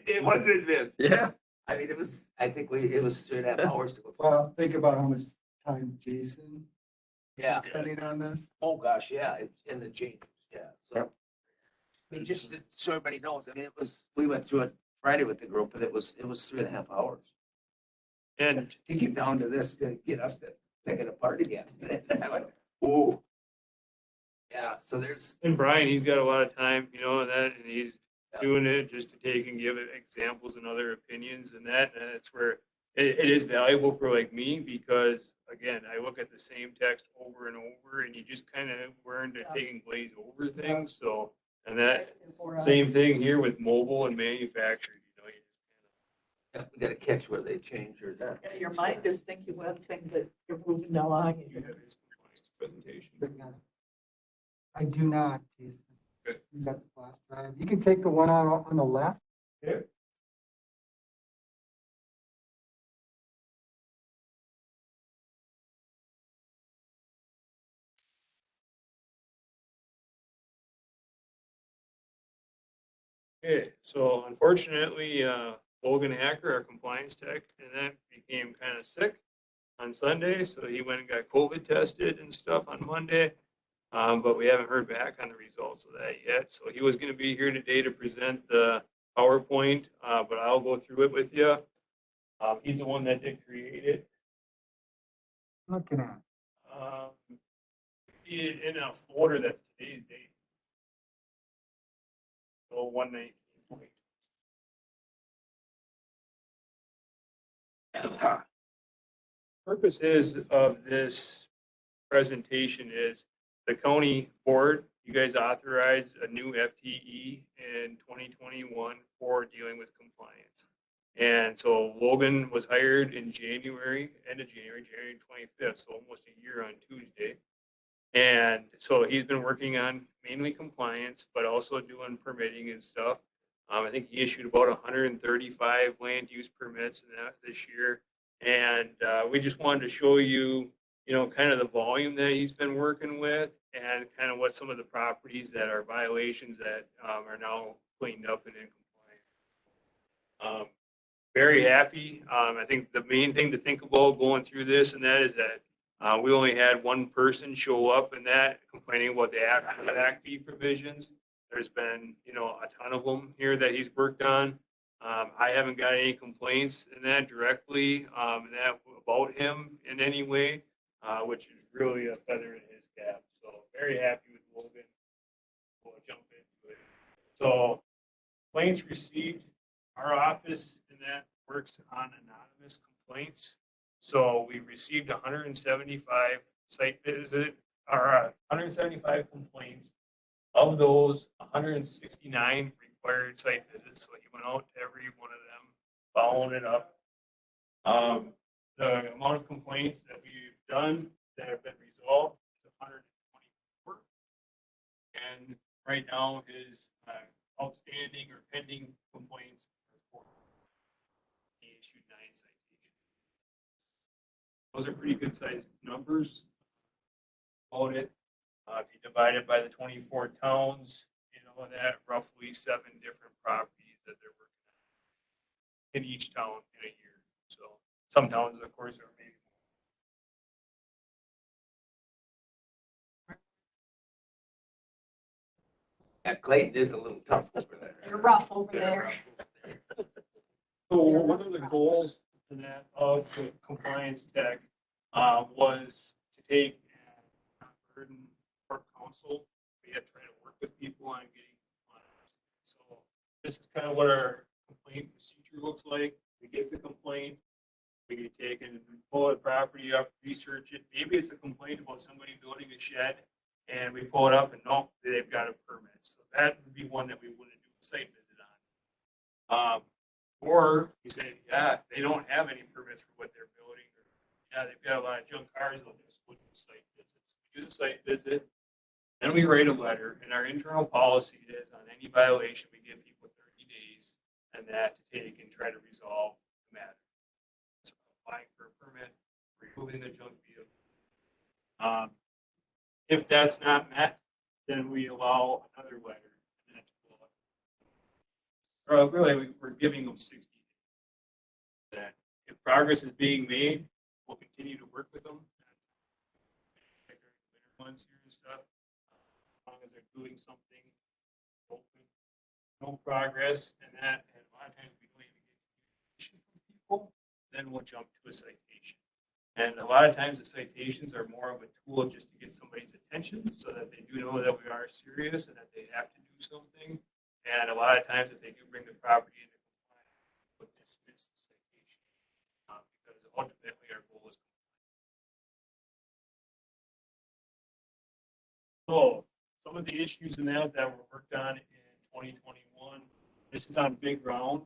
It wasn't, Vince. Yeah. I mean, it was, I think it was 3.5 hours to go. Well, think about how much time Jason Yeah. is spending on this. Oh, gosh, yeah, in the changes, yeah, so. I mean, just so everybody knows, I mean, we went through it Friday with the group, but it was 3.5 hours. And To get down to this, to get us to pick it apart again. I went, ooh. Yeah, so there's, And Brian, he's got a lot of time, you know, and that, and he's doing it just to take and give examples and other opinions and that, and it's where it is valuable for like me, because again, I look at the same text over and over, and you just kind of learn to take and glaze over things, so, and that, same thing here with mobile and manufactured, you know, you just we gotta catch where they change or that. Yeah, your mind is thinking one thing, but you're moving along. you have his compliance presentation. I do not, Jason. Good. You got the flash drive. You can take the one out on the left. Yeah. Okay, so unfortunately, Logan Hacker, our compliance tech, and that became kind of sick on Sunday, so he went and got COVID tested and stuff on Monday. But we haven't heard back on the results of that yet. So he was going to be here today to present the PowerPoint, but I'll go through it with you. He's the one that did create it. Looking at. In a folder that's today's date. So 119. Purpose is of this presentation is the county board, you guys authorized a new FTE in 2021 for dealing with compliance. And so Logan was hired in January, end of January, January 25th, so almost a year on Tuesday. And so he's been working on mainly compliance, but also doing permitting and stuff. I think he issued about 135 land use permits in that this year. And we just wanted to show you, you know, kind of the volume that he's been working with and kind of what some of the properties that are violations that are now cleaned up and in compliance. Very happy. I think the main thing to think about going through this and that is that we only had one person show up and that complaining about the Act B provisions. There's been, you know, a ton of them here that he's worked on. I haven't got any complaints in that directly, that about him in any way, which is really a feather in his cap. So very happy with Logan. We'll jump into it. So complaints received, our office in that works on anonymous complaints. So we've received 175 site visit, or 175 complaints. Of those, 169 required site visits. So he went out to every one of them, following it up. The amount of complaints that we've done that have been resolved is 124. And right now his outstanding or pending complaints are 4. He issued 9 citations. Those are pretty good sized numbers. About it. If you divide it by the 24 towns, you know, that roughly 7 different properties that they're working on in each town in a year. So some towns, of course, are maybe. Yeah, Clayton is a little tough over there. They're rough over there. So one of the goals in that of the compliance tech was to take burden our council. We had to try to work with people on getting compliance. So this is kind of what our complaint procedure looks like. We get the complaint, we take and pull the property up, research it. Maybe it's a complaint about somebody building a shed, and we pull it up and no, they've got a permit. So that would be one that we wouldn't do a site visit on. Or you say, yeah, they don't have any permits for what they're building. Or, yeah, they've got a lot of junk cars out there, so we'll do site visits. We do the site visit, then we write a letter, and our internal policy is on any violation, we give people 30 days and that to take and try to resolve the matter. So applying for a permit, removing the junk vehicle. If that's not met, then we allow another letter. And that's really, we're giving them 60 days. That if progress is being made, we'll continue to work with them. Like during the winter months here and stuff, as long as they're doing something, open, no progress, and a lot of times we don't even get communication from people, then we'll jump to a citation. And a lot of times the citations are more of a tool just to get somebody's attention so that they do know that we are serious and that they have to do something. And a lot of times if they do bring the property into compliance, we'll dismiss the citation because ultimately our goal is compliance. So some of the issues in that were worked on in 2021, this is on big ground,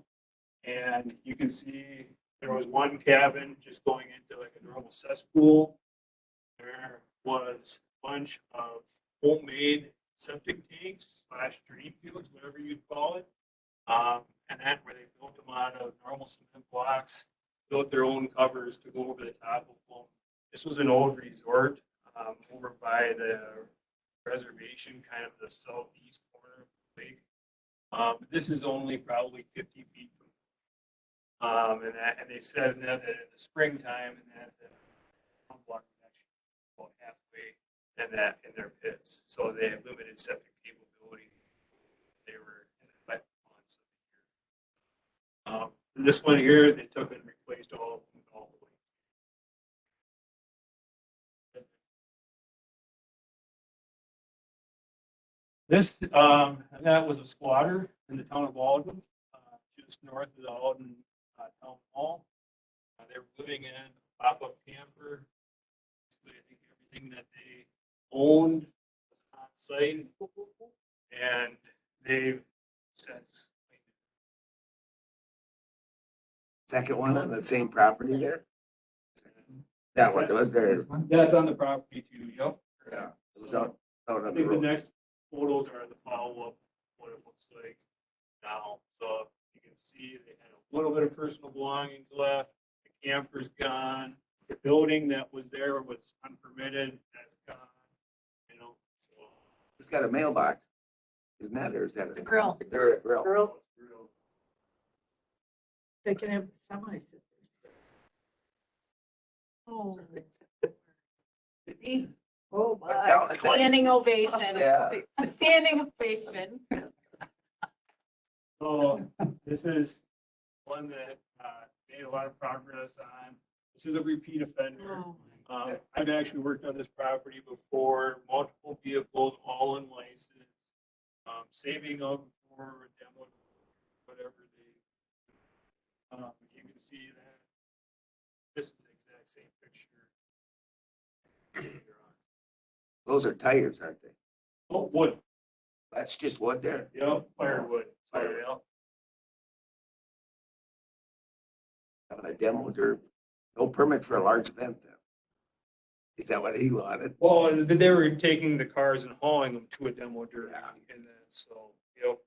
and you can see there was one cabin just going into like a normal cesspool. There was a bunch of homemade septic tanks / drain fields, whatever you'd call it. And that where they built them out of normal cement blocks, built their own covers to go over the top of them. This was an old resort over by the reservation, kind of the southeast corner of the lake. This is only probably 50 feet from and they said that in the springtime and that the block was actually about halfway in their pits. So they have limited septic capability. They were in the wet months of the year. This one here, they took and replaced all of them all the way. This, that was a squatter in the town of Alden, just north of the Alden town hall. They were living in a pop-up camper. Basically, I think everything that they owned was on site, and they've since. Second one on the same property there? That one was there. That's on the property too, yep. Yeah, it was out I on the think the road. next photos are the follow-up, what it looks like now. So you can see they had a little bit of personal belongings left. The camper's gone. The building that was there was unpermitted, that's gone, you know, so. It's got a mailbox. Isn't that, or is that a Grill. They're a grill. Girl, they can have semis sit there. Oh. See, Oh, Down my. the clay. standing ovation, Yeah. a standing ovation. So this is one that made a lot of progress on. This is a repeat offender. Oh, I've actually worked on this property before, multiple vehicles, all in license, saving them for a demo, whatever they. You can see that this is the exact same picture. Those are tires, aren't they? Oh, wood, That's just wood there. yep, firewood. Firewood. Yep. A demo dirt. No permit for a large event then. Is that what he wanted? Well, they were taking the cars and hauling them to a demo dirt, and then, so, yep.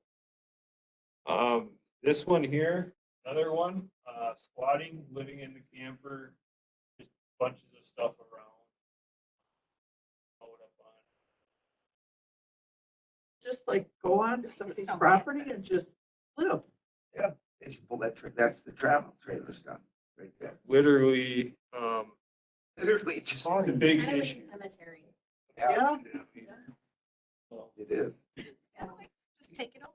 This one here, another one, squatting, living in the camper, just bunches of stuff around. Load up on Just like go on to somebody's Don't property get and this. just live. They just pull that, that's the travel trailer stuff right there. it. Literally, Literally, it's just, it's a big kind of like issue. a cemetery. Yeah. So, it is. Kind of like, just take it over.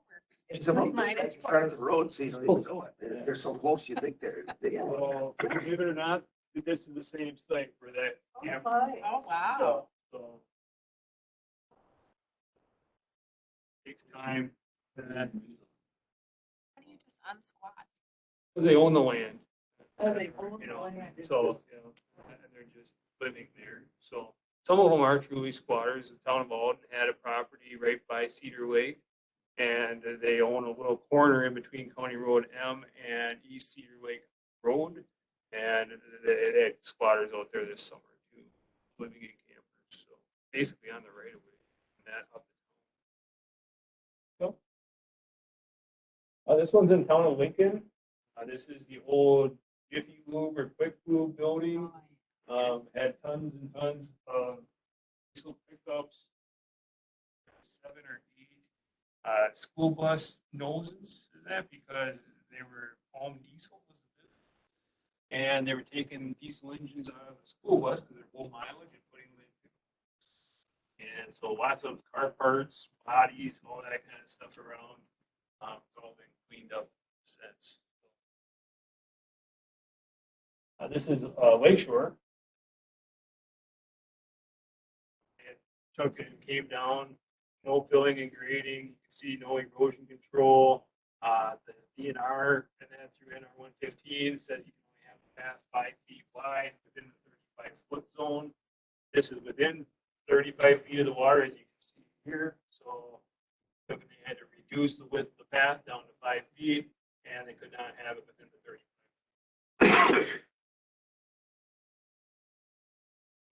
It's about Mine right is in front of the yours. road, so you don't even know it. They're so close, you think they go. well, believe it or not, this is the same site where that Oh, camper. my. Oh, wow. So. Takes time, and that, How do you just unsquat? because they own the land. Oh, they own You the know, land. It's so, just- you know, and they're just living there. So some of them are truly squatters. The town of Alden had a property right by Cedar Lake. And they own a little corner in between County Road M and East Cedar Lake Road. And they had squatters out there this summer too, living in campers. So basically on the right of way. That up. This one's in town of Lincoln. This is the old Jiffy Lube or Quick Lube building. Had tons and tons of diesel pickups, 7 or 8 school bus noses to that because they were all diesel. And they were taking diesel engines out of the school bus because they're low mileage and putting them in. And so lots of car parts, bodies, all that kind of stuff around. It's all been cleaned up since. This is Lakeshore. It took it and came down, no filling and grading. You can see no erosion control. The DNR and then through NR 115 says you can only have a path 5 feet wide within the 35-foot zone. This is within 35 feet of the water, as you can see here. So they had to reduce the width of the path down to 5 feet, and they could not have it within the 35 feet.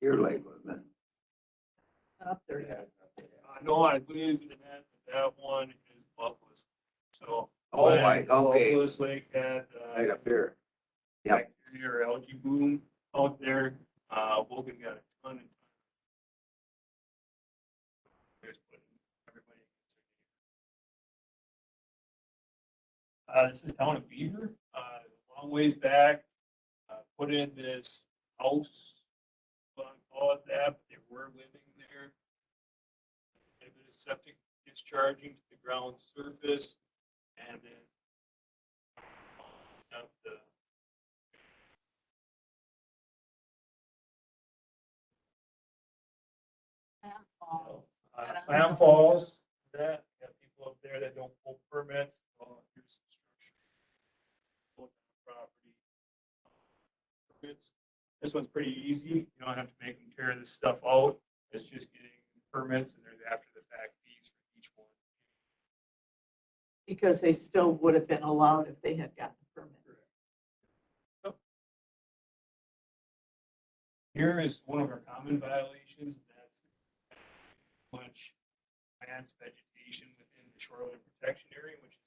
Your lake, wasn't it? Up there. No, I believe that one is Buffalo. So. Oh, okay. Buffalo Lake had Right up here. Yep. bacteria or algae bloom out there. Wogan got a ton and ton. This is town of Beaver, a long ways back. Put in this house, call it that, but they were living there. A bit of septic discharging to the ground surface, and then up the Clam Falls. That you got people up there that don't pull permits. Here's some structure. Property. Permits. This one's pretty easy. You don't have to make them tear this stuff out. It's just getting permits, and there's after the fact fees for each one. Because they still would have been allowed if they had gotten a permit. Here is one of our common violations. That's much plants, vegetation within the shoreline protection area, which is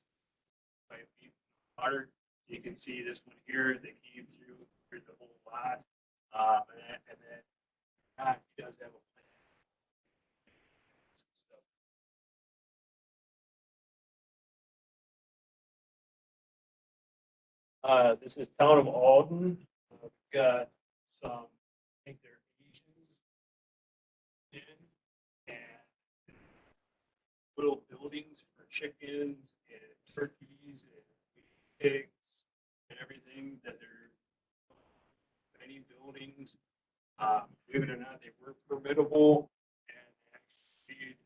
5 feet of water. You can see this one here. They came through the whole lot, and then he does have a plan. This is town of Alden. We've got some, I think they're Asians in, and little buildings for chickens and turkeys and pigs and everything that they're many buildings. Believe it or not, they were permittable and actually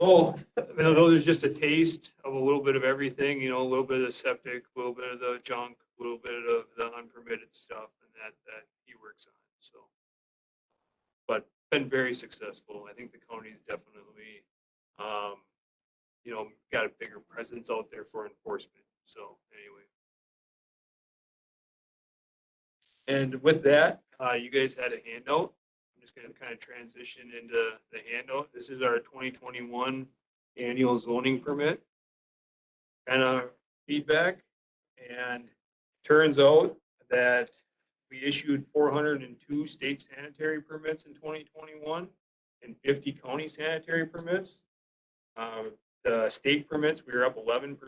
so, those are just a taste of a little bit of everything, a little bit of the septic, a little bit of the junk, a little bit of the unpermitted stuff, and that he works on. So, but been very successful. I think the county's definitely, got a bigger presence out there for enforcement. So anyway. And with that, you guys had a handout. I'm just going to kind of transition into the handout. This is our 2021 annual zoning permit kind of feedback. And turns out that we issued 402 state sanitary permits in 2021 and 50 county sanitary permits. The state permits, we were up 11%.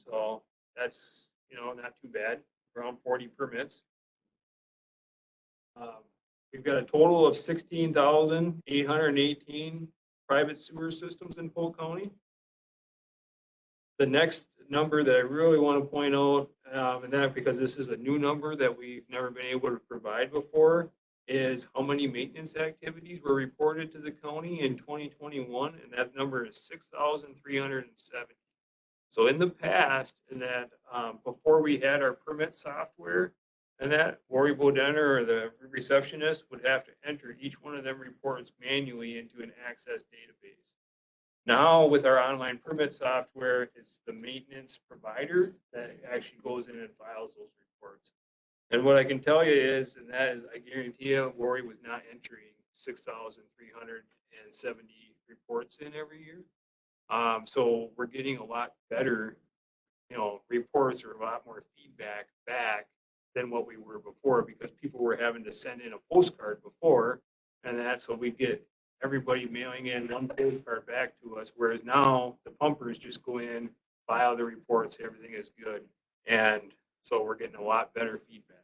So that's, not too bad, around 40 permits. We've got a total of 16,818 private sewer systems in Polk County. The next number that I really want to point out, and that because this is a new number that we've never been able to provide before, is how many maintenance activities were reported to the county in 2021, and that number is 6,370. So in the past, and that, before we had our permit software, and that Lori Bodenner or the receptionist would have to enter each one of them reports manually into an access database. Now with our online permit software, it's the maintenance provider that actually goes in and files those reports. And what I can tell you is, and that is, I guarantee you, Lori was not entering 6,370 reports in every year. So we're getting a lot better, reports or a lot more feedback back than what we were before, because people were having to send in a postcard before, and that's what we get everybody mailing in one postcard back to us, whereas now the pumpers just go in, file the reports, everything is good. And so we're getting a lot better feedback.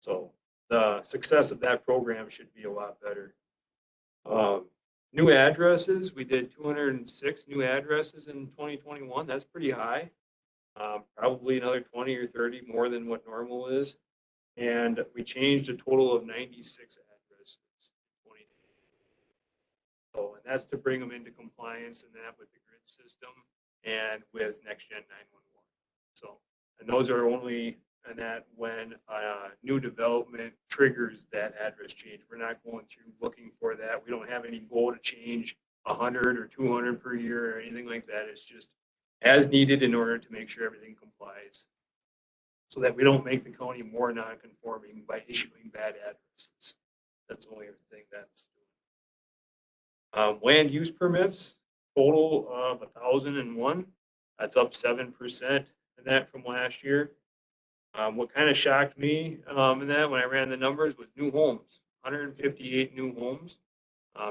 So the success of that program should be a lot better. New addresses, we did 206 new addresses in 2021. That's pretty high. Probably another 20 or 30 more than what normal is. And we changed a total of 96 addresses in 2020. So, and that's to bring them into compliance and that with the grid system and with Next Gen 911. So, and those are only, and that when new development triggers that address change. We're not going through looking for that. We don't have any goal to change 100 or 200 per year or anything like that. It's just as needed in order to make sure everything complies, so that we don't make the county more non-conforming by issuing bad addresses. That's the only thing that's doing. Land use permits, total of 1,001. That's up 7% in that from last year. What kind of shocked me in that when I ran the numbers was new homes, 158 new homes.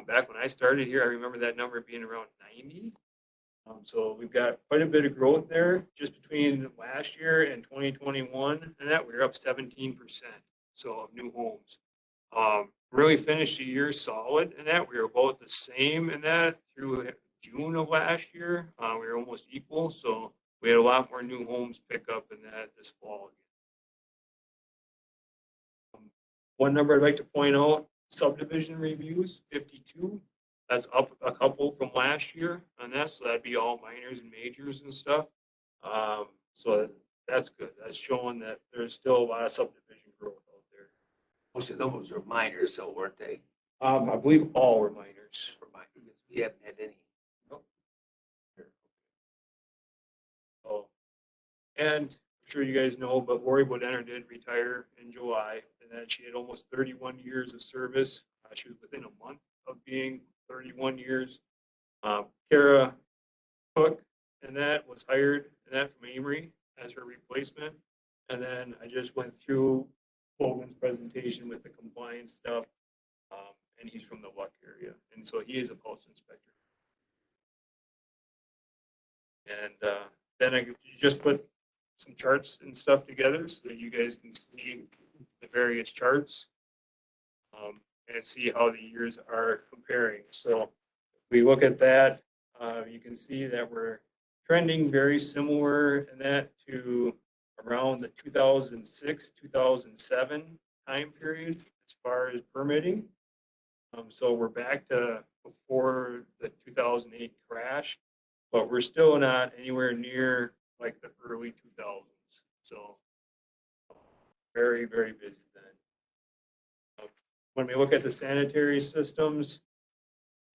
Back when I started here, I remember that number being around 90. So we've got quite a bit of growth there just between last year and 2021, and that we're up 17%. So of new homes. Really finished the year solid in that we were about the same in that through June of last year. We were almost equal. So we had a lot more new homes pick up in that this fall. One number I'd like to point out, subdivision reviews, 52. That's up a couple from last year on that, so that'd be all minors and majors and stuff. So that's good. That's showing that there's still a lot of subdivision growth out there. Most of those are minors, so weren't they? I believe all were minors. We haven't had any. Oh, and I'm sure you guys know, but Lori Bodenner did retire in July, and then she had almost 31 years of service. She was within a month of being 31 years. Kara Cook, and that was hired, and that from Amory as her replacement. And then I just went through Logan's presentation with the compliance stuff, and he's from the Luck area, and so he is a post inspector. And then I just put some charts and stuff together so that you guys can see the various charts. And see how the years are comparing. So if we look at that, you can see that we're trending very similar in that to around the 2006, 2007 time period as far as permitting. So we're back to before the 2008 crash, but we're still not anywhere near like the early 2000s. So very, very busy then. When we look at the sanitary systems,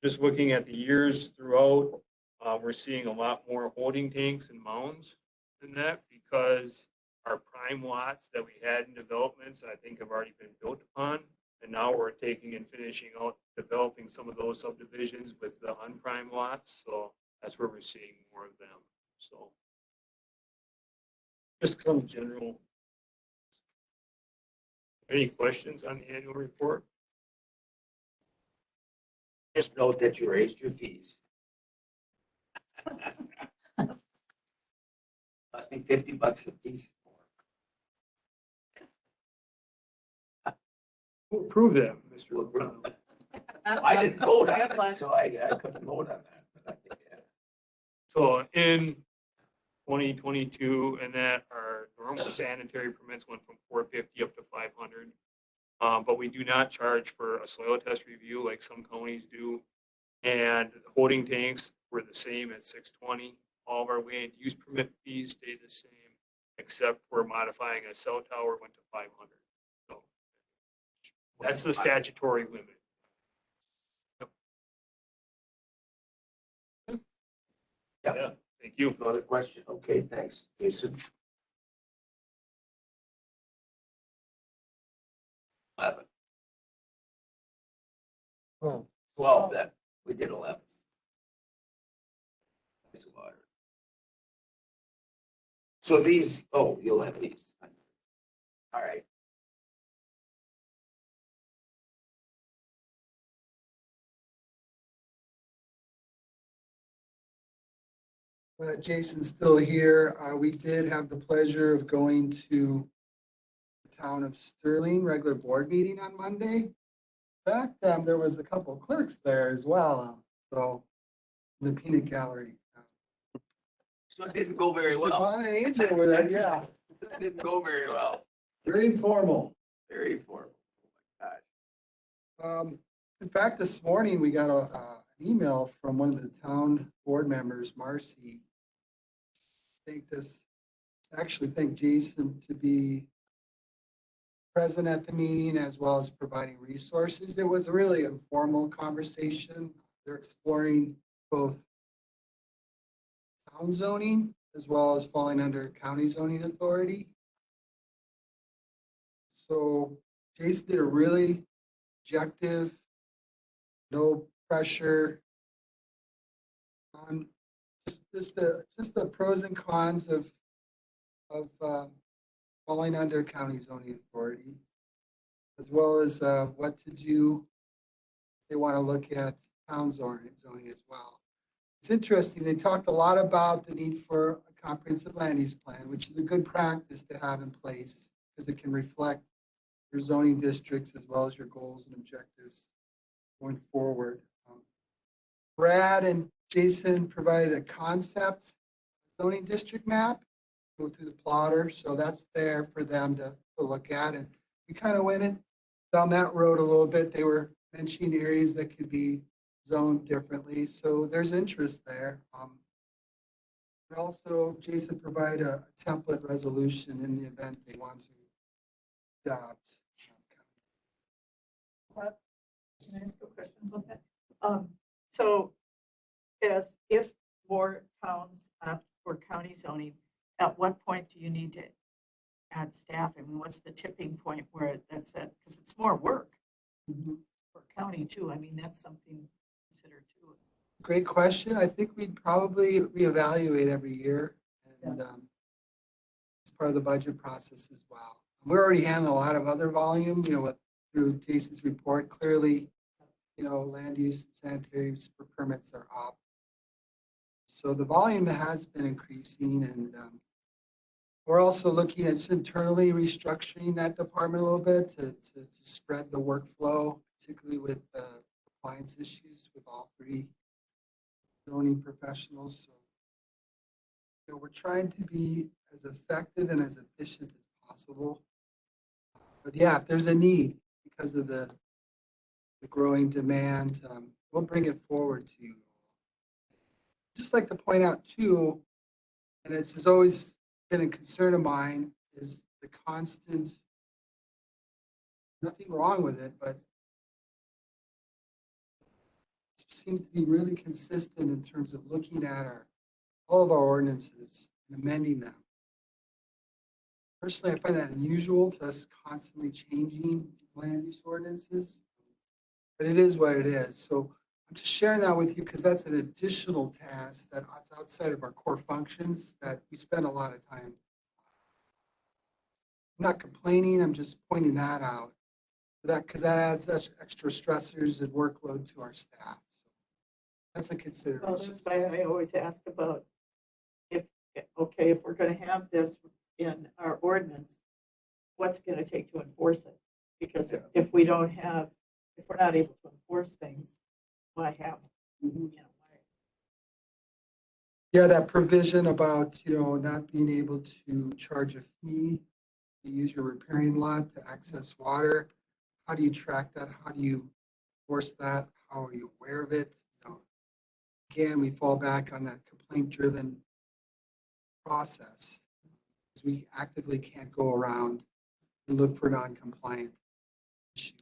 just looking at the years throughout, we're seeing a lot more holding tanks and mounds than that because our prime lots that we had in developments, I think have already been built upon. And now we're taking and finishing out, developing some of those subdivisions with the unprime lots. So that's where we're seeing more of them. So just some general. Any questions on the annual report? Just note that you raised your fees. Cost me $50 a piece. Who approved that, Mr. Well, LeBron? I didn't vote on it, so I couldn't vote on that. But I think, yeah. So in 2022, and that our normal sanitary permits went from 450 up to 500. But we do not charge for a soil test review like some counties do. And holding tanks were the same at 620. All of our land use permit fees stay the same, except for modifying a cell tower went to 500. So that's the statutory limit. Yeah, thank you. No other question? Okay, thanks, Jason. 11. 12 then. We did 11. Nice water. So these, oh, you'll have these. All right. Jason's still here. We did have the pleasure of going to the town of Sterling regular board meeting on Monday. In fact, there was a couple of clerks there as well. So the peanut gallery. So it didn't go very well. Yvonne and Angel were there, yeah. It didn't go very well. Very informal. Very formal. Oh my gosh. In fact, this morning we got an email from one of the town board members, Marcy. Thank Jason to be present at the meeting as well as providing resources. It was a really informal conversation. They're exploring both town zoning as well as falling under county zoning authority. So Jason did a really objective, no pressure on just the pros and cons of falling under county zoning authority, as well as what to do. They want to look at town zoning as well. It's interesting. They talked a lot about the need for a comprehensive land use plan, which is a good practice to have in place because it can reflect your zoning districts as well as your goals and objectives going forward. Brad and Jason provided a concept zoning district map, go through the plotter, so that's there for them to look at. And we kind of went down that road a little bit. They were mentioning areas that could be zoned differently, so there's interest there. And also, Jason provided a template resolution in the event they want to adopt. Can I ask a question about that? So if more towns opt for county zoning, at what point do you need to add staff? I mean, what's the tipping point where that's at? Because it's more work for county too. I mean, that's something to consider too. Great question. I think we'd probably reevaluate every year, and it's part of the budget process as well. We're already handling a lot of other volume, through Jason's report. Clearly, land use sanitary permits are up. So the volume has been increasing, and we're also looking at just internally restructuring that department a little bit to spread the workflow, particularly with compliance issues with all three zoning professionals. So, we're trying to be as effective and as efficient as possible. But yeah, if there's a need because of the growing demand, we'll bring it forward to you. Just like to point out too, and it's has always been a concern of mine, is the constant, nothing wrong with it, but it seems to be really consistent in terms of looking at all of our ordinances and amending them. Personally, I find that unusual to us constantly changing land use ordinances, but it is what it is. So I'm just sharing that with you because that's an additional task that's outside of our core functions that we spend a lot of time. I'm not complaining, I'm just pointing that out. Because that adds extra stressors and workload to our staff. So that's a Well, consideration. that's why I always ask about if we're going to have this in our ordinance, what's it going to take to enforce it? Because if we're not able to enforce things, why have them? Yeah, that provision about, not being able to charge a fee to use your riparian lot to access water. How do you track that? How do you enforce that? How are you aware of it? Again, we fall back on that complaint-driven process. We actively can't go around and look for non-compliant issues.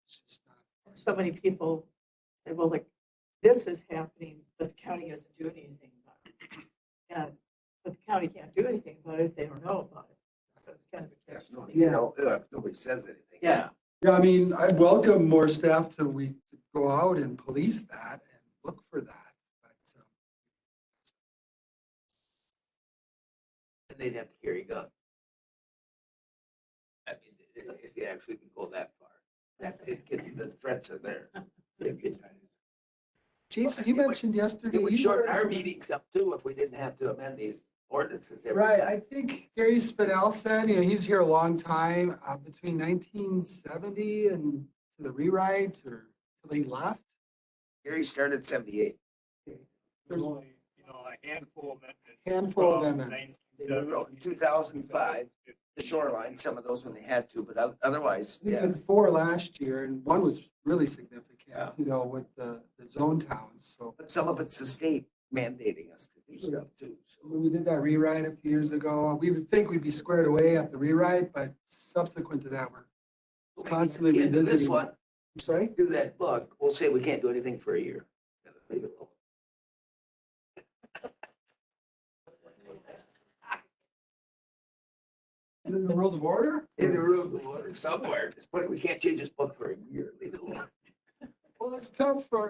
It's just not. So many people say, well, like, this is happening, but the county isn't doing anything about it. And, but the county can't do anything about it if they don't know about it. So it's kind of a catch. Nobody says anything. Yeah. Yeah, I mean, I'd welcome more staff to, we could go out and police that and look for that. But And they'd have to carry guns. I mean, if you actually can go that far, it gets, the threats are there. Jason, you mentioned yesterday. It would you shorten were- our meetings up too if we didn't have to amend these ordinances. every Right, time. I think Gary Spinell said, he was here a long time, between 1970 and the rewrite or till he left. Gary started 78. There's only, a handful of amendments. Handful of from amendments. They wrote in 2005, the Shoreline, some of those when they had to, but otherwise, We yeah. had 4 last year and one was really significant, Yeah. with the zone towns, so. But some of it's the state mandating us to do stuff too. So When we did that rewrite a few years ago, we would think we'd be squared away at the rewrite, but subsequent to that, we're constantly At the end of this revisiting. one, Sorry? do that book, we'll say we can't do anything for a year. Leave it alone. In the rules of order? In the rules of order somewhere, just put it, we can't change this book for a year, leave it alone. Well, it's tough for,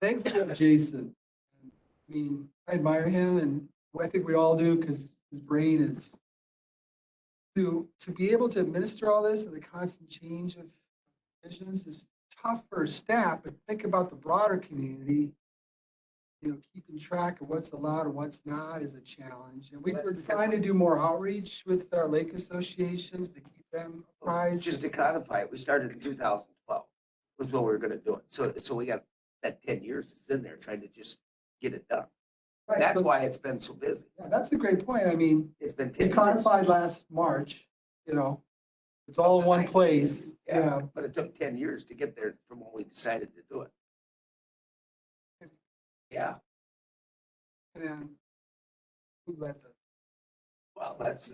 thankfully, I'm Jason. I admire him and I think we all do because his brain is to be able to administer all this and the constant change of visions is tough for staff, but think about the broader community. Keeping track of what's allowed and what's not is a challenge. And we're trying to do more outreach with our lake associations to keep them apprised. Just to codify it, we started in 2012, was when we were gonna do it. So we got that 10 years it's in there trying to just get it done. Right, That's so- why it's been so busy. Yeah, that's a great point. It's been 10 It years. codified last March, it's all in one place. Yeah, but it took 10 years to get there from when we decided to do it. Yeah, And then who let the, well, that's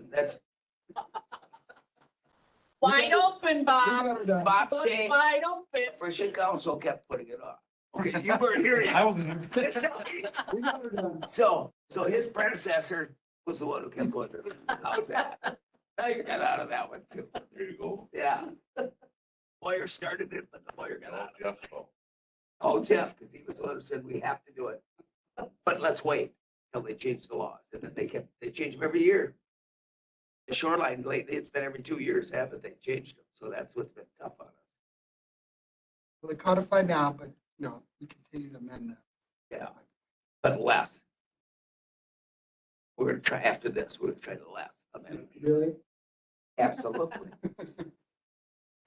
Wide open, who Bob. got her done? Bob saying, Wide open. Frisian Council kept putting it off. Okay, you weren't here yet. I wasn't. Who got her done? So his predecessor was the one who kept going through. How's that? Now you got out of that one too. There you go. Yeah. Lawyer started it, but the lawyer got out of it. Jeff's fault. Oh, Jeff, because he was the one who said we have to do it. But let's wait till they change the laws. And then they change them every year. The Shoreline lately, it's been every 2 years, haven't they changed them? So that's what's been tough on us. Well, they're codified now, but, we continue to amend them. Yeah, but less. We're gonna try after this, we're gonna try the less amendment. Really? Absolutely.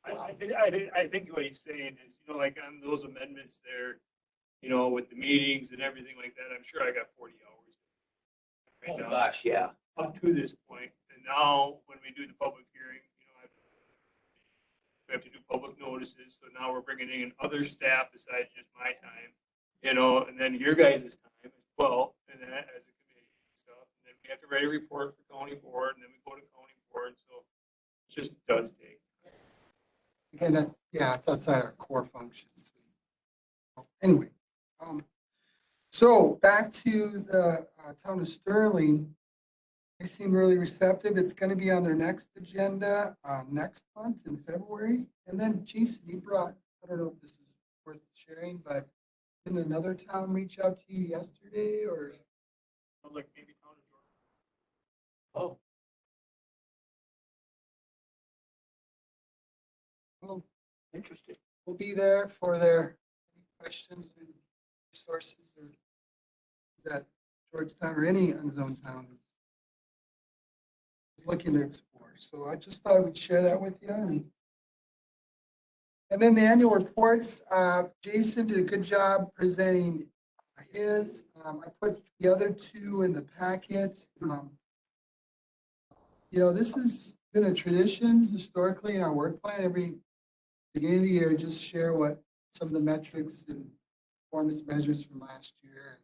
I think what he's saying is, like on those amendments there, with the meetings and everything like that, I'm sure I got 40 hours. Oh, right now, gosh, yeah. up to this point. And now, when we do the public hearing, we have to do public notices. So now we're bringing in other staff besides just my time, and then your guys' time as well, and that as a committee and stuff. And then we have to write a report for county board, and then we go to county board. So it just does take. Again, it's outside our core functions. Anyway, so back to the town of Sterling. They seem really receptive. It's going to be on their next agenda next month in February. And then, Jason, you brought, I don't know if this is worth sharing, but didn't another town reach out to you yesterday or? Like maybe town of Jordan. Oh, Well, interesting. we'll be there for their questions and resources or is that Georgetown or any unzoned town is looking to explore. So I just thought I would share that with you. And then the annual reports, Jason did a good job presenting his. I put the other two in the packet. This has been a tradition historically in our work plan. Every beginning of the year, just share what some of the metrics and performance measures from last year.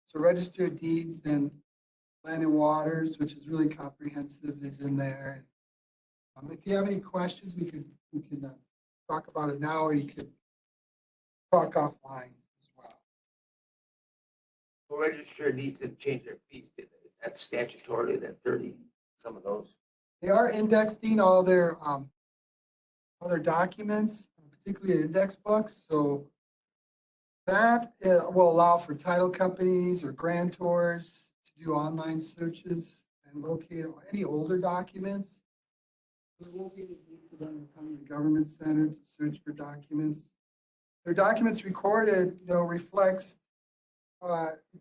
So register of deeds and Land and Waters, which is really comprehensive, is in there. If you have any questions, we can talk about it now, or you could talk offline as well. The register needs to change their fees, didn't they? That's statutory, that 30, some of those. They are indexing all their documents, particularly index books. So that will allow for title companies or grantors to do online searches and locate any older documents. There will be a need for them to come to the government center to search for documents. Their documents recorded, reflects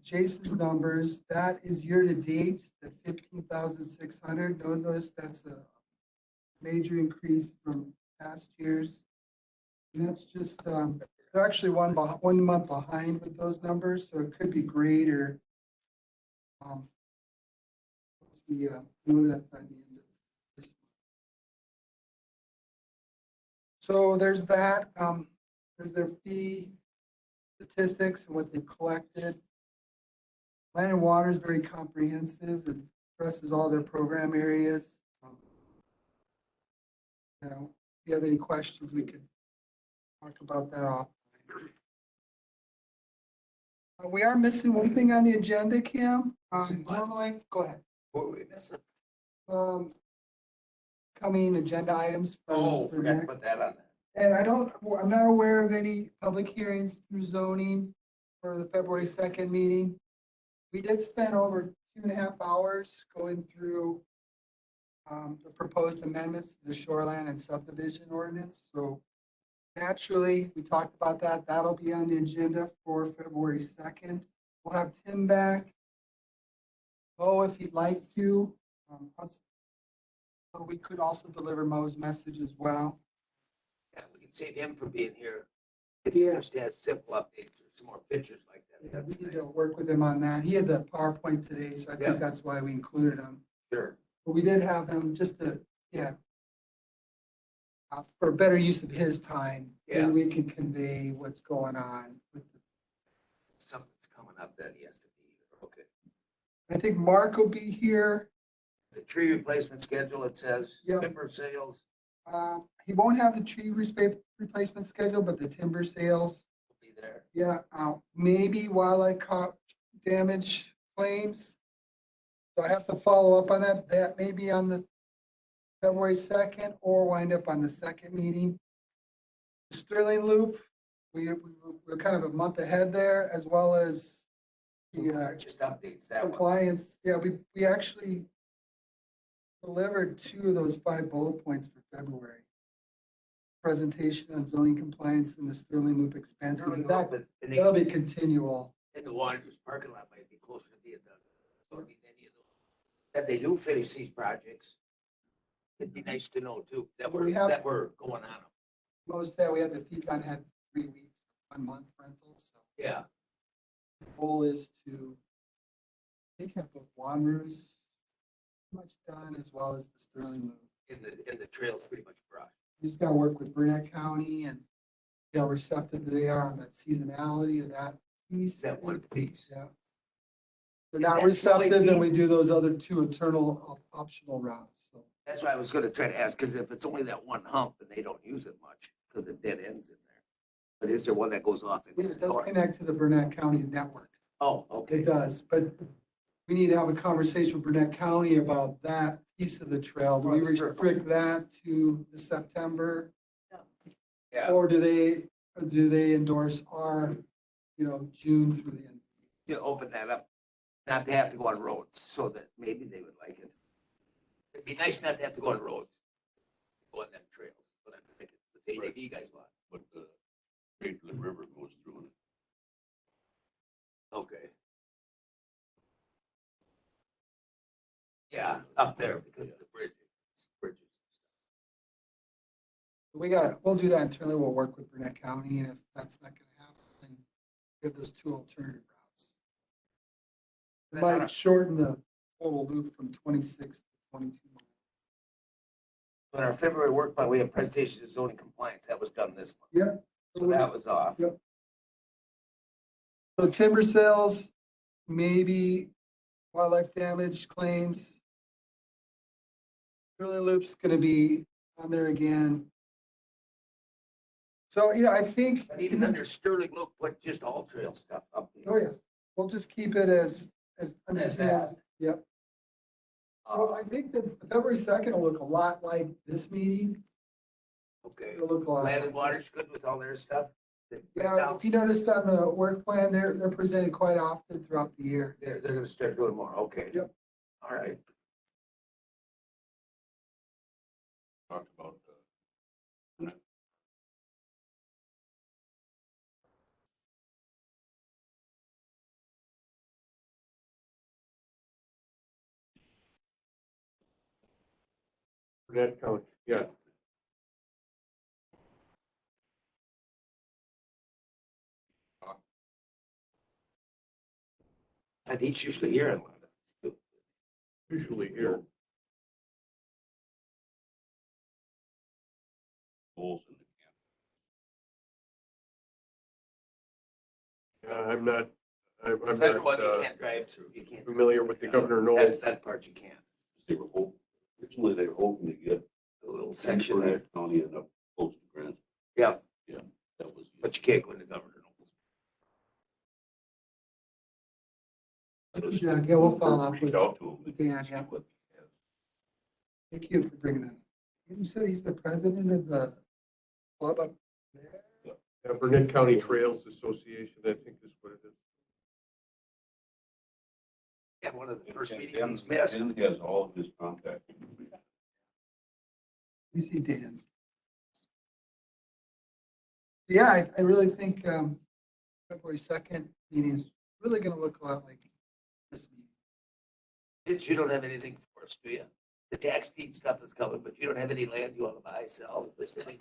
Jason's numbers. That is year to date, the 15,600. Notice that's a major increase from past years. And that's just, they're actually one month behind with those numbers, so it could be greater. Once we know that by the end of this month. So there's that. There's their fee statistics and what they collected. Land and Water is very comprehensive and addresses all their program areas. If you have any questions, we could talk about that offline. We are missing one thing on the agenda, Kim. Normally, go ahead. What were we missing? Coming agenda items. Oh, for forgot to next. put that on there. And I'm not aware of any public hearings through zoning for the February 2nd meeting. We did spend over 2.5 hours going through the proposed amendments to the shoreline and subdivision ordinance. So naturally, we talked about that. That'll be on the agenda for February 2nd. We'll have Tim back. Oh, if he'd like to. So we could also deliver Mo's message as well. Yeah, we can save him from being here. If he just has simple updates or some more pictures like that. We That's need nice. to work with him on that. He had the PowerPoint today, so I Yeah. think that's why we included him. Sure. But we did have him just to, for better use of his time, Yeah. and we can convey what's going on with the. Something's coming up that he has to be here. Okay. I think Mark will be here. The tree replacement schedule, it says, Yep. timber sales He won't have the tree replacement schedule, but the timber sales. will be there. Yeah, maybe wildlife damage claims. So I have to follow up on that. That may be on the February 2nd or wind up on the second meeting. The Sterling Loop, we're kind of a month ahead there, as well as the Just updates that one. compliance. Yeah, we actually delivered 2 of those 5 bullet points for February. Presentation on zoning compliance in the Sterling Loop expansion. Sterling But Loop, and that'll they, be continual. in the water use parking lot might be closer to being done. So I mean, any of those. That they do finish these projects. It'd be nice to know too, that We we're, have- that we're going on them. Most that we had the FECon had 3 weeks, 1 month rental. So Yeah. the goal is to take up of Wanderers much done, as well as the Sterling Loop. In the trails pretty much brush. You just gotta work with Burnett County and see how receptive they are on that seasonality of that piece. That one piece. Yeah. If they're Is not that the receptive, only then we piece? do those other 2 internal optional routes. So That's why I was gonna try to ask, because if it's only that one hump and they don't use it much, because it dead ends in there. But is there one that goes off? and it goes does north? connect to the Burnett County network. Oh, okay. It does, but we need to have a conversation with Burnett County about that piece of the trail. Do we For the circle. restrict that to the September? Yeah, Or do they endorse our, June through the end? to open that up, not to have to go on roads, so that maybe they would like it. It'd be nice not to have to go on roads. Go on them trails, but I'm thinking, the ATV guys want. But the straight to the river goes through it. Okay. Yeah, up there because of the bridges. We'll do that internally. We'll work with Burnett County, and if that's not gonna happen, then we have those 2 alternative routes. It Then on might shorten the total loop from 26 to 22 miles. In our February work plan, we have presentation of zoning compliance. That was done this month. Yep. So that was off. So timber sales, maybe wildlife damage claims. Curly Loop's gonna be on there again. So, I think, But even under Sterling, look, put just all trail stuff up oh there. yeah, we'll just keep it as As understand. that. Yep. So I think that February 2nd will look a lot like this meeting. Okay. It'll look a lot. Land and like Water's good with all their stuff? Yeah, if you noticed on the work plan, they're presented quite often throughout the year. They're gonna start doing more, okay. Yep. All right. Talked about, That count, yeah. And he's usually here in London. Usually here. goals in the I'm not, I'm That one you not can't drive through, you can't. familiar with the Governor Knowles. That part you can't. They were hoping, originally they were hoping to get A little section there. Burnett County and up close to Grant. Yeah, That was. but you can't go into Governor Knowles. Yeah, we'll follow up Reached with, out to them. Dan, yeah. Thank you for bringing that. You said he's the president of the club up there? Burnett County Trails Association, I think is what it is. Yeah, one of the first And meetings Dan missed. has all of his contact information. We see Dan. Yeah, I really think February 2nd meeting is really gonna look a lot like this meeting. You don't have anything for us, do you? The tax deed stuff is coming, but you don't have any land you want to buy, sell, this thing?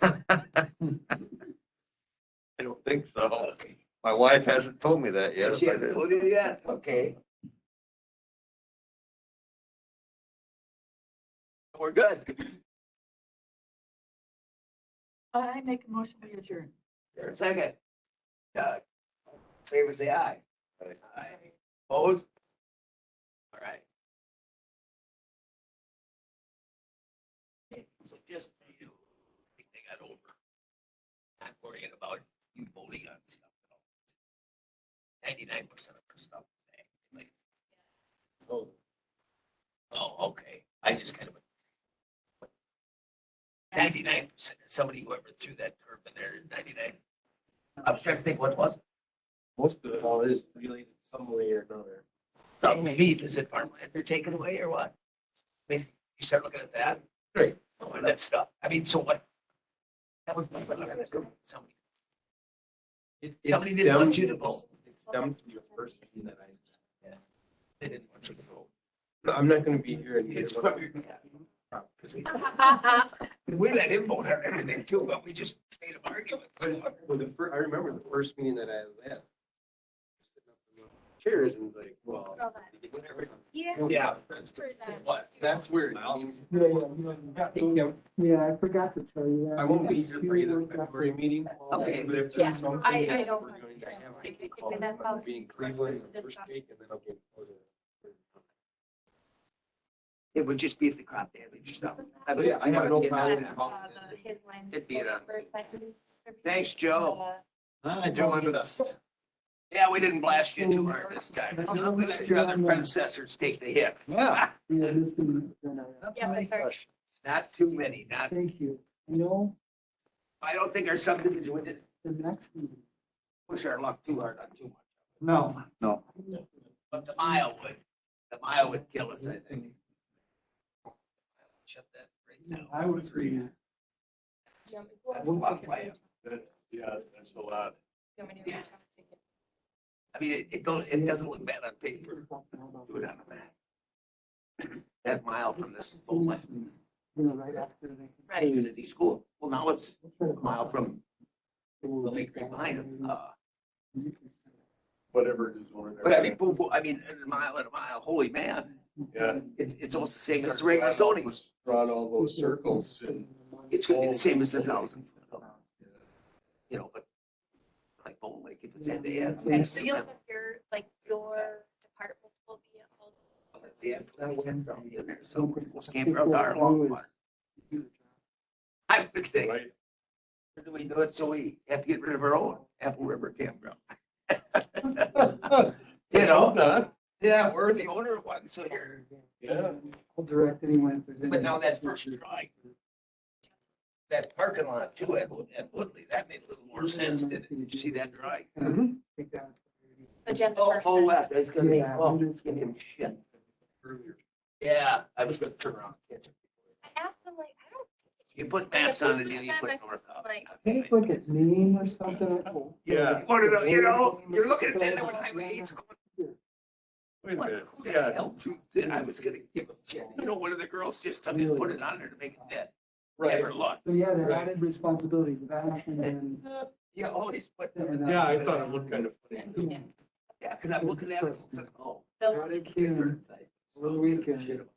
I don't think so. Okay. My wife hasn't told me that yet. She hasn't told you yet, okay. We're good. I make a motion to adjourn. There a second. Favor say aye. Aye. Opposed? All right. So just you, I think they got over. Not worrying about you voting on stuff. 99% of her stuff is like. Oh, okay. I just kind of. 99%, somebody whoever threw that curve in there, 99. I was trying to think what it was. Most of it all is related some way or another. So maybe is it farmland they're taking away or what? I mean, you start looking at that. Right. Oh, and that stuff. I mean, so what? That was somebody. Somebody didn't want you to vote. It stemmed from the first meeting that They didn't want you to vote. No, I'm not gonna be here. It's from your- 'cause we let him vote on everything too, but we just made him argue. Well, I remember the first meeting that I was at. Sitting up in the chairs and was like, well. Yeah. That's where it came. Yeah, I forgot to tell you that. I won't be here for either February meeting. Okay. But if Yeah, there's something I that don't- we're going to have, I can call Maybe that's how- be in Cleveland the first week and then I'll get. It would just be if the crop damage stuff. Yeah, I have no problem. His line. It'd be it on. First, Thanks, Joe. I do my best. Yeah, we didn't blast you too hard this time. We let your other predecessors take the hit. Yeah. Yeah, this is- Yeah, that's our. Not too many, not, Thank you. I don't think our subdivision would The next meeting. push our luck too hard on too much. No. But the mile would kill us, I think. Shut that right now. I would agree. That's a lot of land. That's a lot. I mean, it doesn't look bad on paper. Do it on a map. That mile from this full length Right after they. Right. community school. Well, now it's a mile from the lake right behind them. Whatever it is. over there. But I mean, I mean, a mile and a mile, holy man. Yeah. It's almost the same as the regular zoning. Drawn all those circles and. It's gonna be the same as the 1,000. You know, but like Bone Lake, if it's end to end. Okay, so you'll have your, like, your department will be able Yeah, campgrounds in there, so most campgrounds are along water. I would think, Right. or do we do it so we have to get rid of our own Apple River campground? You know, yeah, we're the owner of one, so you're, Yeah. I'll direct anyone if there's any. but now that first drawing, that parking lot too at Woodley, that made a little more sense, didn't it? Did you see that drawing? Take that. But Jen, the Oh, first oh, time- left, I was gonna, Yeah. oh, it's gonna give him shit. Yeah, I was gonna turn around and catch him. I asked them like, I don't. You put maps on it, and you put north up. Like- I think it's like a name or something. Yeah. You wanna know, you know, you're looking at that when Highway 8's going. Wait a What, minute. who the Yeah. hell drew that? I was gonna give him shit. You know, one of the girls just took it, put it on there to make it fit. Right. Never looked. So yeah, the Right. added responsibilities of that and then. You always put, Yeah, I thought it looked kind of funny. yeah, cause I'm looking at it, it's like, oh. Added Q over the weekend.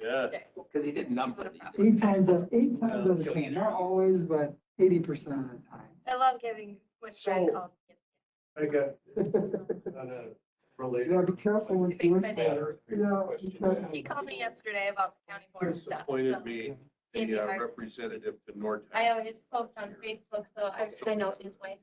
Yeah. Cause he didn't number it. 8 times out of 10, not always, but 80% of the time. I love giving what Brad So- calls. I got on a related. Yeah, be careful when you. matter. Yeah. Question. He called me yesterday about the county board stuff. Appointed so me gave me a my- representative to North. I know his post on Facebook, so I know his way.